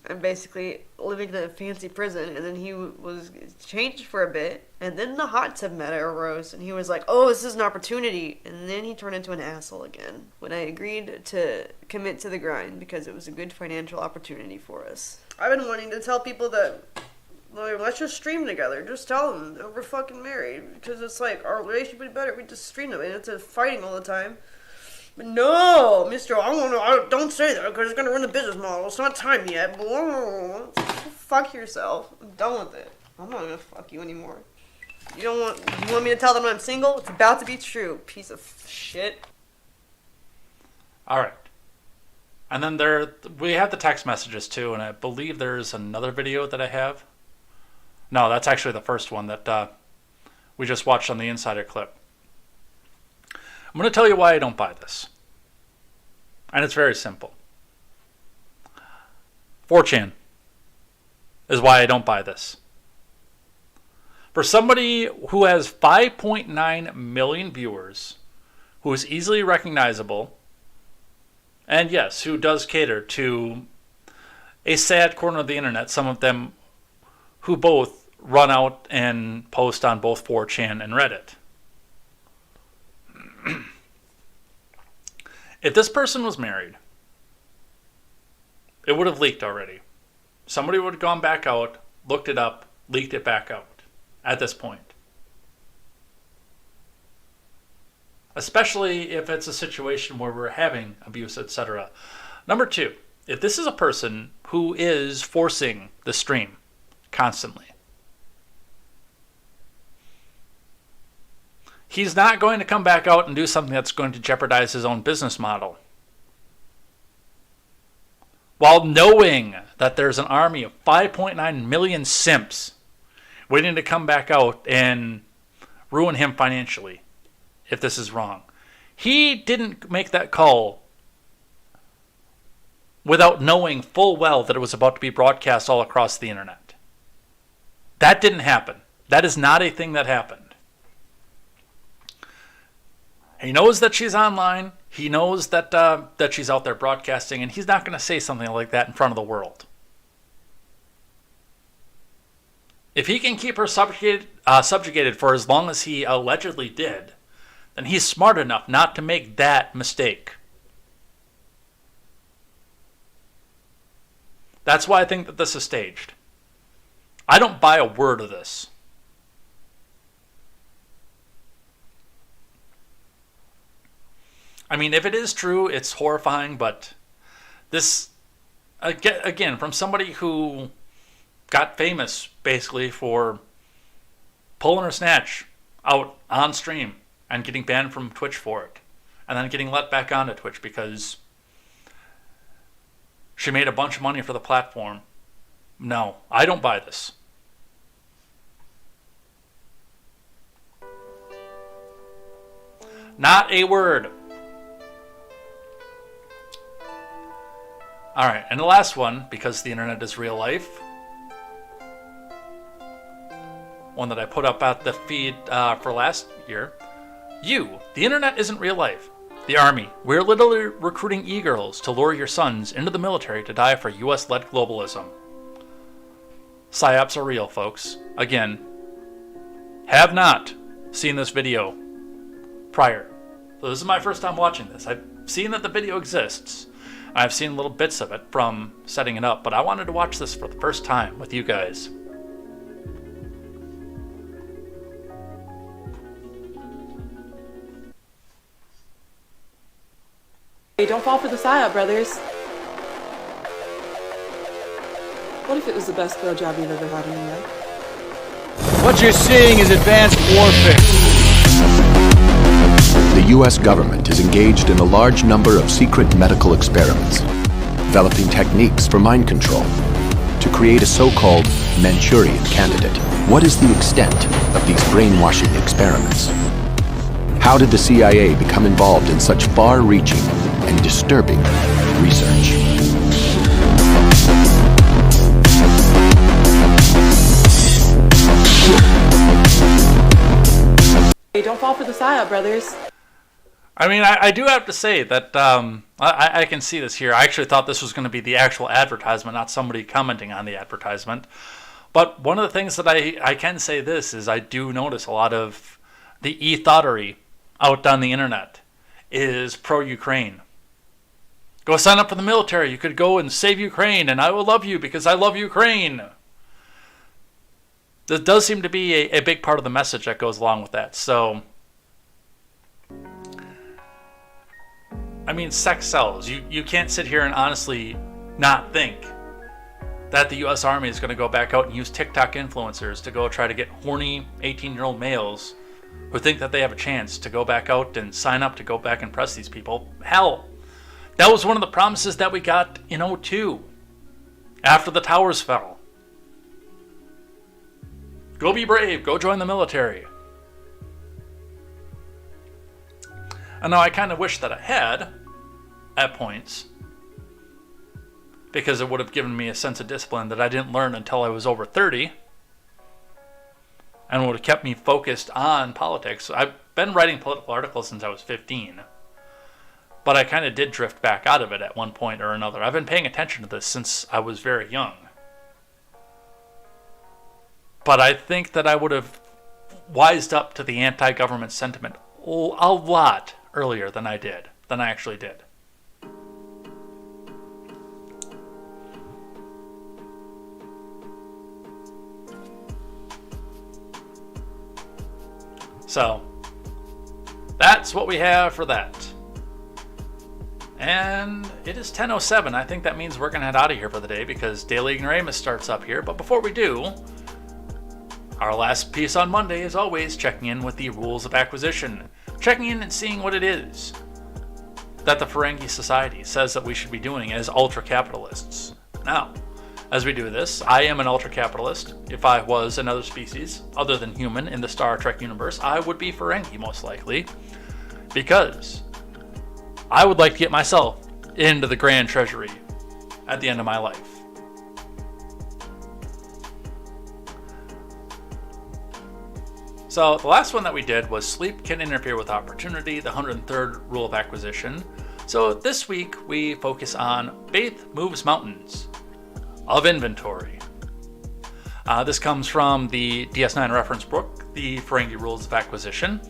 I'm basically living in a fancy prison. And then he was changed for a bit, and then the hot tub matter arose, and he was like, oh, this is an opportunity. And then he turned into an asshole again when I agreed to commit to the grind because it was a good financial opportunity for us. I've been wanting to tell people that, let's just stream together. Just tell them that we're fucking married. Because it's our relationship would be better if we just stream them. And it's fighting all the time. But no, mister, don't say that because it's going to ruin the business model. It's not time yet. Fuck yourself. I'm done with it. I'm not going to fuck you anymore. You want me to tell them I'm single? It's about to be true. Piece of shit. All right. And then we have the text messages too, and I believe there's another video that I have. No, that's actually the first one that we just watched on the insider clip. I'm going to tell you why I don't buy this. And it's very simple. 4chan is why I don't buy this. For somebody who has 5.9 million viewers, who is easily recognizable, and yes, who does cater to a sad corner of the internet, some of them who both run out and post on both 4chan and Reddit. If this person was married, it would have leaked already. Somebody would have gone back out, looked it up, leaked it back out at this point. Especially if it's a situation where we're having abuse, etc. Number two, if this is a person who is forcing the stream constantly, he's not going to come back out and do something that's going to jeopardize his own business model. While knowing that there's an army of 5.9 million simps waiting to come back out and ruin him financially if this is wrong. He didn't make that call without knowing full well that it was about to be broadcast all across the internet. That didn't happen. That is not a thing that happened. He knows that she's online. He knows that that she's out there broadcasting, and he's not going to say something like that in front of the world. If he can keep her subjugated for as long as he allegedly did, then he's smart enough not to make that mistake. That's why I think that this is staged. I don't buy a word of this. I mean, if it is true, it's horrifying, but this, again, from somebody who got famous, basically, for pulling her snatch out on stream and getting banned from Twitch for it, and then getting let back onto Twitch because she made a bunch of money for the platform. No, I don't buy this. Not a word. Alright, and the last one, because the internet is real life. One that I put up at the feed for last year. The internet isn't real life. The Army, we're literally recruiting e-girls to lure your sons into the military to die for US-led globalism. PSYOPs are real, folks. Again, have not seen this video prior. So this is my first time watching this. I've seen that the video exists. I've seen little bits of it from setting it up, but I wanted to watch this for the first time with you guys. Hey, don't fall for the PSYOP, brothers. What if it was the best blowjob you've ever had in your life? What you're seeing is advanced warfare. The U.S. government is engaged in a large number of secret medical experiments, developing techniques for mind control to create a so-called Manchurian candidate. What is the extent of these brainwashing experiments? How did the CIA become involved in such far-reaching and disturbing research? Hey, don't fall for the PSYOP, brothers. I mean, I do have to say that I can see this here. I actually thought this was going to be the actual advertisement, not somebody commenting on the advertisement. But one of the things that I can say this is I do notice a lot of the e-thoughterry out on the internet is pro-Ukraine. Go sign up for the military. You could go and save Ukraine, and I will love you because I love Ukraine. There does seem to be a big part of the message that goes along with that. So, I mean, sex sells. You can't sit here and honestly not think that the U.S. Army is going to go back out and use TikTok influencers to go try to get horny 18-year-old males who think that they have a chance to go back out and sign up to go back and press these people. Hell, that was one of the promises that we got in 2002 after the towers fell. Go be brave. Go join the military. And now I kind of wish that I had at points, because it would have given me a sense of discipline that I didn't learn until I was over 30, and would have kept me focused on politics. I've been writing political articles since I was 15, but I kind of did drift back out of it at one point or another. I've been paying attention to this since I was very young. But I think that I would have wised up to the anti-government sentiment a lot earlier than I actually did. So, that's what we have for that. And it is 10:07. I think that means we're going to head out of here for the day because Daily Ignoramus starts up here. But before we do, our last piece on Monday is always checking in with the rules of acquisition. Checking in and seeing what it is that the Ferengi Society says that we should be doing as ultra-capitalists. Now, as we do this, I am an ultra-capitalist. If I was another species other than human in the Star Trek universe, I would be Ferengi most likely, because I would like to get myself into the Grand Treasury at the end of my life. So the last one that we did was sleep can interfere with opportunity, the 103rd rule of acquisition. So this week we focus on Faith Moves Mountains of Inventory. This comes from the DS9 reference book, the Ferengi Rules of Acquisition.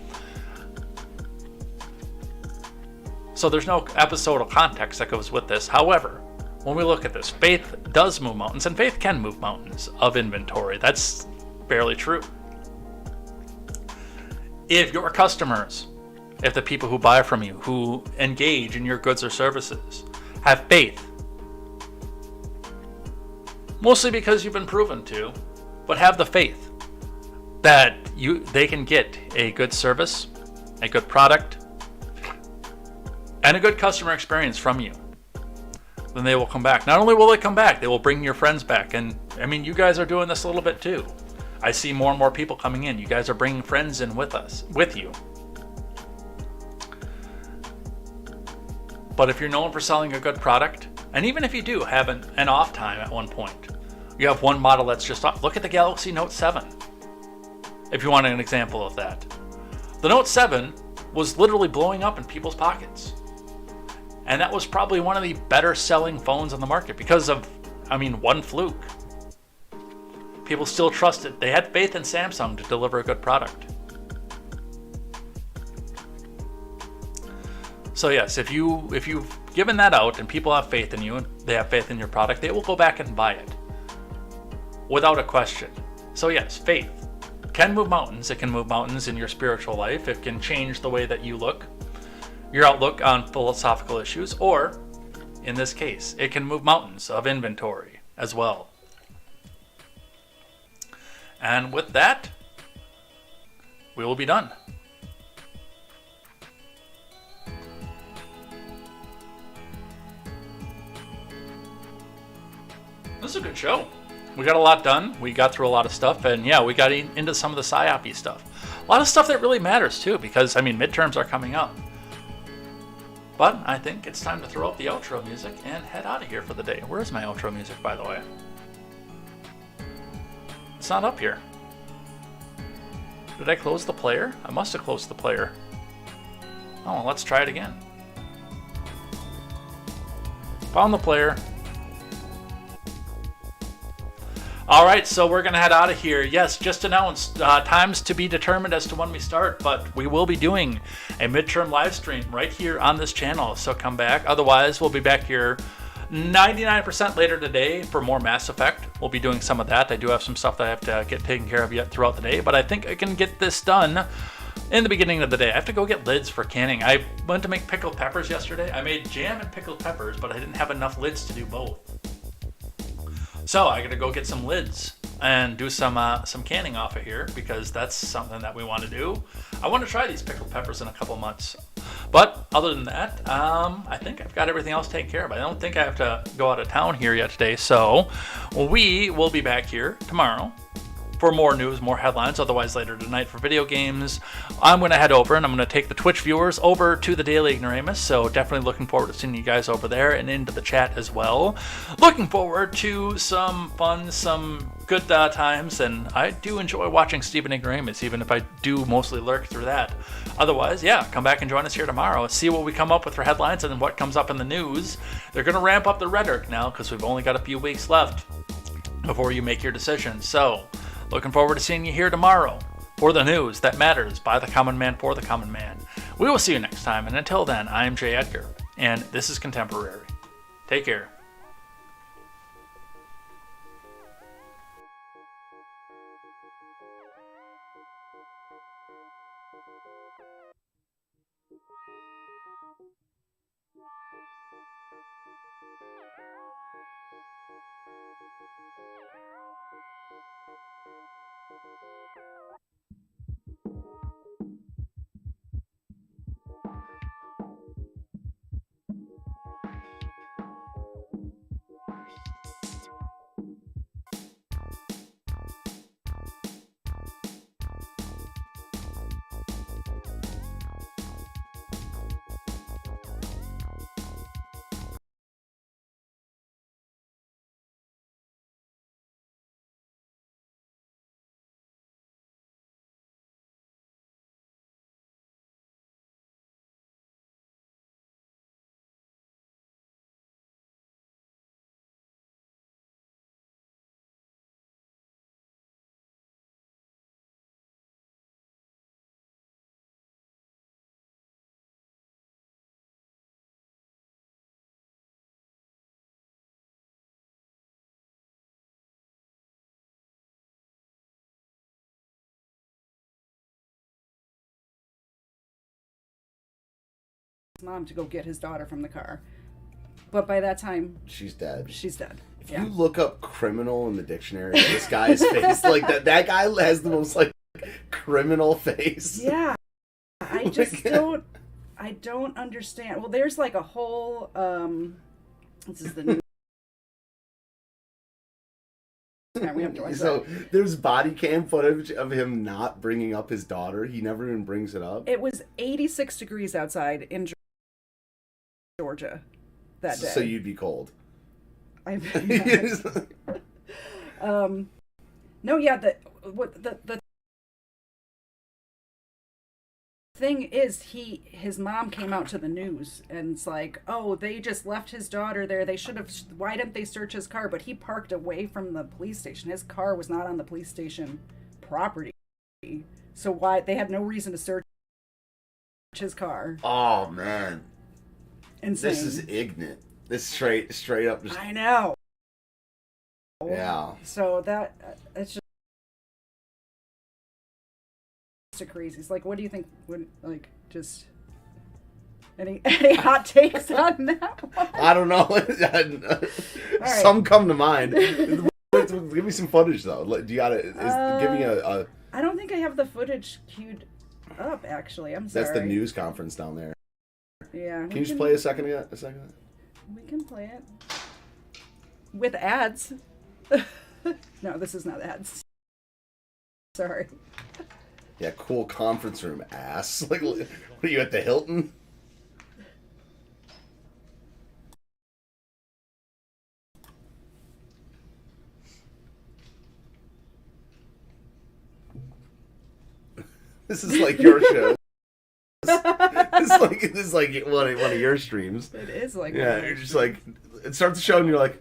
So there's no episodal context that goes with this. However, when we look at this, Faith does move mountains, and Faith can move mountains of inventory. That's fairly true. If your customers if the people who buy from you, who engage in your goods or services, have faith. Mostly because you've been proven to, but have the faith that they can get a good service, a good product, and a good customer experience from you. Then they will come back. Not only will they come back, they will bring your friends back. And I mean, you guys are doing this a little bit too. I see more and more people coming in. You guys are bringing friends in with you. But if you're known for selling a good product, and even if you do have an off time at one point, you have one model that's just off. Look at the Galaxy Note 7, if you want an example of that. The Note 7 was literally blowing up in people's pockets. And that was probably one of the better selling phones on the market because of, one fluke. People still trusted. They had faith in Samsung to deliver a good product. So yes, if you've given that out and people have faith in you and they have faith in your product, they will go back and buy it without a question. So yes, faith can move mountains. It can move mountains in your spiritual life. It can change the way that you look, your outlook on philosophical issues, or in this case, it can move mountains of inventory as well. And with that, we will be done. This is a good show. We got a lot done. We got through a lot of stuff, and yeah, we got into some of the psyop stuff. A lot of stuff that really matters too, because midterms are coming up. But I think it's time to throw up the outro music and head out of here for the day. Where's my outro music, by the way? It's not up here. Did I close the player? I must have closed the player. Oh, well, let's try it again. Found the player. All right, so we're going to head out of here. Yes, just announced times to be determined as to when we start, but we will be doing a midterm live stream right here on this channel, so come back. Otherwise, we'll be back here 99% later today for more Mass Effect. We'll be doing some of that. I do have some stuff that I have to get taken care of yet throughout the day, but I think I can get this done in the beginning of the day. I have to go get lids for canning. I went to make pickled peppers yesterday. I made jam and pickled peppers, but I didn't have enough lids to do both. So I gotta go get some lids and do some canning off of here, because that's something that we want to do. I want to try these pickled peppers in a couple months. But other than that, I think I've got everything else taken care of. I don't think I have to go out of town here yet today. So we will be back here tomorrow for more news, more headlines. Otherwise, later tonight for video games, I'm going to head over and I'm going to take the Twitch viewers over to the Daily Ignoramus. So definitely looking forward to seeing you guys over there and into the chat as well. Looking forward to some fun, some good times. And I do enjoy watching Stephen Ignoramus, even if I do mostly lurk through that. Otherwise, yeah, come back and join us here tomorrow. See what we come up with for headlines and what comes up in the news. They're going to ramp up the rhetoric now because we've only got a few weeks left before you make your decision. So looking forward to seeing you here tomorrow for the news that matters by the common man for the common man. We will see you next time, and until then, I am Jay Edgar, and this is Contemporary. Take care. mom to go get his daughter from the car. But by that time, she's dead. She's dead. If you look up criminal in the dictionary, this guy's face, like that guy has the most like criminal face. Yeah. I just don't understand. Well, there's like a whole this is the new So there's body cam footage of him not bringing up his daughter. He never even brings it up. It was 86 degrees outside in Georgia that day. So you'd be cold. No, yeah, the thing is, his mom came out to the news and it's like, oh, they just left his daughter there. They should have. Why didn't they search his car? But he parked away from the police station. His car was not on the police station property, so why they had no reason to search his car. Oh man, insane. This is ignorant. This straight up. Just... I know. Yeah. So it's just a crazy. It's like, what do you think would like just any hot takes on that one? I don't know. Right. Some come to mind. Give me some footage though. Do you gotta give me a? I don't think I have the footage queued up. Actually, I'm sorry. That's the news conference down there. Yeah. Can you just play a second? We can play it with ads. No, this is not ads. Sorry. Yeah, cool conference room, ass. Like, what are you at the Hilton? This is like your show. This is like one of your streams. It is like yeah. You're just like it starts the show and you're like.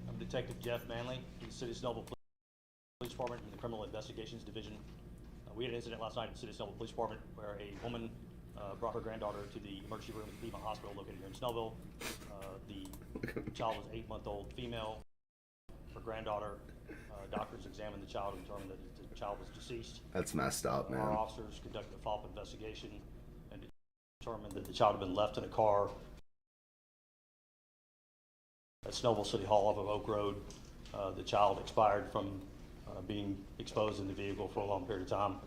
I'm Detective Jeff Manley from the City of Snellville Police Department in the Criminal Investigations Division. We had an incident last night in the City of Snellville Police Department where a woman brought her granddaughter to the emergency room at the Piedmont Hospital located here in Snellville. The child was an 8-month-old female. Her granddaughter, doctors examined the child and determined that the child was deceased. That's messed up, man. Our officers conducted a follow-up investigation and determined that the child had been left in a car at Snellville City Hall off of Oak Road. The child expired from being exposed in the vehicle for a long period of time.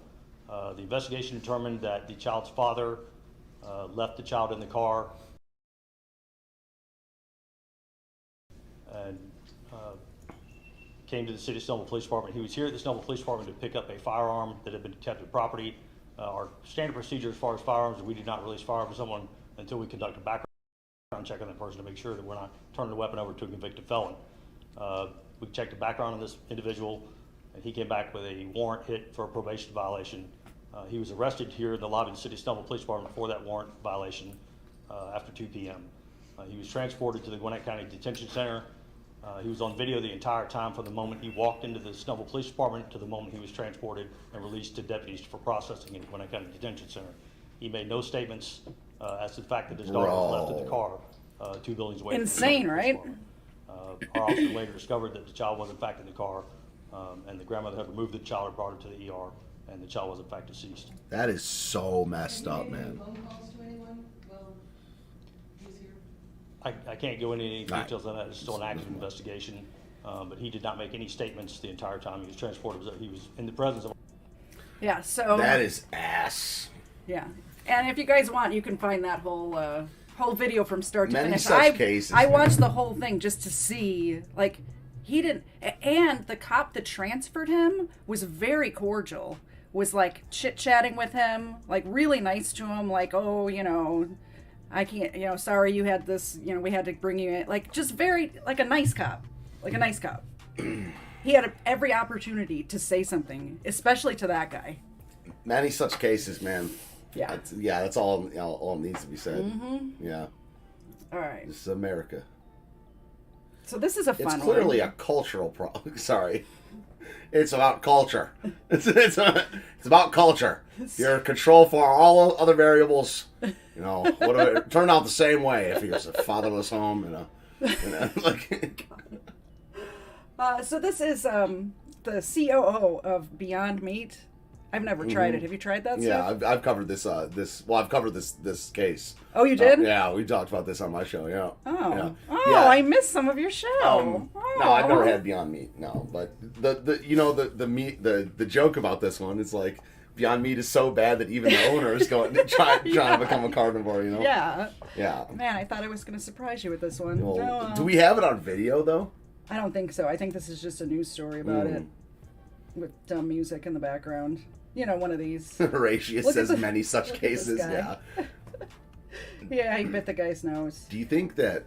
The investigation determined that the child's father left the child in the car and came to the City of Snellville Police Department. He was here at the Snellville Police Department to pick up a firearm that had been detected property. Our standard procedure as far as firearms, we do not release firearms to someone until we conduct a background check on that person to make sure that we're not turning the weapon over to a convicted felon. We checked the background on this individual, and he came back with a warrant hit for a probation violation. He was arrested here in the lobby of the City of Snellville Police Department for that warrant violation after 2 p.m. He was transported to the Gwinnett County Detention Center. He was on video the entire time from the moment he walked into the Snellville Police Department to the moment he was transported and released to deputies for processing in the Gwinnett County Detention Center. He made no statements as to the fact that his daughter was left in the car 2 buildings away. Insane, right? Our officer later discovered that the child was in fact in the car, and the grandmother had removed the child and brought her to the ER, and the child was in fact deceased. That is so messed up, man. I can't go into any details on that. It's still an active investigation, but he did not make any statements the entire time he was transported. He was in the presence of. Yeah. So that is ass. Yeah, and if you guys want, you can find that whole video from start to finish. Cases, I watched the whole thing just to see, like, he didn't, and the cop that transferred him was very cordial, was like chit-chatting with him, like really nice to him, like, oh, I can't, sorry you had this, we had to bring you in, like, just very, like a nice cop. He had every opportunity to say something, especially to that guy. Many such cases, man. Yeah. That's all needs to be said. Mm-hmm. Yeah. All right. This is America. So this is a fun one. It's clearly a cultural problem. Sorry. It's about culture. It's about culture. Your control for all other variables, turn out the same way if he was a fatherless home, like. So this is the COO of Beyond Meat. I've never tried it. Have you tried that stuff? Yeah, I've covered this. I've covered this case. Oh, you did? Yeah, we talked about this on my show. Yeah. Oh, Yeah. oh, Yeah. I missed some of your show. No, I've never had Beyond Meat. No, but the meat the joke about this one is like Beyond Meat is so bad that even the owner is trying to become a carnivore. You know? Yeah. Yeah. Man, I thought I was going to surprise you with this one. Well, No, do we have it on video though? I don't think so. I think this is just a news story about it with dumb music in the background. You know, one of these. Horatius says many such look at this cases. guy. Yeah. Yeah, he bit the guy's nose. Do you think that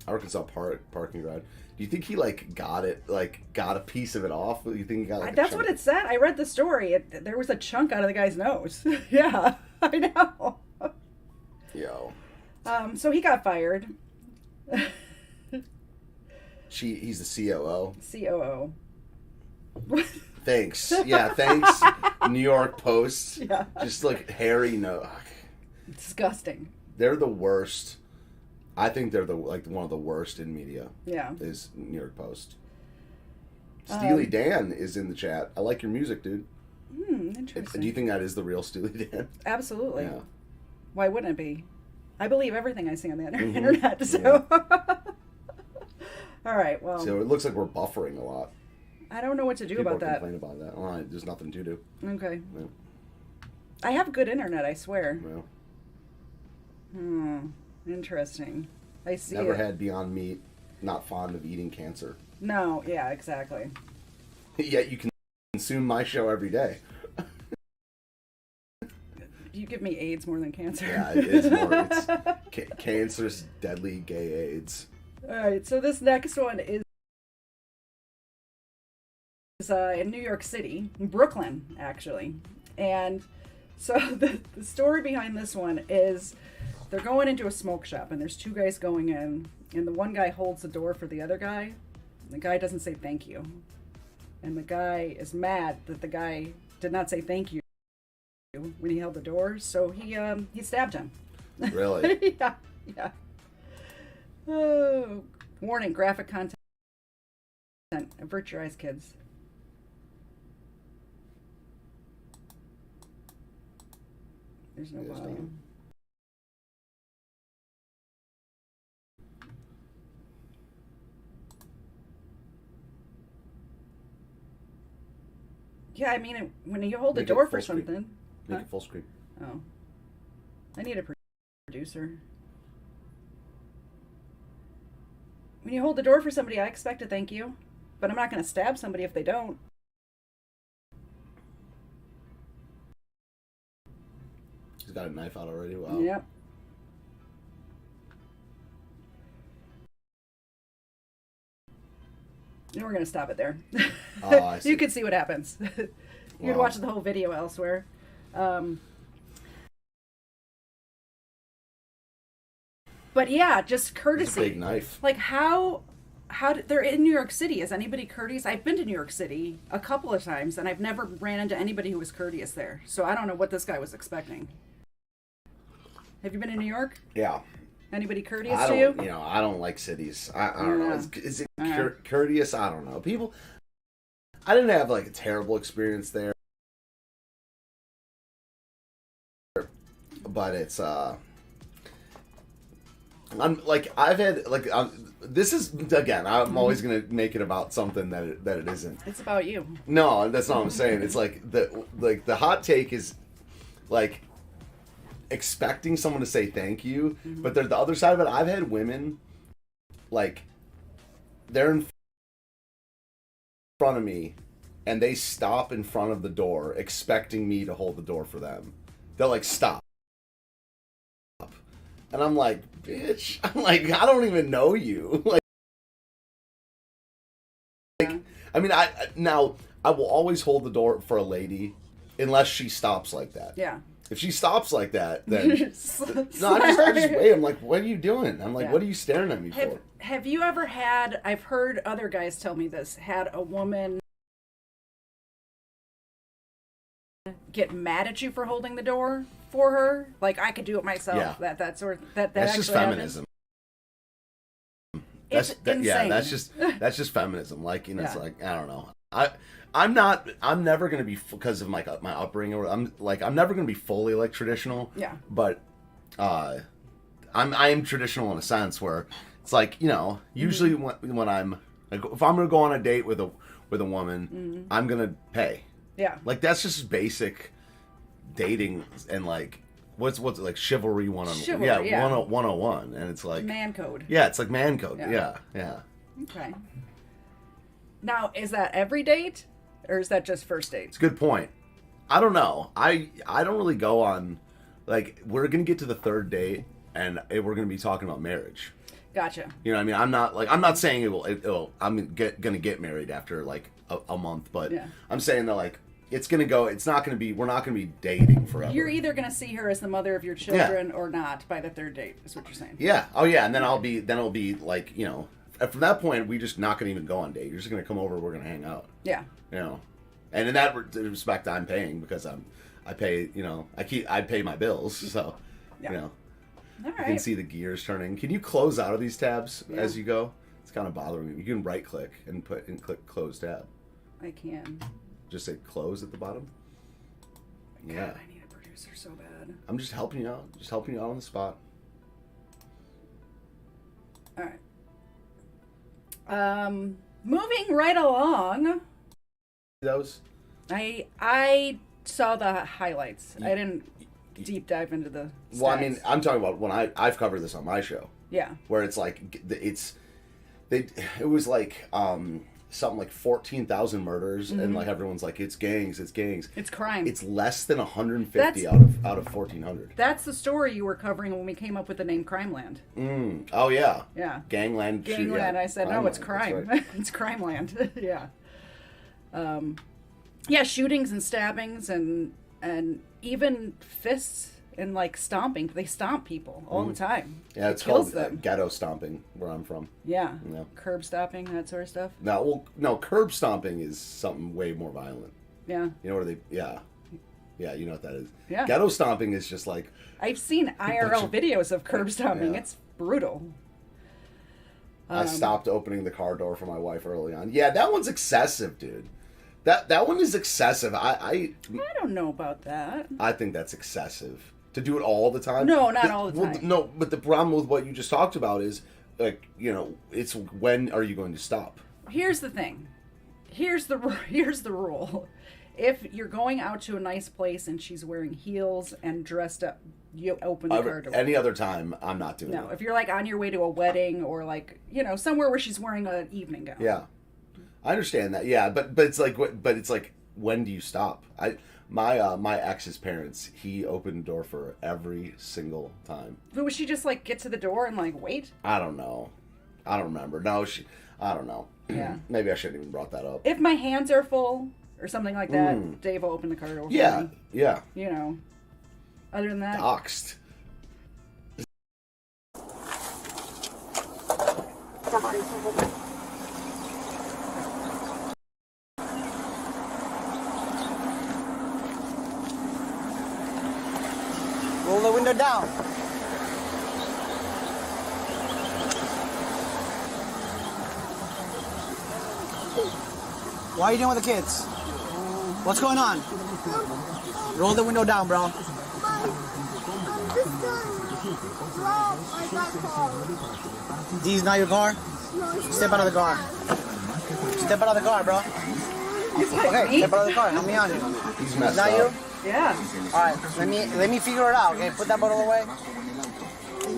Arkansas parking garage? Do you think he got a piece of it off? Do you think he got That's what it said. I read the story. There was a chunk out of the guy's nose. Yeah, I know. Yo. So he got fired. He's the COO. COO. Thanks. Yeah, thanks. New York Post. Yeah. Just hairy nose. Disgusting. They're the worst. I think they're one of the worst in media. Yeah. Is New York Post. Steely Dan is in the chat. I like your music, dude. Interesting. Do you think that is the real Steely Dan? Absolutely. Yeah. Why wouldn't it be? I believe everything I see on the internet. So. All right. Well. So it looks like we're buffering a lot. I don't know what to do People about that. complain about that. All right, there's nothing to do. Okay. Yeah. I have good internet, I swear. Well. Interesting. I see. Never it. had Beyond Meat. Not fond of eating cancer. No. Yeah. Exactly. Yet you can consume my show every day. You give me AIDS more than cancer. Yeah, it is more. It's cancer's deadly gay AIDS. All right. So this next one is in New York City, Brooklyn, actually. And so the story behind this one is they're going into a smoke shop, and there's two guys going in, and the one guy holds the door for the other guy, and the guy doesn't say thank you. And the guy is mad that the guy did not say thank you when he held the door, so he stabbed him. Really? Yeah. Oh, warning, graphic content. Avert your eyes, kids. There's no volume. Yeah, I mean, when you hold the door for something. Make it full screen. Oh. I need a producer. When you hold the door for somebody, I expect a thank you. But I'm not going to stab somebody if they don't. He's got a knife out already. Wow. Yep. And we're going to stop it there. Oh, I see. You can see what happens. You can watch the whole video elsewhere. But yeah, just courtesy. It's a big knife. Like how they're in New York City. Is anybody courteous? I've been to New York City a couple of times, and I've never ran into anybody who was courteous there. So I don't know what this guy was expecting. Have you been in New York? Yeah. Anybody courteous I to don't, you? I don't like cities. I don't know. Is it courteous? I don't know. People, I didn't have a terrible experience there, but it's I've had this is again. I'm always gonna make it about something that it isn't. It's about you. No, that's not what I'm saying. It's the hot take is expecting someone to say thank you, but they're the other side of it. I've had women they're in front of me and they stop in front of the door expecting me to hold the door for them. They'll stop. And I'm like, bitch, I don't even know you. I mean, I will always hold the door for a lady unless she stops like that. Yeah. If she stops like that, then no, I just wait. I'm like, what are you doing? I'm like, what are you staring at me for? Have you ever had? I've heard other guys tell me this. Had a woman get mad at you for holding the door for her? Like I could do it myself. Yeah. That That's just feminism. It's insane. Yeah, that's just feminism. Like, you know, it's like, I don't know. I'm never gonna be, because of my upbringing. I'm never gonna be fully like traditional. Yeah. But I am traditional in a sense where it's like, you know, usually when I'm like, if I'm gonna go on a date with a woman, I'm gonna pay. Yeah. Like, that's just basic dating, and like what's like chivalry 101, and it's like man code. Yeah, it's like man code. Yeah. Okay. Now, is that every date, or is that just first date? It's a good point. I don't know. I don't really go on, like, we're gonna get to the third date and we're gonna be talking about marriage. Gotcha. You know what I mean? I'm not saying I'm gonna get married after like a month, but I'm saying that, like, we're not gonna be dating forever. You're either going to see her as the mother of your children or not by the third date, is what you're saying. Yeah. Oh yeah. And then it'll be like, you know, from that point, we're just not gonna even go on date. You're just gonna come over. We're gonna hang out. Yeah. You know, and in that respect, I'm paying because I pay. You know, I pay my bills. So, you know, All you right. can see the gears turning. Can you close out of these tabs as you go? It's kind of bothering me. You can right click and click close tab. I can. Just say close at the bottom. God, Yeah. I need a producer so bad. I'm just helping you out. Just helping you out on the spot. All right. Moving right along. Those. I saw the highlights. I didn't deep dive into the stats. Well, I mean, I'm talking about when I've covered this on my show. Yeah. Where it's like it was like something like 14,000 murders, and like everyone's like, it's gangs, it's crime. It's less than 150 That's- out of 1,400. That's the story you were covering when we came up with the name Crimeland. Oh yeah. Yeah. Gangland. Gangland. I said, no, it's crime. Right. It's Crimeland. Yeah. Yeah, shootings and stabbings and even fists and like stomping. They stomp people all the time. Yeah, it's kills called them. ghetto stomping where I'm from. Yeah. Yeah. Curb stomping, that sort of stuff. No, curb stomping is something way more violent. Yeah. You know where yeah, you know what that is. Yeah. Ghetto stomping is just like, I've seen IRL videos of curb stomping. Yeah. It's brutal. I stopped opening the car door for my wife early on. Yeah, that one's excessive, dude. That one is excessive. I don't know about that. I think that's excessive. To do it all the time? No, not all the time. No, but the problem with what you just talked about is, like, you know, it's when are you going to stop? Here's the thing. Here's the rule. If you're going out to a nice place and she's wearing heels and dressed up, you open the car door. Any other time, I'm not doing No, it. if you're like on your way to a wedding or like, you know, somewhere where she's wearing an evening gown. Yeah, I understand that. Yeah, but it's like, when do you stop? My ex's parents, he opened the door for her every single time. But would she just like get to the door and like wait? I don't know. I don't remember. No, I don't know. Yeah. Maybe I shouldn't even brought that up. If my hands are full or something like that, Dave will open the car door for Yeah, me. yeah. You know. Other than that. Doxed. Roll the window down. Why are you doing with the kids? What's going on? Roll the window down, bro. These not your car? Step out of the car. Step out of the car, bro. Okay, step out of the car. Help me on it. He's Is messed that up. you? Yeah. All right, let me figure it out. Okay, put that bottle away.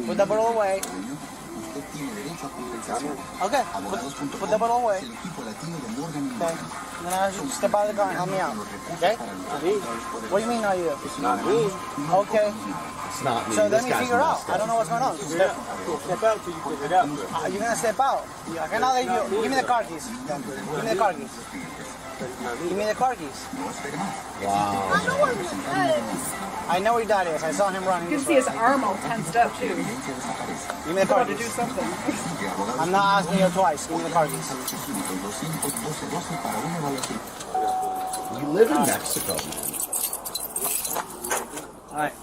Put that bottle away. Okay, put that bottle away. Okay, then I have you step out of the car and help me out. Okay? What do you mean, not you? It's not me. Okay. It's not me. So This let me guy's figure out. messed I don't know what's going on. Step out till you figure it out. You're gonna step out. I cannot let you. Give me the car keys. Give me the car keys. Give me the car keys. Wow. I know where your dad is. I saw him running. You can see his arm all tensed up too. Give me the He's car about to keys. do something. I'm not asking you twice. Give me the car keys. You live in Mexico, man. Alright.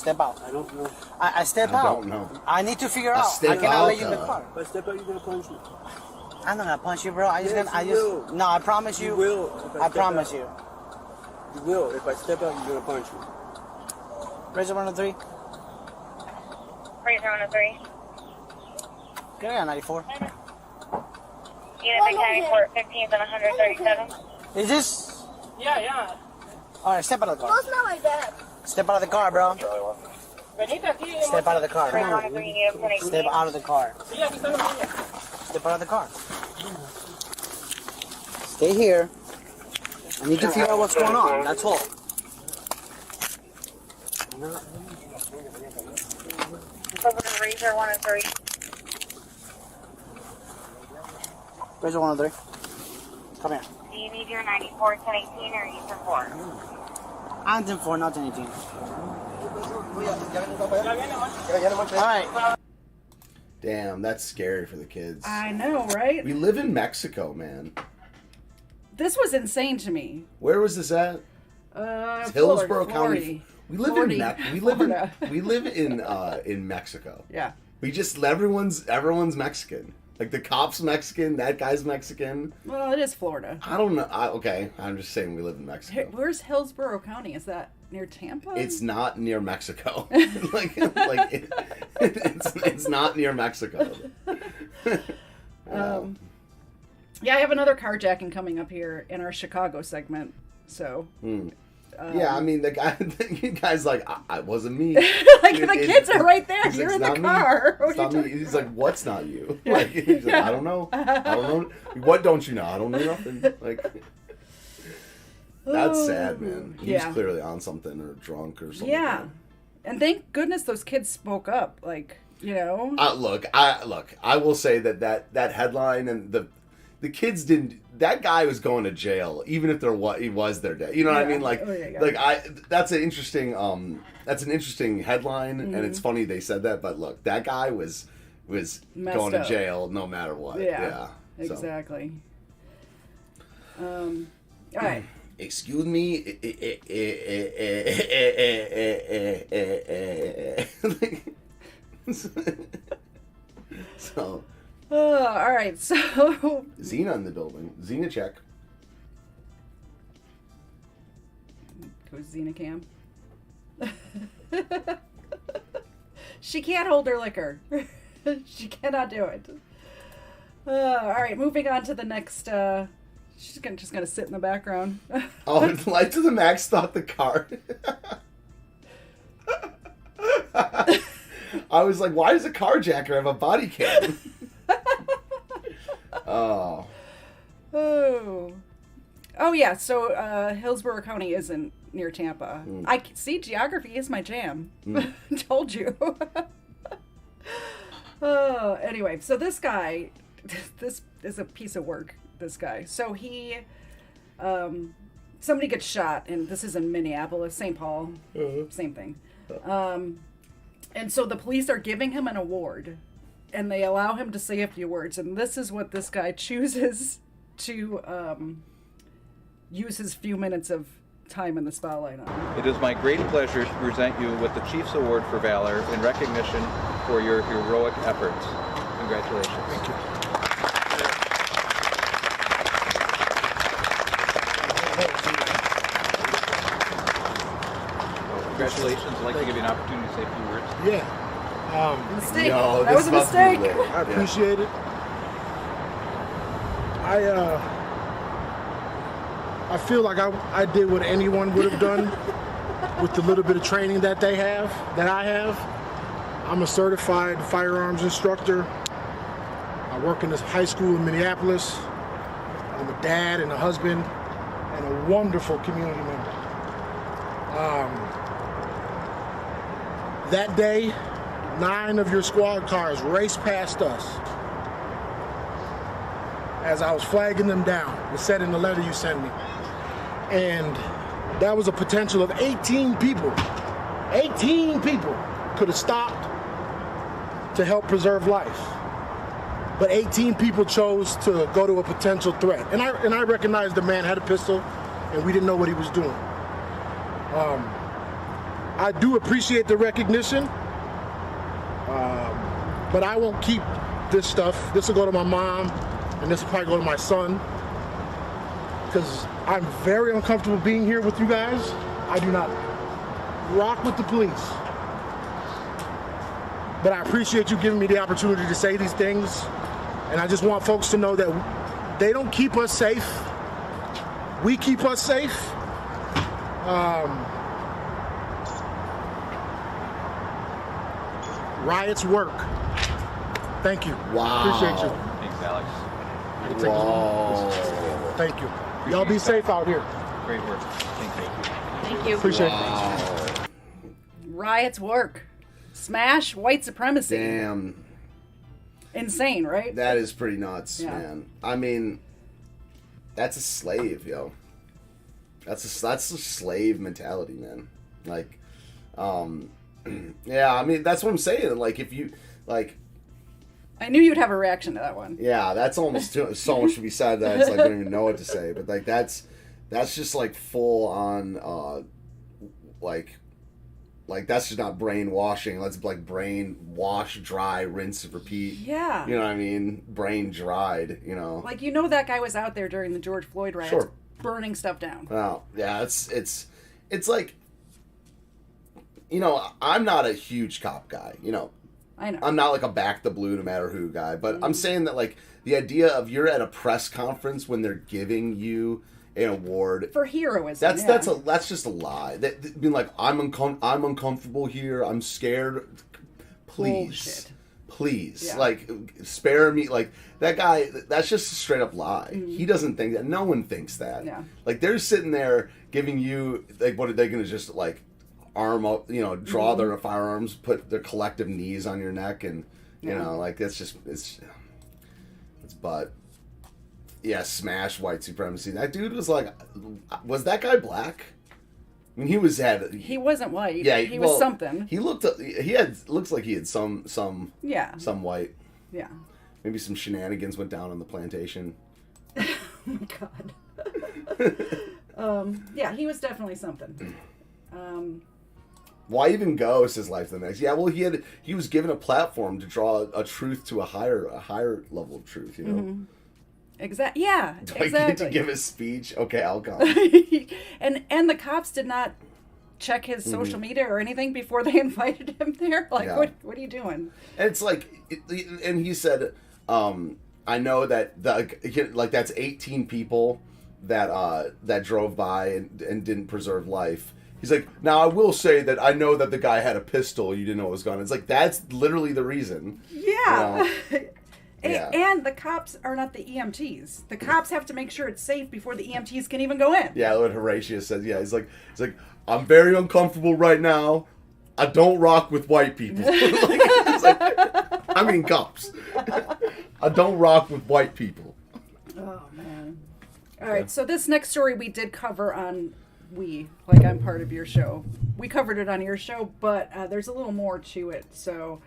Step out. I don't know. I step out. I don't know. I need to figure I out. step I cannot out, let you in the car. If I step out, you're gonna punch me. I'm not gonna punch you, bro. will. No, I promise you. You will. If I promise out. you. You will. If I step out, you're gonna punch me. Razor 103. Razor 103. Get out 94. Unit Academy Port 15th and 137. Is this? Yeah. All right, step out of the car. No, it's not like that. Step out of the car, bro. Step out of the car. Razor 103, unit 1018. Step out of the car. Step out of the car. Stay here. I need to figure out what's going on. That's all. Razor 103. Razor 103. Come here. Do you need your 94 1018 or you for 4? I'm 10-4, not 10-18. All right. Damn, that's scary for the kids. I know, right? We live in Mexico, man. This was insane to me. Where was this at? It's Hillsborough County. We live in Mexico. Yeah. We just everyone's Mexican. Like the cop's Mexican, that guy's Mexican. Well, it is Florida. I don't know. Okay, I'm just saying we live in Mexico. Where's Hillsborough County? Is that near Tampa? It's not near Mexico. It's not near Mexico. Yeah, I have another carjacking coming up here in our Chicago segment. So. Yeah, I mean the guy's like, I wasn't me. Like the kids are right there. You're in the car. He's like, what's not you? Like, he's like, I don't know. What don't you know? I don't know nothing. Like, that's sad, man. He's clearly on something or drunk or something. Yeah, and thank goodness those kids spoke up. Like, you know. I will say that headline and the kids didn't. That guy was going to jail, even if he was there dead. You know what I mean? Like, that's an interesting headline, and it's funny they said that. But look, that guy was going to jail no matter what. Yeah, exactly. All right. Excuse me. So. All right, so Xena in the building. Xena check. Goes Xena cam. She can't hold her liquor. She cannot do it. All right, moving on to the next. She's just gonna sit in the background. Oh, Light to the Max thought the car. I was like, why does a carjacker have a body cam? Oh yeah. So Hillsborough County isn't near Tampa. I see geography is my jam. Told you. Anyway, so this guy, this is a piece of work. This guy. So he, somebody gets shot, and this is in Minneapolis, St. Paul, same thing. And so the police are giving him an award. And they allow him to say a few words. And this is what this guy chooses to use his few minutes of time in the spotlight on. It is my great pleasure to present you with the Chiefs Award for Valor in recognition for your heroic efforts. Congratulations. Thank you. Congratulations. I'd like to give you an opportunity to say a few words. Yeah. Mistake. That was a mistake. I appreciate it. I feel like I did what anyone would have done with the little bit of training that I have. I'm a certified firearms instructor. I work in this high school in Minneapolis. I'm a dad and a husband and a wonderful community member. That day, 9 of your squad cars raced past us as I was flagging them down. It said in the letter you sent me. And that was a potential of 18 people. 18 people could have stopped to help preserve life. But 18 people chose to go to a potential threat. And I recognized the man had a pistol and we didn't know what he was doing. I do appreciate the recognition, but I won't keep this stuff. This will go to my mom, and this will probably go to my son, because I'm very uncomfortable being here with you guys. I do not rock with the police. But I appreciate you giving me the opportunity to say these things. And I just want folks to know that they don't keep us safe. We keep us safe. Riots work. Thank you. Wow. Appreciate you. Thanks, Alex. Whoa. Thank you. Y'all be safe out here. Great work. Thank you. Thank you. Appreciate it. Riots work. Smash white supremacy. Damn. Insane, right? That is pretty nuts, Yeah. man. I mean, that's a slave, yo. That's a slave mentality, man. Like, yeah, I mean, that's what I'm saying. Like, if you, like, I knew you'd have a reaction to that one. yeah, that's almost so much to be said that it's like I don't even know what to say. But like, that's just like full on, like that's just not brainwashing. That's like brain wash, dry, rinse, repeat. Yeah. You know what I mean? Brain dried. You know. Like, you know, that guy was out there during the George Floyd riots, Sure. burning stuff down. Oh, yeah, it's like, you know, I'm not a huge cop guy, you know. I know. I'm not like a back the blue no matter who guy, but I'm saying that, like, the idea of you're at a press conference when they're giving you an award For heroism. that's just a lie. That being like, I'm uncomfortable here, I'm scared. Please. Bullshit. Please, Yeah. like, spare me. Like, that guy, that's just a straight up lie. He doesn't think that. No one thinks that. Yeah. Like, they're sitting there giving you, like, what are they going to just, like, arm up, you know, draw their firearms, put their collective knees on your neck, and, you know, like, that's just, it's but, yeah, smash white supremacy. That dude was like, was that guy black? I mean, he wasn't white. Yeah, he was something. He looks like he had some Yeah. some white. Yeah. Maybe some shenanigans went down on the plantation. Oh my God. Yeah, he was definitely something. Why even go? Says life to the next. Yeah, well, he was given a platform to draw a truth to a higher level of truth. You know. Mm-hmm. Yeah, Do I get exactly. to give a speech? Okay, I'll come. and the cops did not check his social media or anything before they invited him there. Like, Yeah. what are you doing? And it's like, and he said, I know that that's 18 people that drove by and didn't preserve life. He's like, now I will say that I know that the guy had a pistol. You didn't know it was a gun. It's like, that's literally the reason. Yeah. You know? Yeah. And the cops are not the EMTs. The cops have to make sure it's safe before the EMTs can even go in. Yeah, what Horatius says. Yeah, he's like, I'm very uncomfortable right now. I don't rock with white people. I mean cops. I don't rock with white people. Oh man. All right, so this next story we did cover on I'm part of your show. We covered it on your show, but there's a little more to it. So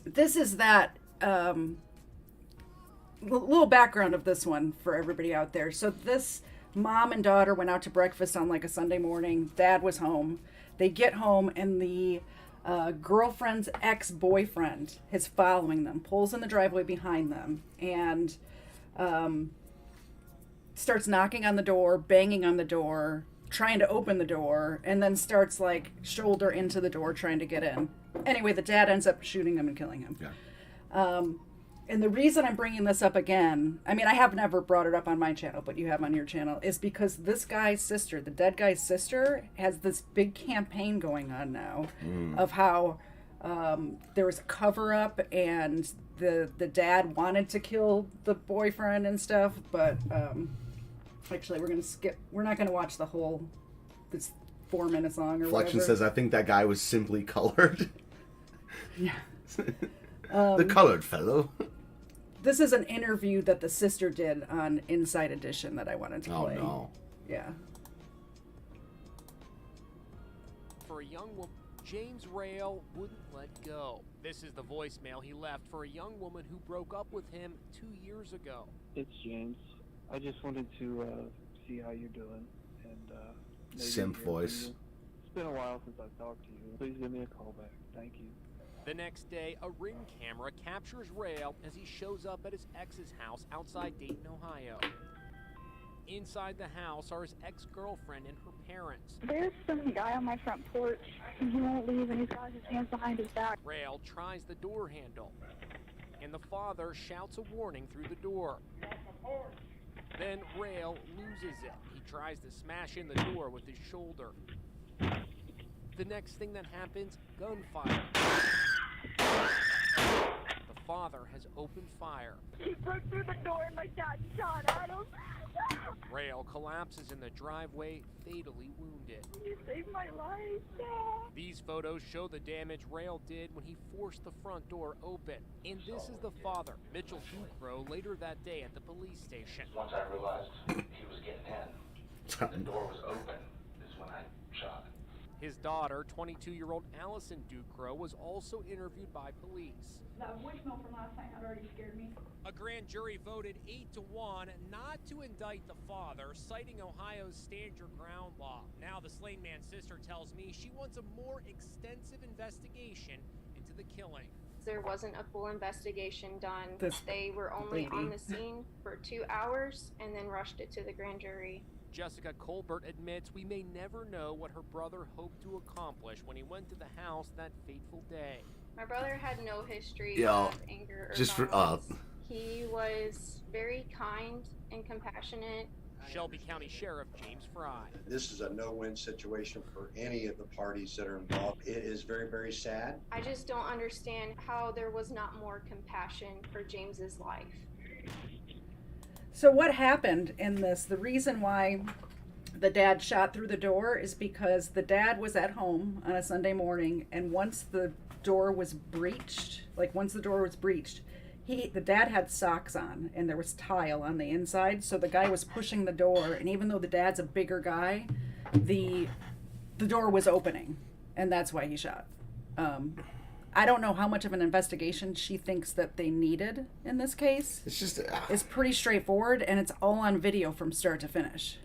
this is that little background of this one for everybody out there. So this mom and daughter went out to breakfast on like a Sunday morning. Dad was home. They get home and the girlfriend's ex-boyfriend is following them, pulls in the driveway behind them, and starts knocking on the door, banging on the door, trying to open the door, and then starts like shoulder into the door trying to get in. Anyway, the dad ends up shooting him and killing him. Yeah. And the reason I'm bringing this up again, I mean, I have never brought it up on my channel, but you have on your channel, is because this guy's sister, the dead guy's sister, has this big campaign going on now of how there was a cover-up and the dad wanted to kill the boyfriend and stuff, but actually we're not going to watch the whole, it's 4 minutes long or Flexion whatever. says, I think that guy was simply colored. Yeah. The colored fellow. This is an interview that the sister did on Inside Edition that I wanted to play. Oh, no. Yeah. For a young woman, James Rail wouldn't let go. This is the voicemail he left for a young woman who broke up with him 2 years ago. It's James. I just wanted to see how you're doing and maybe Simp hear from voice. you. been a while since I've talked to you. Please give me a call back. Thank you. The next day, a Ring camera captures Rail as he shows up at his ex's house outside Dayton, Ohio. Inside the house are his ex-girlfriend and her parents. There's some guy on my front porch, and he won't leave, and he's got his hands behind his back. Rail tries the door handle, and the father shouts a warning through the door. Then Rail loses it. He tries to smash in the door with his shoulder. The next thing that happens, gunfire. The father has opened fire. He broke through the door, and my dad shot at him. Rail collapses in the driveway, fatally wounded. You saved my life, Dad. These photos show the damage Rail did when he forced the front door open. And this is the father, Mitchell Ducro, later that day at the police station. Once I realized he was getting in, the door was open, is when I shot. His daughter, 22-year-old Allison Ducro, was also interviewed by police. That voicemail from last night had already scared me. A grand jury voted 8-1 not to indict the father, citing Ohio's Stand Your Ground law. Now the slain man's sister tells me she wants a more extensive investigation into the killing. There wasn't a full investigation done. They were only lady. on the scene for 2 hours and then rushed it to the grand jury. Jessica Colbert admits we may never know what her brother hoped to accomplish when he went to the house that fateful day. My brother had no history Yo, of anger or just for violence. He was very kind and compassionate. Shelby County Sheriff James Fry. This is a no-win situation for any of the parties that are involved. It is very, very sad. I just don't understand how there was not more compassion for James's life. So what happened in this? The reason why the dad shot through the door is because the dad was at home on a Sunday morning, and once the door was breached, the dad had socks on and there was tile on the inside, so the guy was pushing the door, and even though the dad's a bigger guy, the door was opening, and that's why he shot. I don't know how much of an investigation she thinks that they needed in this case. It's just it's pretty straightforward, and it's all on video from start to finish.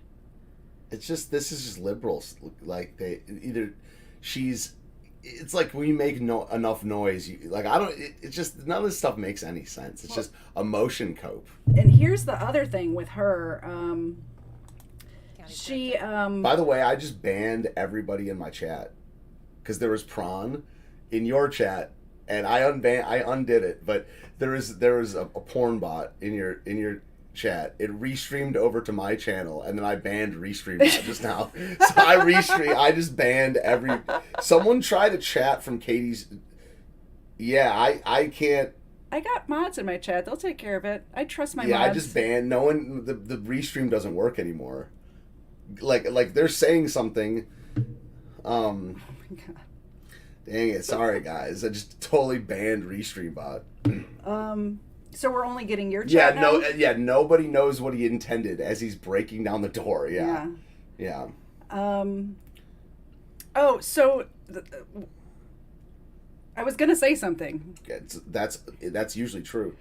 It's just, this is just liberals. Like, they either it's like when you make enough noise, it's just, none of this stuff makes any sense. It's just a motion cope. And here's the other thing with her. She By the way, I just banned everybody in my chat because there was prawn in your chat, and I undid it. But there was a porn bot in your chat. It restreamed over to my channel, and then I banned restream bot just now. So I just banned someone tried to chat from Katie's. Yeah, I can't. I got mods in my chat. They'll take care of it. I trust my mods. Yeah, I just banned. No one. The restream doesn't work anymore. Like they're saying something. Oh my god. Dang it! Sorry guys, I just totally banned restream bot. So we're only getting your chat now? Nobody knows what he intended as he's breaking down the door. Yeah. So I was gonna say something. That's usually true.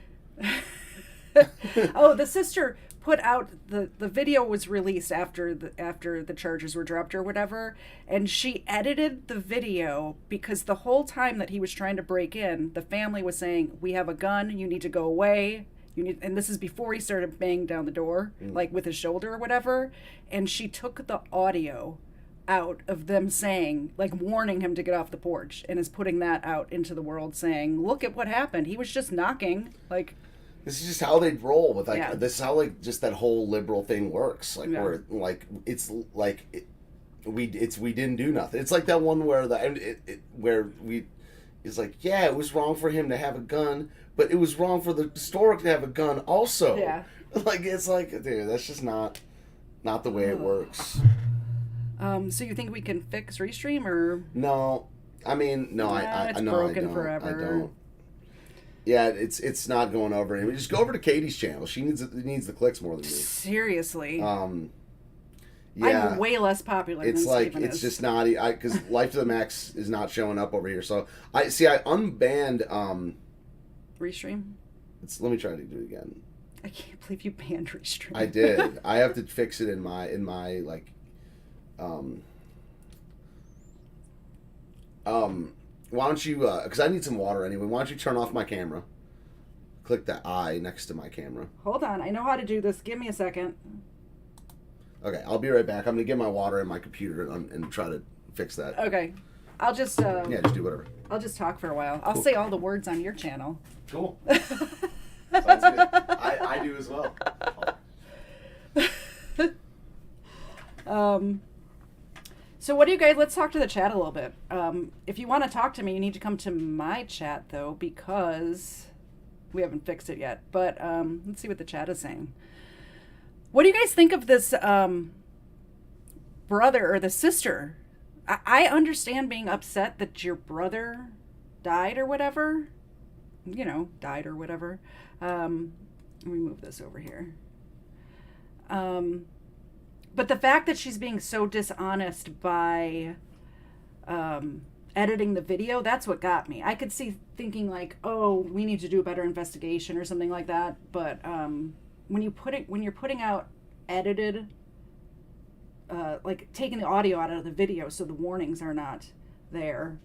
Oh, the sister put out the video was released after the charges were dropped or whatever, and she edited the video because the whole time that he was trying to break in, the family was saying, "We have a gun, you need to go away." And this is before he started banging down the door, like with his shoulder or whatever. And she took the audio out of them saying, like, warning him to get off the porch, and is putting that out into the world saying, "Look at what happened. He was just knocking." Like, this is just how they roll with this is how just that whole liberal thing works. Like where we didn't do nothing. It's like that one where it's like, yeah, it was wrong for him to have a gun, but it was wrong for the store to have a gun also. Yeah. Like, it's like, dude, that's just not the way it works. So you think we can fix Restream or? No, I mean, no, it's no, broken I don't. forever. I don't. Yeah, it's not going over. I mean, just go over to Katie's channel. She needs the clicks more than me. Seriously. Yeah. I'm way less popular. It's than like Steven it's is. just not because Life to the Max is not showing up over here. So I unbanned Restream. Let me try to do it again. I can't believe you banned Restream. I did. I have to fix it in my Why don't you, because I need some water anyway, why don't you turn off my camera? Click the eye next to my camera. Hold on. I know how to do this. Give me a second. Okay, I'll be right back. I'm going to get my water in my computer and try to fix that. Okay. I'll just... yeah, just do whatever. I'll just talk for a while. I'll Cool. say all the words on your channel. Cool. Sounds good. I do as well. So what do you guys, let's talk to the chat a little bit. If you want to talk to me, you need to come to my chat though, because we haven't fixed it yet. But let's see what the chat is saying. What do you guys think of this brother or the sister? I understand being upset that your brother died or whatever. You know, died or whatever. Let me move this over here. But the fact that she's being so dishonest by editing the video, that's what got me. I could see thinking like, oh, we need to do a better investigation or something like that. But when you're putting out edited, like taking the audio out of the video so the warnings are not there,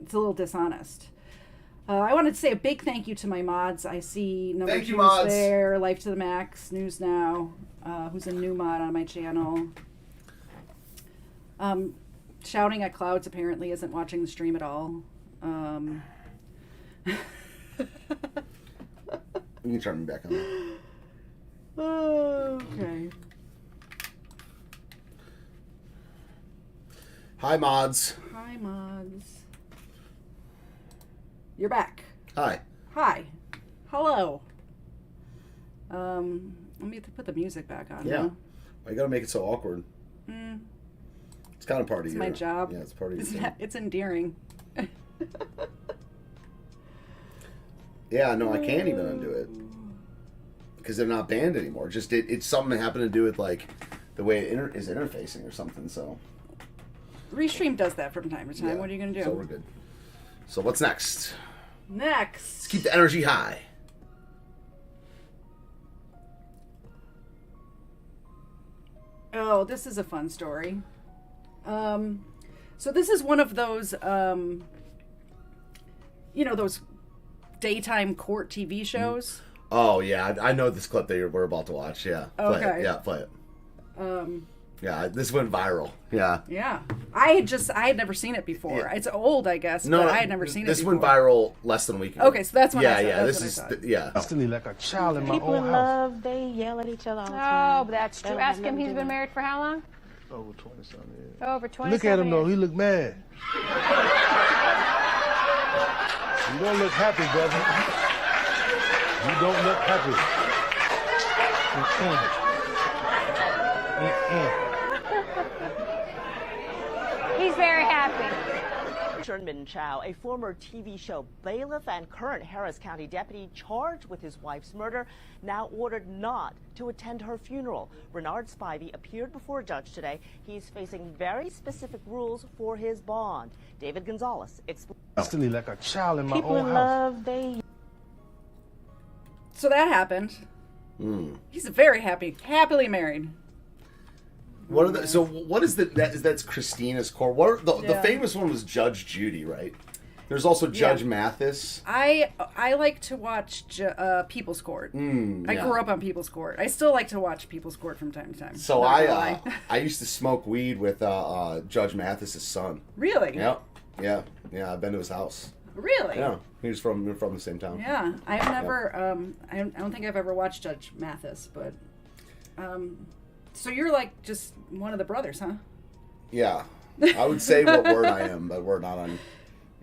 it's a little dishonest. I wanted to say a big thank you to my mods. I see number Thank you, 2's mods. there, Life to the Max, News Now, who's a new mod on my channel. Shouting at Clouds apparently isn't watching the stream at all. You can turn me back on. Okay. Hi, mods. Hi, mods. You're back. Hi. Hi. Hello. Let me put the music back on. Yeah. Now. Why you gotta make it so awkward? It's kind of part of It's your... my job. Yeah, it's part of your It's, thing. it's endearing. Yeah, no, I can't even undo it. Because they're not banned anymore. Just it's something that happened to do with, like, the way it is interfacing or something, so... Restream does that from time to time. Yeah, What are you going to do? So we're good. So what's next? Next. Let's keep the energy high. Oh, this is a fun story. So this is one of those, those daytime court TV shows. Oh, yeah, I know this clip that we're about to watch, yeah. Play Okay. it. Yeah, play it. Um, Yeah, this went viral. Yeah. yeah. I had never seen it before. Yeah. It's old, I guess, but I had never seen it This before. went viral less than a week ago. Okay, so that's when yeah, I saw- yeah. that's This when I is saw it. yeah. Instantly like a child in my People own in house. love, they yell at each other all the time. Oh, but that's They true. don't have Ask him, nothing he's to been do. married for how long? Over 20-something years. Over 20 Look at him though, he look mad. You don't look happy, brother. You don't look happy. He's very happy. Min Chow, a former TV show bailiff and current Harris County deputy charged with his wife's murder, now ordered not to attend her funeral. Renard Spivey appeared before a judge today. He's facing very specific rules for his bond. David Gonzalez explains. Instantly like a child in my People own in house. love, they... So that happened. He's very happily married. What are the, so what is that's Christina's core? What are the Yeah. famous one was Judge Judy, right? There's also Judge Mathis. I like to watch People's Court. I yeah. grew up on People's Court. I still like to watch People's Court from time to time. So Not gonna lie. I used to smoke weed with Judge Mathis's son. Really? Yeah. I've been to his house. Really? Yeah, we're from the same town. Yeah, I've never. I don't think I've ever watched Judge Mathis, but. So you're like just one of the brothers, huh? Yeah, I would say what word I am, but we're not on.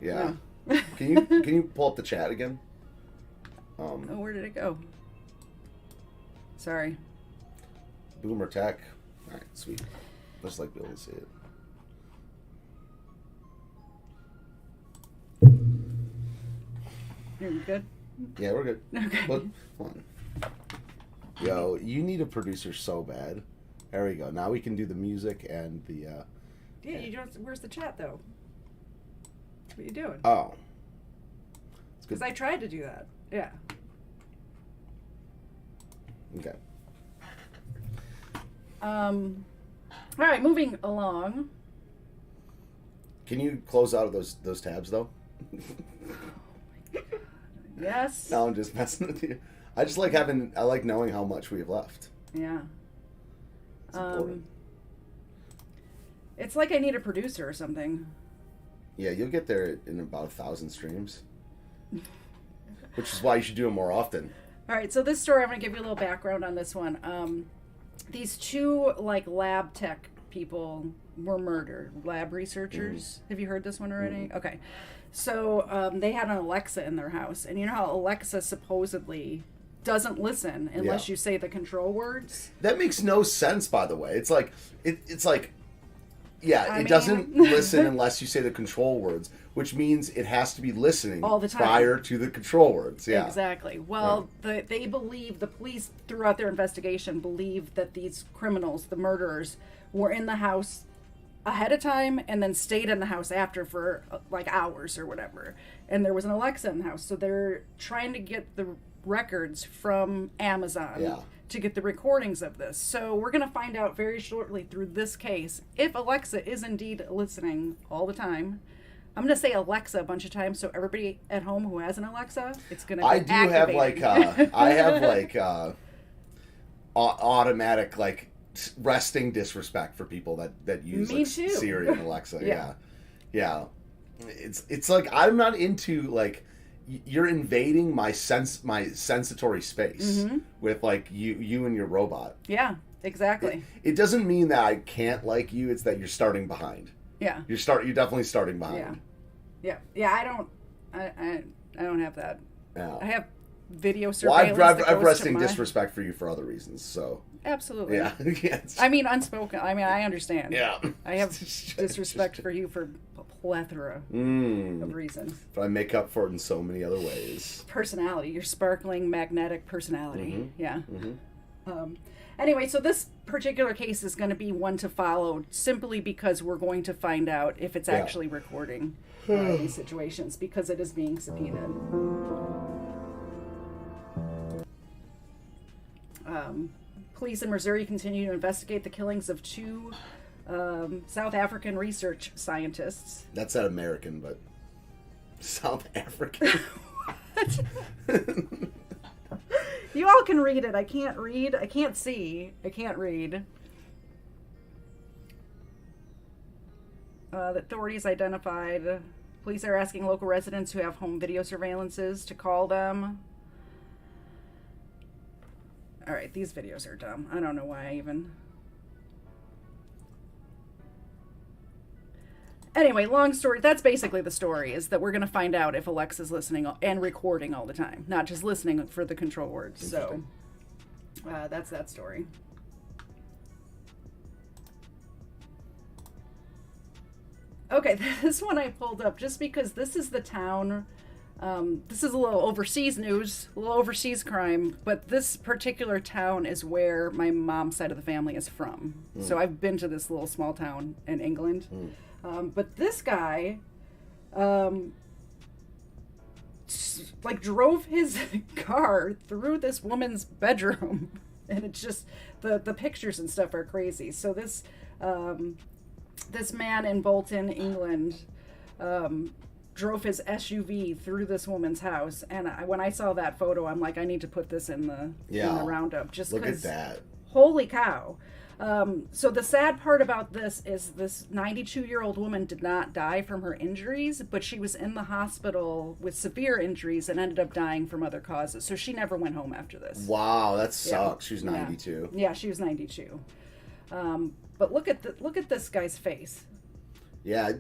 Yeah. No. Can you pull up the chat again? Oh, where did it go? Sorry. Boomer Tech. All right, sweet. Just like be able to see it. You're good? Yeah, we're good. Okay. Look, hold on. Yo, you need a producer so bad. There we go. Now we can do the music and the. Yeah, you don't. Where's the chat though? What are you doing? Oh. Because I tried to do that. Yeah. Okay. All right, moving along. Can you close out of those tabs though? Yes. No, I'm just messing with you. I just like I like knowing how much we have left. Yeah. It's important. It's like I need a producer or something. Yeah, you'll get there in about 1,000 streams. Which is why you should do it more often. All right, so this story, I'm going to give you a little background on this one. These two, lab tech people were murdered, lab researchers. Have you heard this one already? Okay. So they had an Alexa in their house. And you know how Alexa supposedly doesn't listen unless you say the control words? That makes no sense, by the way. It's like, it doesn't listen unless you say the control words, which means it has to be listening all the time prior to the control words. Yeah, exactly. Well, they believe, the police throughout their investigation believe that these criminals, the murderers, were in the house ahead of time and then stayed in the house after for hours or whatever. And there was an Alexa in the house, so they're trying to get the records from Amazon to get the recordings of this. So we're going to find out very shortly through this case if Alexa is indeed listening all the time. I'm going to say Alexa a bunch of times, so everybody at home who has an Alexa, it's going to be activated. I have automatic resting disrespect for people that use Siri and Alexa. Yeah. It's like I'm not into you're invading my sensory space with you and your robot. Yeah, exactly. It doesn't mean that I can't like you. It's that you're starting behind. Yeah. You're definitely starting behind. Yeah. I don't have that. Yeah. I have video surveillance. Well, I've resting disrespect for you for other reasons. So. Absolutely. Yeah. I mean, unspoken. I mean, I understand. Yeah. I have disrespect for you for a plethora of reasons. But I make up for it in so many other ways. Personality. Your sparkling, magnetic personality. Yeah. Anyway, so this particular case is going to be one to follow simply because we're going to find out if it's actually recording these situations because it is being subpoenaed. Police in Missouri continue to investigate the killings of two South African research scientists. That's not American, but South African. You all can read it. I can't read. I can't see. I can't read. The authorities identified. Police are asking local residents who have home video surveillances to call them. All right, these videos are dumb. I don't know why I even... Anyway, long story. That's basically the story, is that we're going to find out if Alexa's listening and recording all the time, not just listening for the control words. So that's that story. Okay, this one I pulled up just because this is the town... this is a little overseas news, a little overseas crime, but this particular town is where my mom's side of the family is from. So I've been to this little small town in England. But this guy, drove his car through this woman's bedroom. And it's just, the pictures and stuff are crazy. So this man in Bolton, England, drove his SUV through this woman's house, and when I saw that photo, I'm like, I need to put this in the roundup. Just look at that! Holy cow! So the sad part about this is this 92-year-old woman did not die from her injuries, but she was in the hospital with severe injuries and ended up dying from other causes. So she never went home after this. Wow, that sucks. She's 92. Yeah, she was 92. But look at this guy's face. Yeah,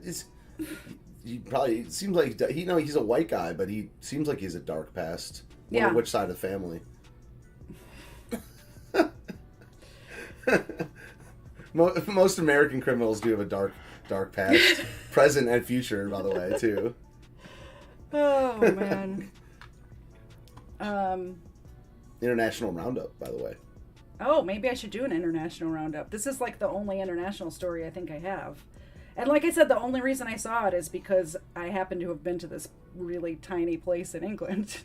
he probably seems like he's a white guy, but he seems like he has a dark past. Wonder which side of the family. Most American criminals do have a dark past, present and future, by the way, too. Oh man. International roundup, by the way. Oh, maybe I should do an international roundup. This is like the only international story I think I have. And like I said, the only reason I saw it is because I happen to have been to this really tiny place in England.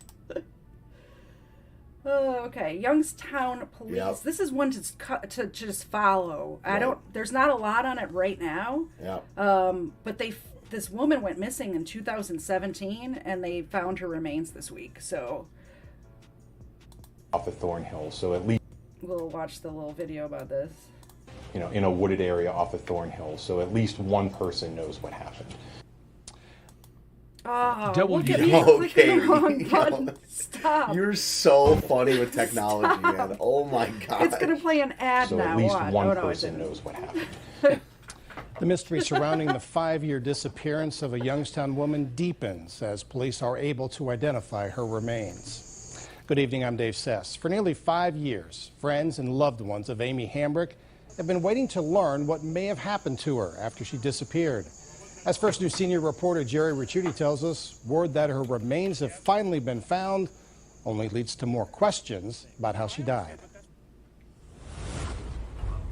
Okay, Youngstown Police. Yep. This is one to just follow. Right. There's not a lot on it right now. Yeah. But they this woman went missing in 2017, and they found her remains this week. So off of Thornhill, so at least we'll watch the little video about this. In a wooded area off of Thornhill, so at least one person knows what happened. Oh, Double look at D. me clicking the wrong button. Stop. You're so funny with technology, man. Oh my god. It's gonna play an ad So now. at least Watch. one Oh, no, it person didn't. knows what happened. The mystery surrounding the 5-year disappearance of a Youngstown woman deepens as police are able to identify her remains. Good evening, I'm Dave Sess. For nearly 5 years, friends and loved ones of Amy Hambrick have been waiting to learn what may have happened to her after she disappeared. As First News senior reporter Jerry Ricciuti tells us, word that her remains have finally been found only leads to more questions about how she died.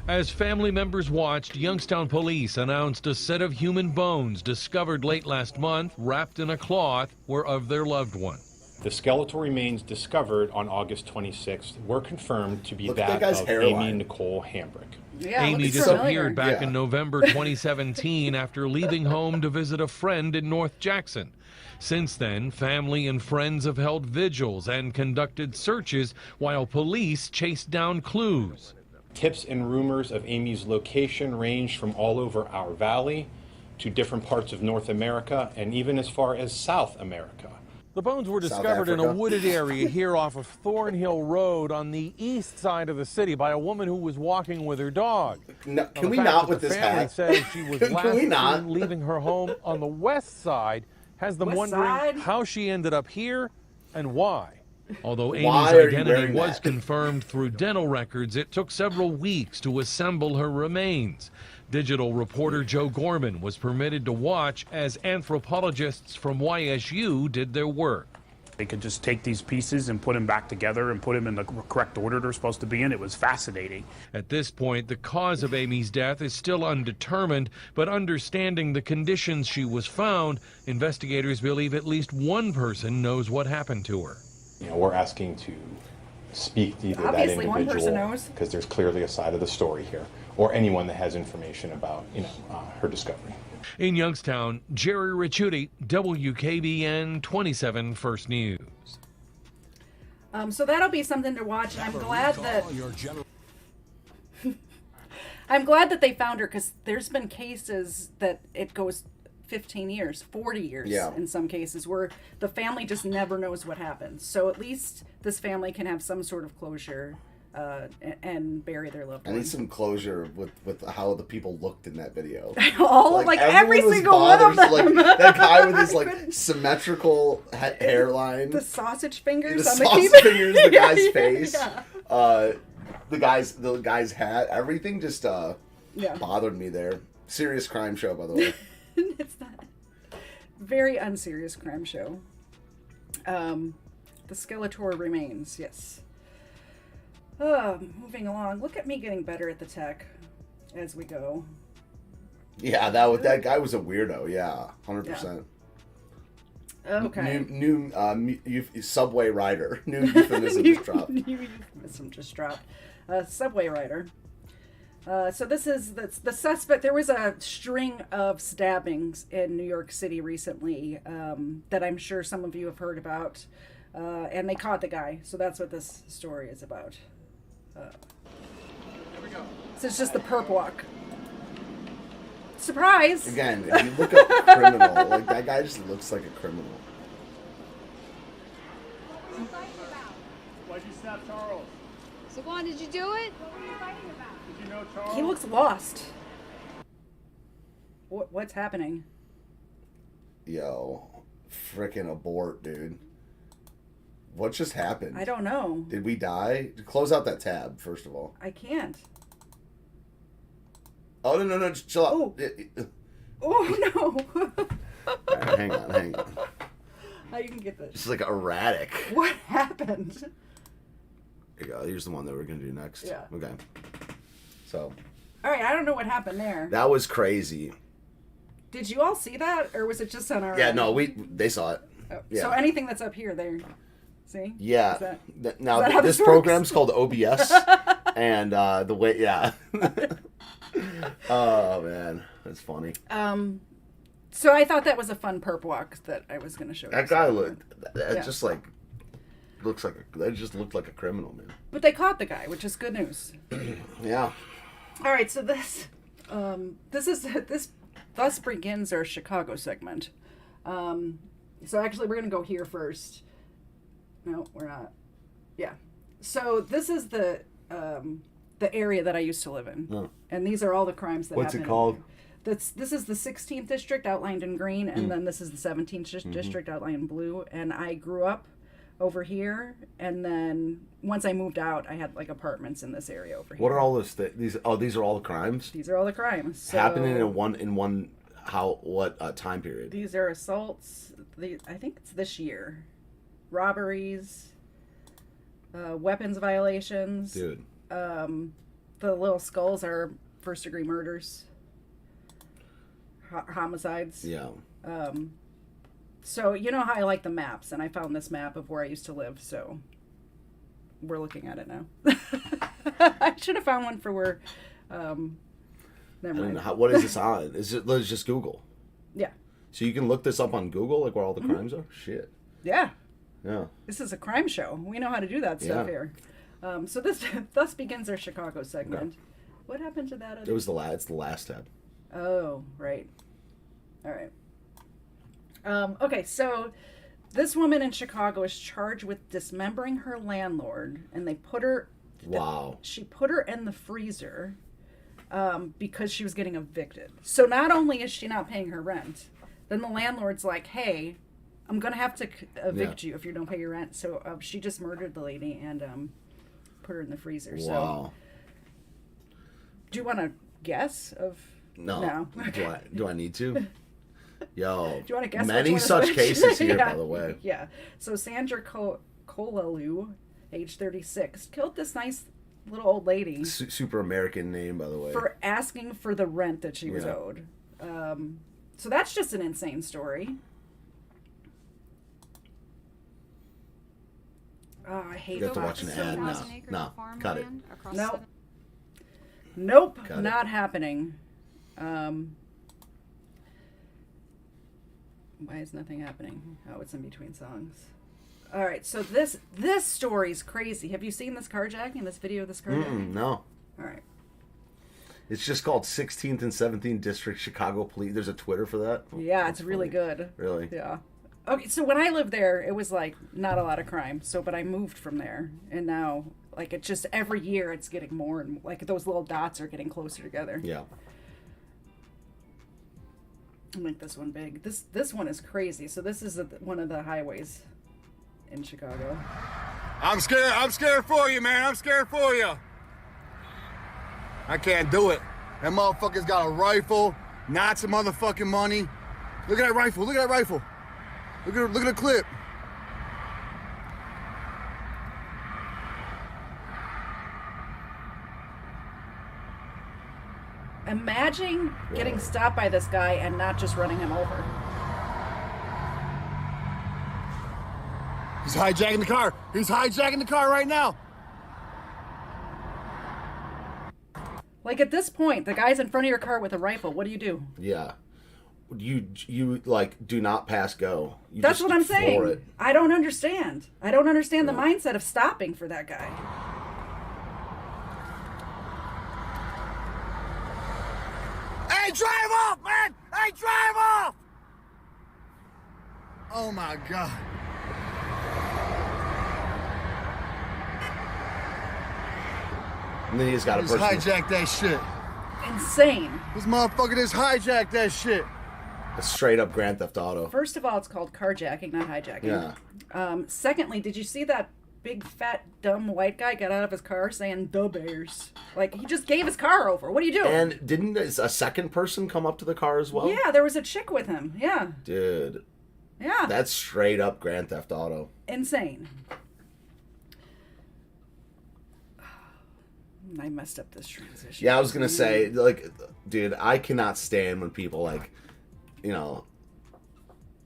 As family members watched, Youngstown police announced a set of human bones discovered late last month, wrapped in a cloth, were of their loved one. The skeletal remains discovered on August 26th were confirmed to be Look at that that guy's of hairline. Amy Nicole Hambrick. Yeah, Amy looks disappeared familiar. back in November 2017 after leaving home to visit a friend in North Jackson. Since then, family and friends have held vigils and conducted searches while police chased down clues. Tips and rumors of Amy's location ranged from all over our valley to different parts of North America and even as far as South America. The bones were South discovered in a Africa. wooded area here off of Thornhill Road on the east side of the city by a woman who was walking with her dog. No, Now, can the we fact not that with the this family hat? says she was Can last we not? seen leaving her home on the west side has them West wondering side? how she ended up here and why. Although Why Amy's are you identity wearing was that? confirmed through dental records, it took several weeks to assemble her remains. Digital reporter Joe Gorman was permitted to watch as anthropologists from YSU did their work. They could just take these pieces and put them back together and put them in the correct order they're supposed to be in. It was fascinating. At this point, the cause of Amy's death is still undetermined, but understanding the conditions she was found, investigators believe at least one person knows what happened to her. We're asking to speak to either Obviously, that one person individual, knows. because there's clearly a side of the story here, or anyone that has information about her discovery. In Youngstown, Jerry Ricciuti, WKBN 27 First News. So that'll be something to watch. I'm glad that I'm glad that they found her, because there's been cases that it goes 15 years, 40 years Yeah. in some cases, where the family just never knows what happened. So at least this family can have some sort of closure and bury their loved I one. need some closure with how the people looked in that video. Like every everyone was single one of bothered. them. Like that guy with his like symmetrical hairline, The sausage fingers the on the sausage keyboard. fingers, the guy's Yeah, face, yeah. the guy's hat. Everything just Yeah. bothered me there. Serious crime show, by the way. It's not. Very unserious crime show. The Skeletor remains, yes. Moving along. Look at me getting better at the tech as we go. Yeah, that guy was a weirdo. Yeah, 100%. Okay. New subway rider. New euphemism just dropped. New euphemism just dropped. Subway rider. So this is the suspect. There was a string of stabbings in New York City recently that I'm sure some of you have heard about, and they caught the guy. So that's what this story is about. So it's just the perp walk. Surprise! Again, if you look up criminal, like that guy just looks like a criminal. Why'd you snap Charles? Sawan, did you do it? What were you fighting about? Did you know Charles? He looks lost. What's happening? Yo, frickin' abort, dude. What just happened? I don't know. Did we die? Close out that tab, first of all. I can't. Oh, no, just chill out. Oh no! All right, hang on. You can get this. This is like erratic. What happened? Here you go. Here's the one that we're going to do next. Yeah. Okay. So, All right, I don't know what happened there. that was crazy. Did you all see that, or was it just on our? Yeah, no, they saw it. Oh, Yeah. So anything that's up here, there. See? Yeah. Is that- Now, is that how this this program's called OBS. And the way, yeah. Oh, man. That's funny. So, anything that's up here, there. See? Is that how this works? Oh, man. This program's called OBS. And the way, yeah. Oh, man. That's funny. Um, So I thought that was a fun perp walk that I was going to show you. That guy looked. That Yeah. just like looks like. That just looked like a criminal, man. But they caught the guy, which is good news. Yeah. All right, so this thus begins our Chicago segment. So actually, we're going to go here first. No, we're not. Yeah. So this is the area that I used to live in, and these are all the crimes that What's happened. it called? This is the 16th district outlined in green, and then this is the 17th district outlined in blue. And I grew up over here, and then once I moved out, I had like apartments in this area over here. What are all those? These are all the crimes These are all the crimes. So happening in one. What time period? These are assaults. I think it's this year. Robberies. Weapons violations. Dude. The little skulls are first-degree murders. Homicides. Yeah. So you know how I like the maps, and I found this map of where I used to live, so we're looking at it now. I should have found one for where... never mind. What is this on? Let's just Google. Yeah. So you can look this up on Google, like where all the crimes are? Shit. Yeah. Yeah. This is a crime show. We know how to do that stuff here. So this thus begins our Chicago segment. Yeah. What happened to that other... It was it's the last tab. Oh, right. All right. Okay, so this woman in Chicago is charged with dismembering her landlord, and they put her... Wow. She put her in the freezer because she was getting evicted. So not only is she not paying her rent, then the landlord's like, hey, I'm going to have to evict you if you don't pay your rent. So she just murdered the lady and put her in the freezer. Wow. So do you want to guess of... No. Do I need to? Yo. Do you want to guess? Many which such one cases here, yeah. by the way. Yeah. So Sandra Kolalu, age 36, killed this nice little old lady. Super American name, by the way. For asking for the rent that she was owed. So that's just an insane story. Oh, I hate You have to that watch an so ad. much. No. Cut it. Nope, Got it. not happening. Why is nothing happening? Oh, it's in between songs. All right, so this story's crazy. Have you seen this carjacking? This video of this carjacking? No. All right. It's just called 16th and 17th District Chicago Police. There's a Twitter for that. Yeah, it's really good. Really? Yeah. Okay, so when I lived there, it was like not a lot of crime. So, but I moved from there, and now like it's just every year it's getting more, and like those little dots are getting closer together. Yeah. I'll make this one big. This one is crazy. So this is one of the highways in Chicago. I'm scared for you, man. I'm scared for you. I can't do it. That motherfucker's got a rifle, not some motherfucking money. Look at that rifle. Look at that rifle. Look at the clip. Imagine getting stopped by this guy and not just running him over. He's hijacking the car. He's hijacking the car right now. Like at this point, the guy's in front of your car with a rifle. What do you do? Yeah. You like do not pass go. You That's just what I'm floor saying. it. I don't understand. I don't understand the mindset of stopping for that guy. Hey, drive off, man! Hey, drive off! Oh my God. And then he's got a Just person. hijack that shit. Insane. This motherfucker just hijacked that shit. A straight up Grand Theft Auto. First of all, it's called carjacking, not hijacking. Yeah. Secondly, did you see that big, fat, dumb white guy get out of his car saying, "The Bears"? Like, he just gave his car over. What are you doing? And didn't a second person come up to the car as well? Yeah, there was a chick with him. Yeah. Dude. Yeah. That's straight up Grand Theft Auto. Insane. I messed up this transition. Yeah, I was gonna say, like, dude, I cannot stand when people like, you know.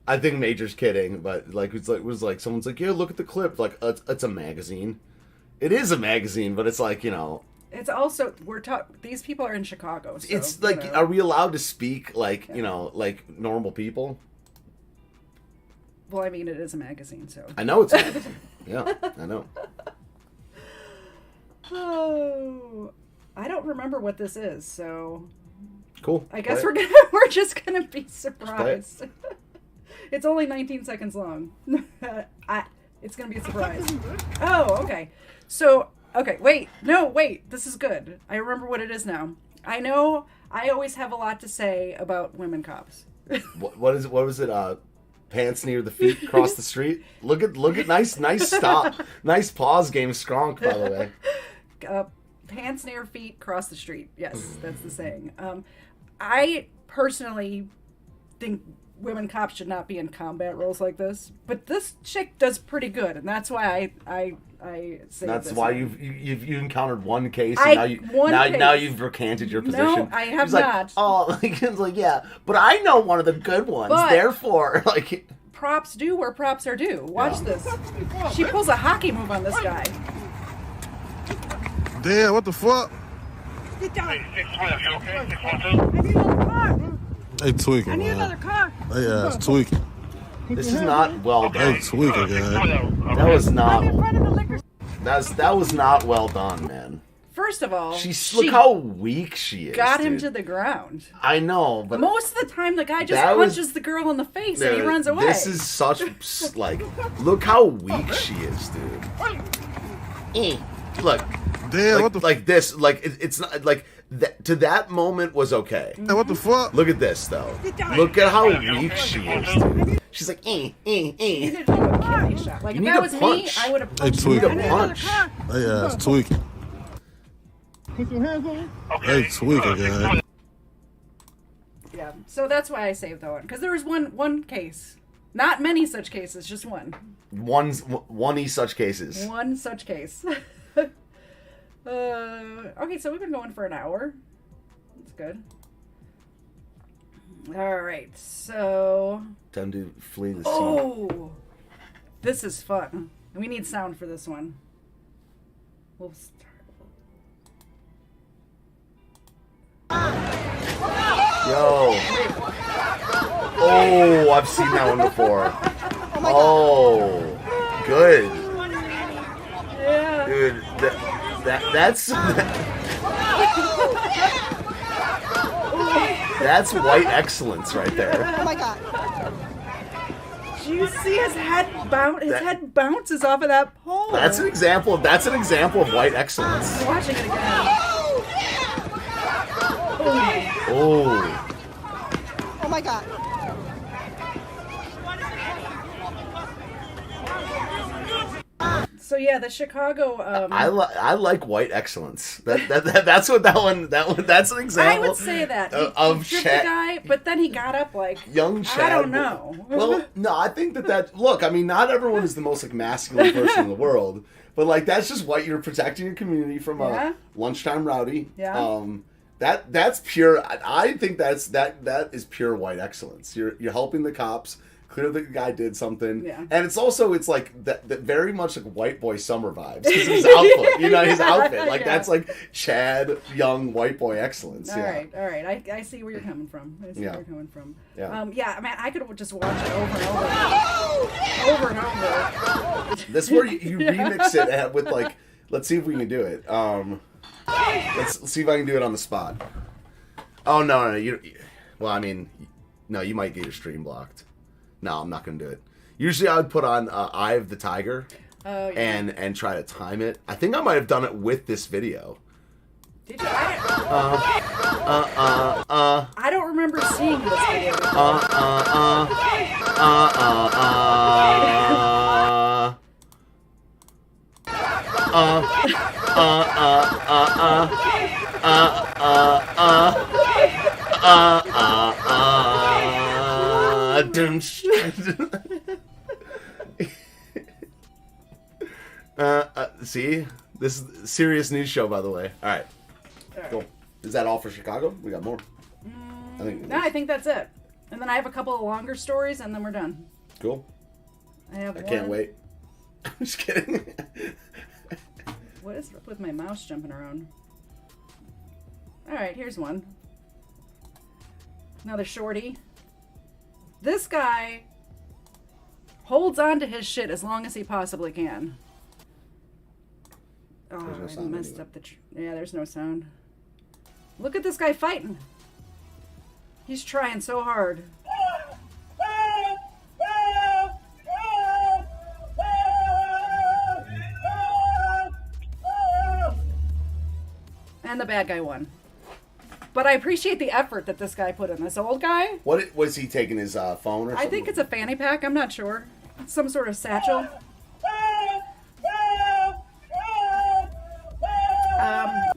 I think Major's kidding, but like it was like someone's like, yeah, look at the clip. Like it's a magazine. It is a magazine, but it's like, you know, It's also these people are in Chicago. So, It's like, are we allowed to speak like like normal people? Well, I mean, it is a magazine, so I know it's a magazine. Yeah, I know. Oh, I don't remember what this is, so cool. I guess we're just gonna be surprised. It's only 19 seconds long. It's gonna be a surprise. Oh, okay. So, okay, wait, this is good. I remember what it is now. I know I always have a lot to say about women cops. What was it? Pants near the feet, cross the street. Look at nice stop, nice pause game, Skronk, by the way. Pants near feet, cross the street. Yes, that's the saying. I personally think women cops should not be in combat roles like this, but this chick does pretty good, and that's why I say that's this why one. you've encountered one case, and now you've recanted your position. No, I have like, not. Oh, it's like, yeah, but I know one of the good ones. But therefore, like, props due where props are due. Watch this. She pulls a hockey move on this guy. Damn, what the fuck? Get down. Hey, tweaking, I need man. another car. Hey, ass tweaking. This is not well done. Hey, tweaking, man. That was not. That was not well done, man. First of all, Look how weak she is. Got him dude. to the ground. I know, but most of the time the guy just punches the girl in the face and he runs away. This is such like, look how weak she is, dude. Look, damn, like this, like it's not like that. To that moment was okay. Hey, what the fuck? Look at this though. Look at how weak she is, dude. She's like, You need to do a kidney shot. Like, if that was me, I would have punched Hey, him. tweaking. Hey, ass tweaking. Put your hands on. Hey, tweaking, guy. Yeah, so that's why I saved that one, because there was one case, not many such cases, just one. One such cases. One such case. Okay, so we've been going for an hour. That's good. All right, so. Time to flee the scene. Oh, this is fun. We need sound for this one. We'll start. Yo. Oh, I've seen that one before. Oh, good. Yeah. Dude, that's that's white excellence right there. Oh my god. Do you see his head bounce? His head bounces off of that pole. That's an example of white excellence. I'm watching it again. Oh. Oh my god. So yeah, the Chicago. I like white excellence. That's what that one. That's an example. I would say that he of tripped the guy, but then he got up like young Chad. I don't know. Well, no, I think that. Look, I mean, not everyone is the most like masculine person in the world, but like that's just white. You're protecting your community from a lunchtime rowdy. Yeah. That's pure. I think that is pure white excellence. You're helping the cops. Clearly the guy did something. Yeah. And it's like that very much like white boy summer vibes. Because his outfit, his outfit. Like that's like Chad young white boy excellence. All right. I see where you're coming from. I see where you're coming from. Yeah. I mean, I could just watch it over and over. Over and over. That's where you remix it with like, let's see if we can do it. Let's see if I can do it on the spot. Oh no, you might get your stream blocked. No, I'm not gonna do it. Usually I would put on Eye of the Tiger and try to time it. I think I might have done it with this video. Did you? I don't remember seeing this video. See? This is a serious news show, by the way. All right. Cool. Is that all for Chicago? We got more. I think that's it. And then I have a couple of longer stories, and then we're done. Cool. I can't wait. I'm just kidding. What is up with my mouse jumping around? All right, here's one. Another shorty. This guy holds on to his shit as long as he possibly can. Oh, I messed up the... yeah, there's no sound. Look at this guy fighting. He's trying so hard. And the bad guy won. But I appreciate the effort that this guy put in. This old guy. What was he taking his phone or something? I think it's a fanny pack. I'm not sure. Some sort of satchel.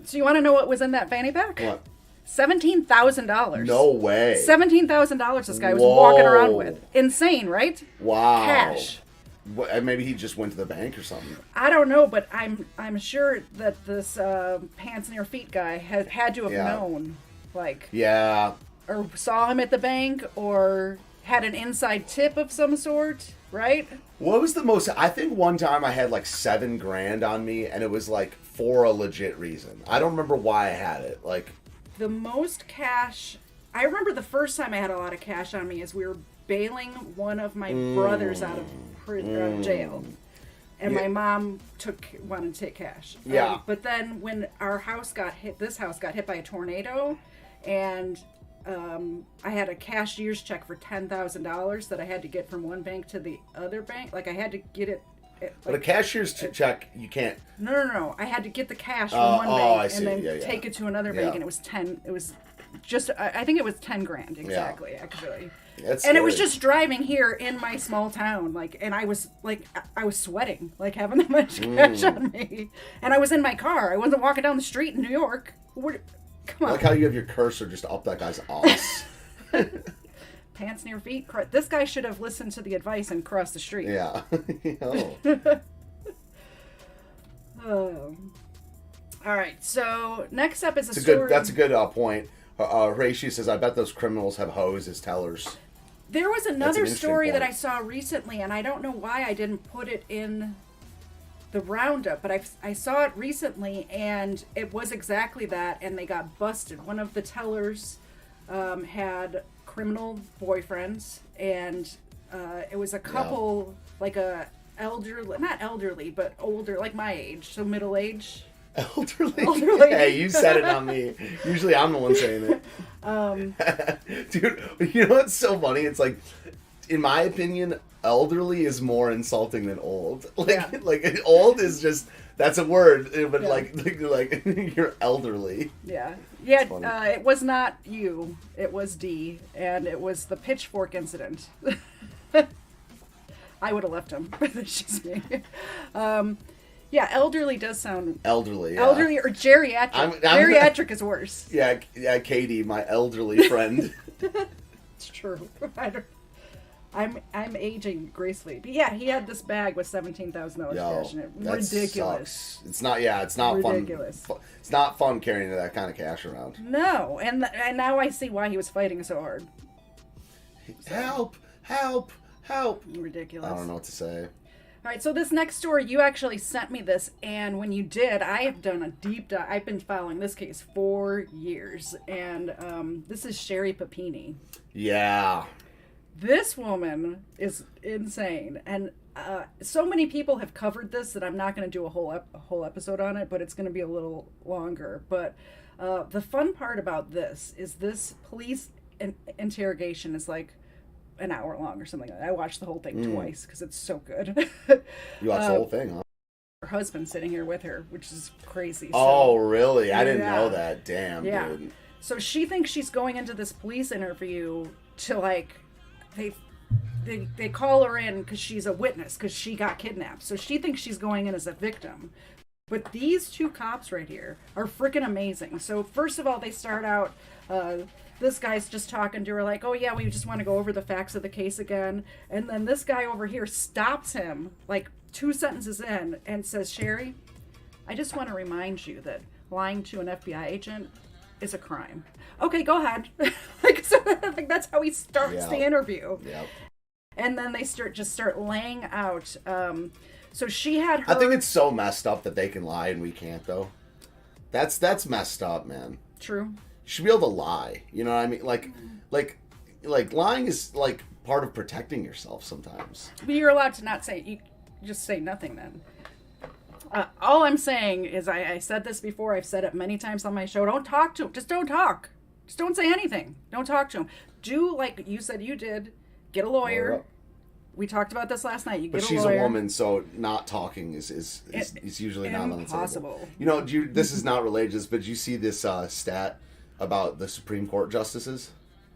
So you want to know what was in that fanny pack? What? $17,000. No way. $17,000 this guy was walking around with. Insane, right? Wow. Cash. Maybe he just went to the bank or something. I don't know, but I'm sure that this pants in your feet guy had to have known, like, or saw him at the bank, or had an inside tip of some sort, right? What was the most? I think one time I had like $7,000 on me, and it was like for a legit reason. I don't remember why I had it. Like the most cash. I remember the first time I had a lot of cash on me is we were bailing one of my brothers out of jail, and my mom wanted to take cash. But then when our house got hit, this house got hit by a tornado, and I had a cashier's check for $10,000 that I had to get from one bank to the other bank. Like I had to get it. But a cashier's check, you can't. No. I had to get the cash from one bank and then take it to another bank, Yeah. and it was 10. It was just, I think it was $10,000 exactly, actually. That's and it was scary. just driving here in my small town, like, and I was sweating, like having that much cash on me, and I was in my car. I wasn't walking down the street in New York. Come on. I like how you have your cursor just up that guy's ass. Pants near feet. This guy should have listened to the advice and crossed the street. Yeah. Oh. All right. So next up is a story. That's a good point. Horatio says, "I bet those criminals have hoes as tellers." There was another story that I point. saw recently, and I don't know why I didn't put it in the roundup, but I saw it recently, and it was exactly that, and they got busted. One of the tellers had criminal boyfriends, and it was a couple, like a not elderly, but older, like my age, so middle age. Elderly. Hey, you said it, not me. Usually I'm the one saying it. Dude, you know what's so funny? It's like, in my opinion, elderly is more insulting than old. Like old is just, that's a word, but like you're elderly. Yeah. It was not you. It was D, and it was the pitchfork incident. I would have left him. It's just me. Yeah, elderly does sound... Elderly, yeah. Elderly or geriatric. Geriatric is worse. Yeah, Katie, my elderly friend. It's true. I'm aging gracefully. But yeah, he had this bag with $17,000 cash in it. Ridiculous. Sucks. It's not ridiculous. Fun. It's not fun carrying that kind of cash around. No, and now I see why he was fighting so hard. Help! Ridiculous. I don't know what to say. All right, so this next story, you actually sent me this, and when you did, I have done a deep dive. I've been following this case for years, and this is Sherry Papini. Yeah. This woman is insane, and so many people have covered this that I'm not going to do a whole episode on it, but it's going to be a little longer. But the fun part about this is this police interrogation is like an hour long or something like that. I watched the whole thing twice because it's so good. You watched the whole thing, huh? Her husband sitting here with her, which is crazy. Oh, really? I didn't know that. Damn, dude. So she thinks she's going into this police interview to, like, they call her in because she's a witness because she got kidnapped. So she thinks she's going in as a victim. But these two cops right here are freaking amazing. So first of all, they start out... this guy's just talking to her like, oh yeah, we just want to go over the facts of the case again. And then this guy over here stops him like 2 sentences in and says, Sherry, I just want to remind you that lying to an FBI agent is a crime. Okay, go ahead. like that's how he starts the interview. Yep. And then they start laying out. So she had her... I think it's so messed up that they can lie and we can't, though. That's messed up, man. True. You should be able to lie. You know what I mean? Like lying is like part of protecting yourself sometimes. But you're allowed to not say. You just say nothing then. All I'm saying is, I said this before. I've said it many times on my show. Don't talk to him. Just don't talk. Just don't say anything. Don't talk to him. Do like you said you did. Get a lawyer. We talked about this last night. You get a lawyer. But she's a woman, so not talking is usually not on the table. Impossible. You know, this is not related to this, but did you see this stat about the Supreme Court justices?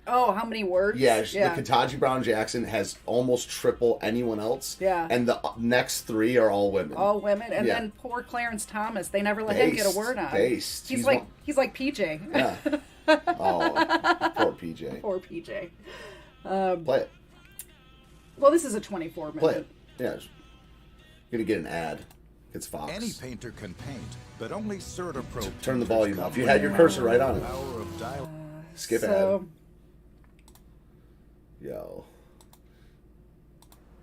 Oh, how many words? Yeah, the Ketanji Brown Jackson has almost triple anyone else. Yeah. And the next 3 are all women. All women. And then poor Clarence Thomas, they never let him get a word on. Based. He's like PJ. Yeah. Oh, poor PJ. Poor PJ. Play it. Well, this is a 24-minute. Play it. Yeah. You're going to get an ad. It's Fox. Any painter can paint, but only CertaPro. Turn the volume up. You had your cursor right on it. Skip ad. Yo.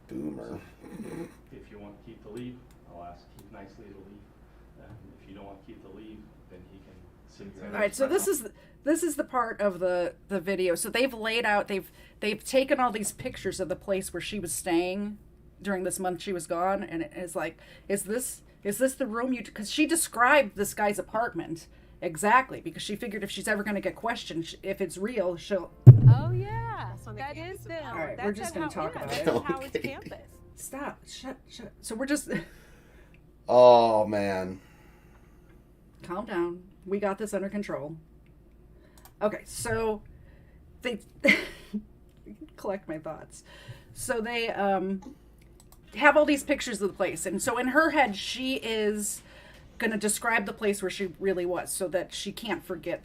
Boomer. If you want to keep the leave, I'll ask Keith nicely to leave. If you don't want to keep the leave, then he can sit here. All right, so this is the part of the video. So they've laid out, they've taken all these pictures of the place where she was staying during this month she was gone, and it's like, is this the room you? Because she described this guy's apartment exactly, because she figured if she's ever going to get questioned, if it's real, she'll. Oh yeah, that is them. All right, we're just going to talk about it. That's Howard's campus. Stop. Shut. So we're just. Oh man. Calm down. We got this under control. Okay, so they collect my thoughts. So they have all these pictures of the place, and so in her head she is going to describe the place where she really was, so that she can't forget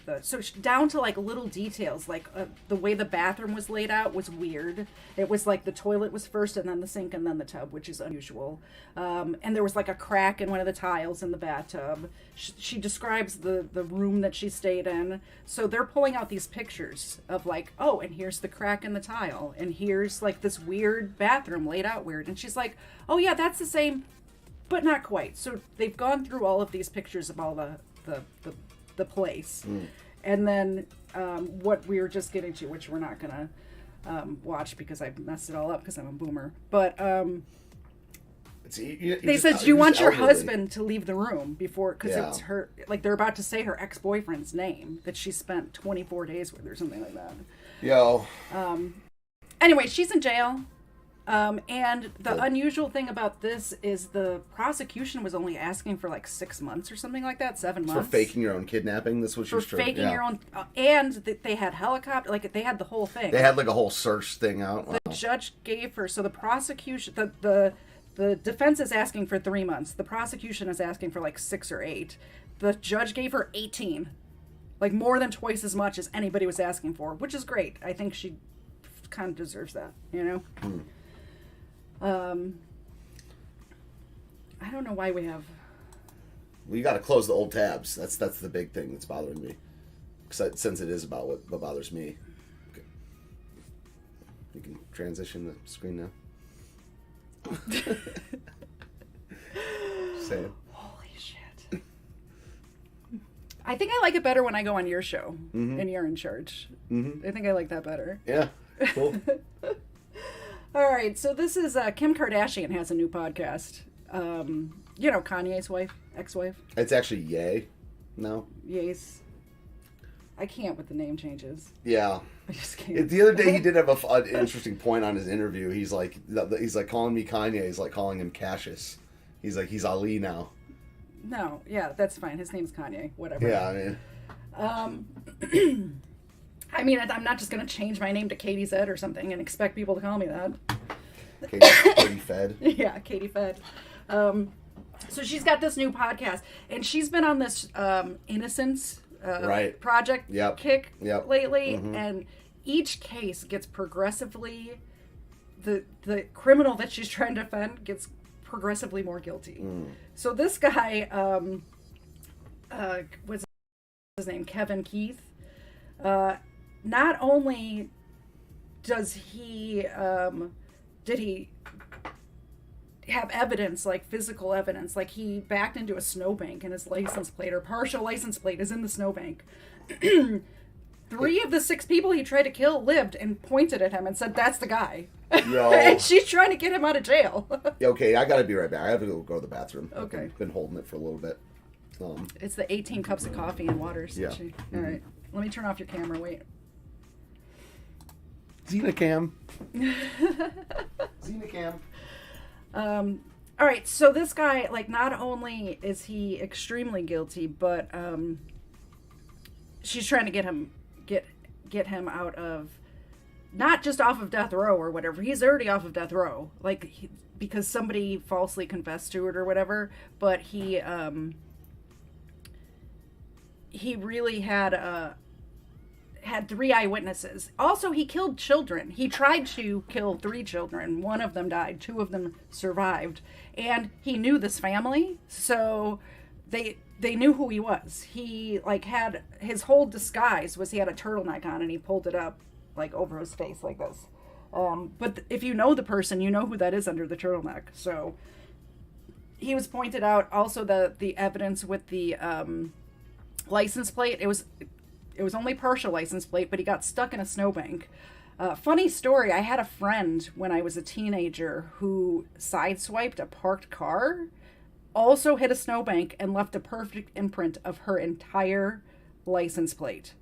down to like little details, like the way the bathroom was laid out was weird. It was like the toilet was first and then the sink and then the tub, which is unusual. And there was like a crack in one of the tiles in the bathtub. She describes the room that she stayed in. So they're pulling out these pictures of like, oh, and here's the crack in the tile, and here's like this weird bathroom laid out weird. And she's like, oh yeah, that's the same, but not quite. So they've gone through all of these pictures of all the place. And then what we were just getting to, which we're not going to watch because I messed it all up because I'm a boomer. But they said, do you want your husband to leave the room before, because it's her, like they're about to say her ex-boyfriend's name that she spent 24 days with or something like that. Yo. Anyway, she's in jail. And the unusual thing about this is the prosecution was only asking for like 6 months or something like that, 7 months. For faking your own kidnapping? That's what she was trying. For faking your own, and they had helicopter, like they had the whole thing. They had like a whole search thing out. The judge gave her, so the prosecution, the defense is asking for 3 months. The prosecution is asking for like 6 or 8. The judge gave her 18, like more than twice as much as anybody was asking for, which is great. I think she kind of deserves that, you know? I don't know why we have. Well, you got to close the old tabs. That's the big thing that's bothering me. Since it is about what bothers me. Okay. You can transition the screen now. Say it. Holy shit! I think I like it better when I go on your show and you're in charge. I think I like that better. Yeah. Cool. All right, so this is Kim Kardashian has a new podcast. You know, Kanye's ex-wife. It's actually Ye. No. Ye's. I can't with the name changes. Yeah. I just can't. The other day he did have an interesting point on his interview. He's like calling me Kanye. He's like calling him Cassius. He's like, he's Ali now. No, yeah, that's fine. His name's Kanye. Whatever. Yeah, I mean. I mean, I'm not just going to change my name to KTZed or something and expect people to call me that. KTZed. Yeah, KTZed. So she's got this new podcast, and she's been on this Innocence project kick lately, and each case gets progressively, the criminal that she's trying to defend gets progressively more guilty. So this guy, what's his name? Kevin Keith. Not only does he have evidence, like physical evidence, like he backed into a snowbank and his license plate or partial license plate is in the snowbank. 3 of the 6 people he tried to kill lived and pointed at him and said, "That's the guy." No. And she's trying to get him out of jail. Okay, I gotta be right back. I have to go to the bathroom. Okay. I've been holding it for a little bit. It's the 18 cups of coffee and water. Yeah. All right. Let me turn off your camera. Wait. Xenocam. Xenocam. All right, so this guy, like, not only is he extremely guilty, but she's trying to get him out of, not just off of death row or whatever. He's already off of death row, like, because somebody falsely confessed to it or whatever. But he really had 3 eyewitnesses. Also, he killed children. He tried to kill 3 children. 1 of them died. 2 of them survived. And he knew this family, so they knew who he was. He, like, had his whole disguise was he had a turtleneck on and he pulled it up, like, over his face like this. But if you know the person, you know who that is under the turtleneck. So he was pointed out. Also, the evidence with the license plate, it was only partial license plate, but he got stuck in a snowbank. Funny story, I had a friend when I was a teenager who sideswiped a parked car, also hit a snowbank, and left a perfect imprint of her entire license plate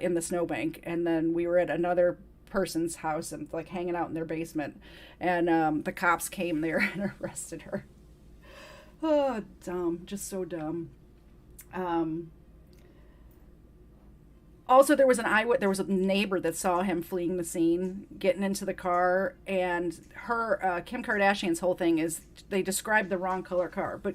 in the snowbank. And then we were at another person's house and, like, hanging out in their basement, and the cops came there and arrested her. Oh, dumb. Just so dumb. Also, there was a neighbor that saw him fleeing the scene, getting into the car, and her, Kim Kardashian's whole thing is they described the wrong color car, but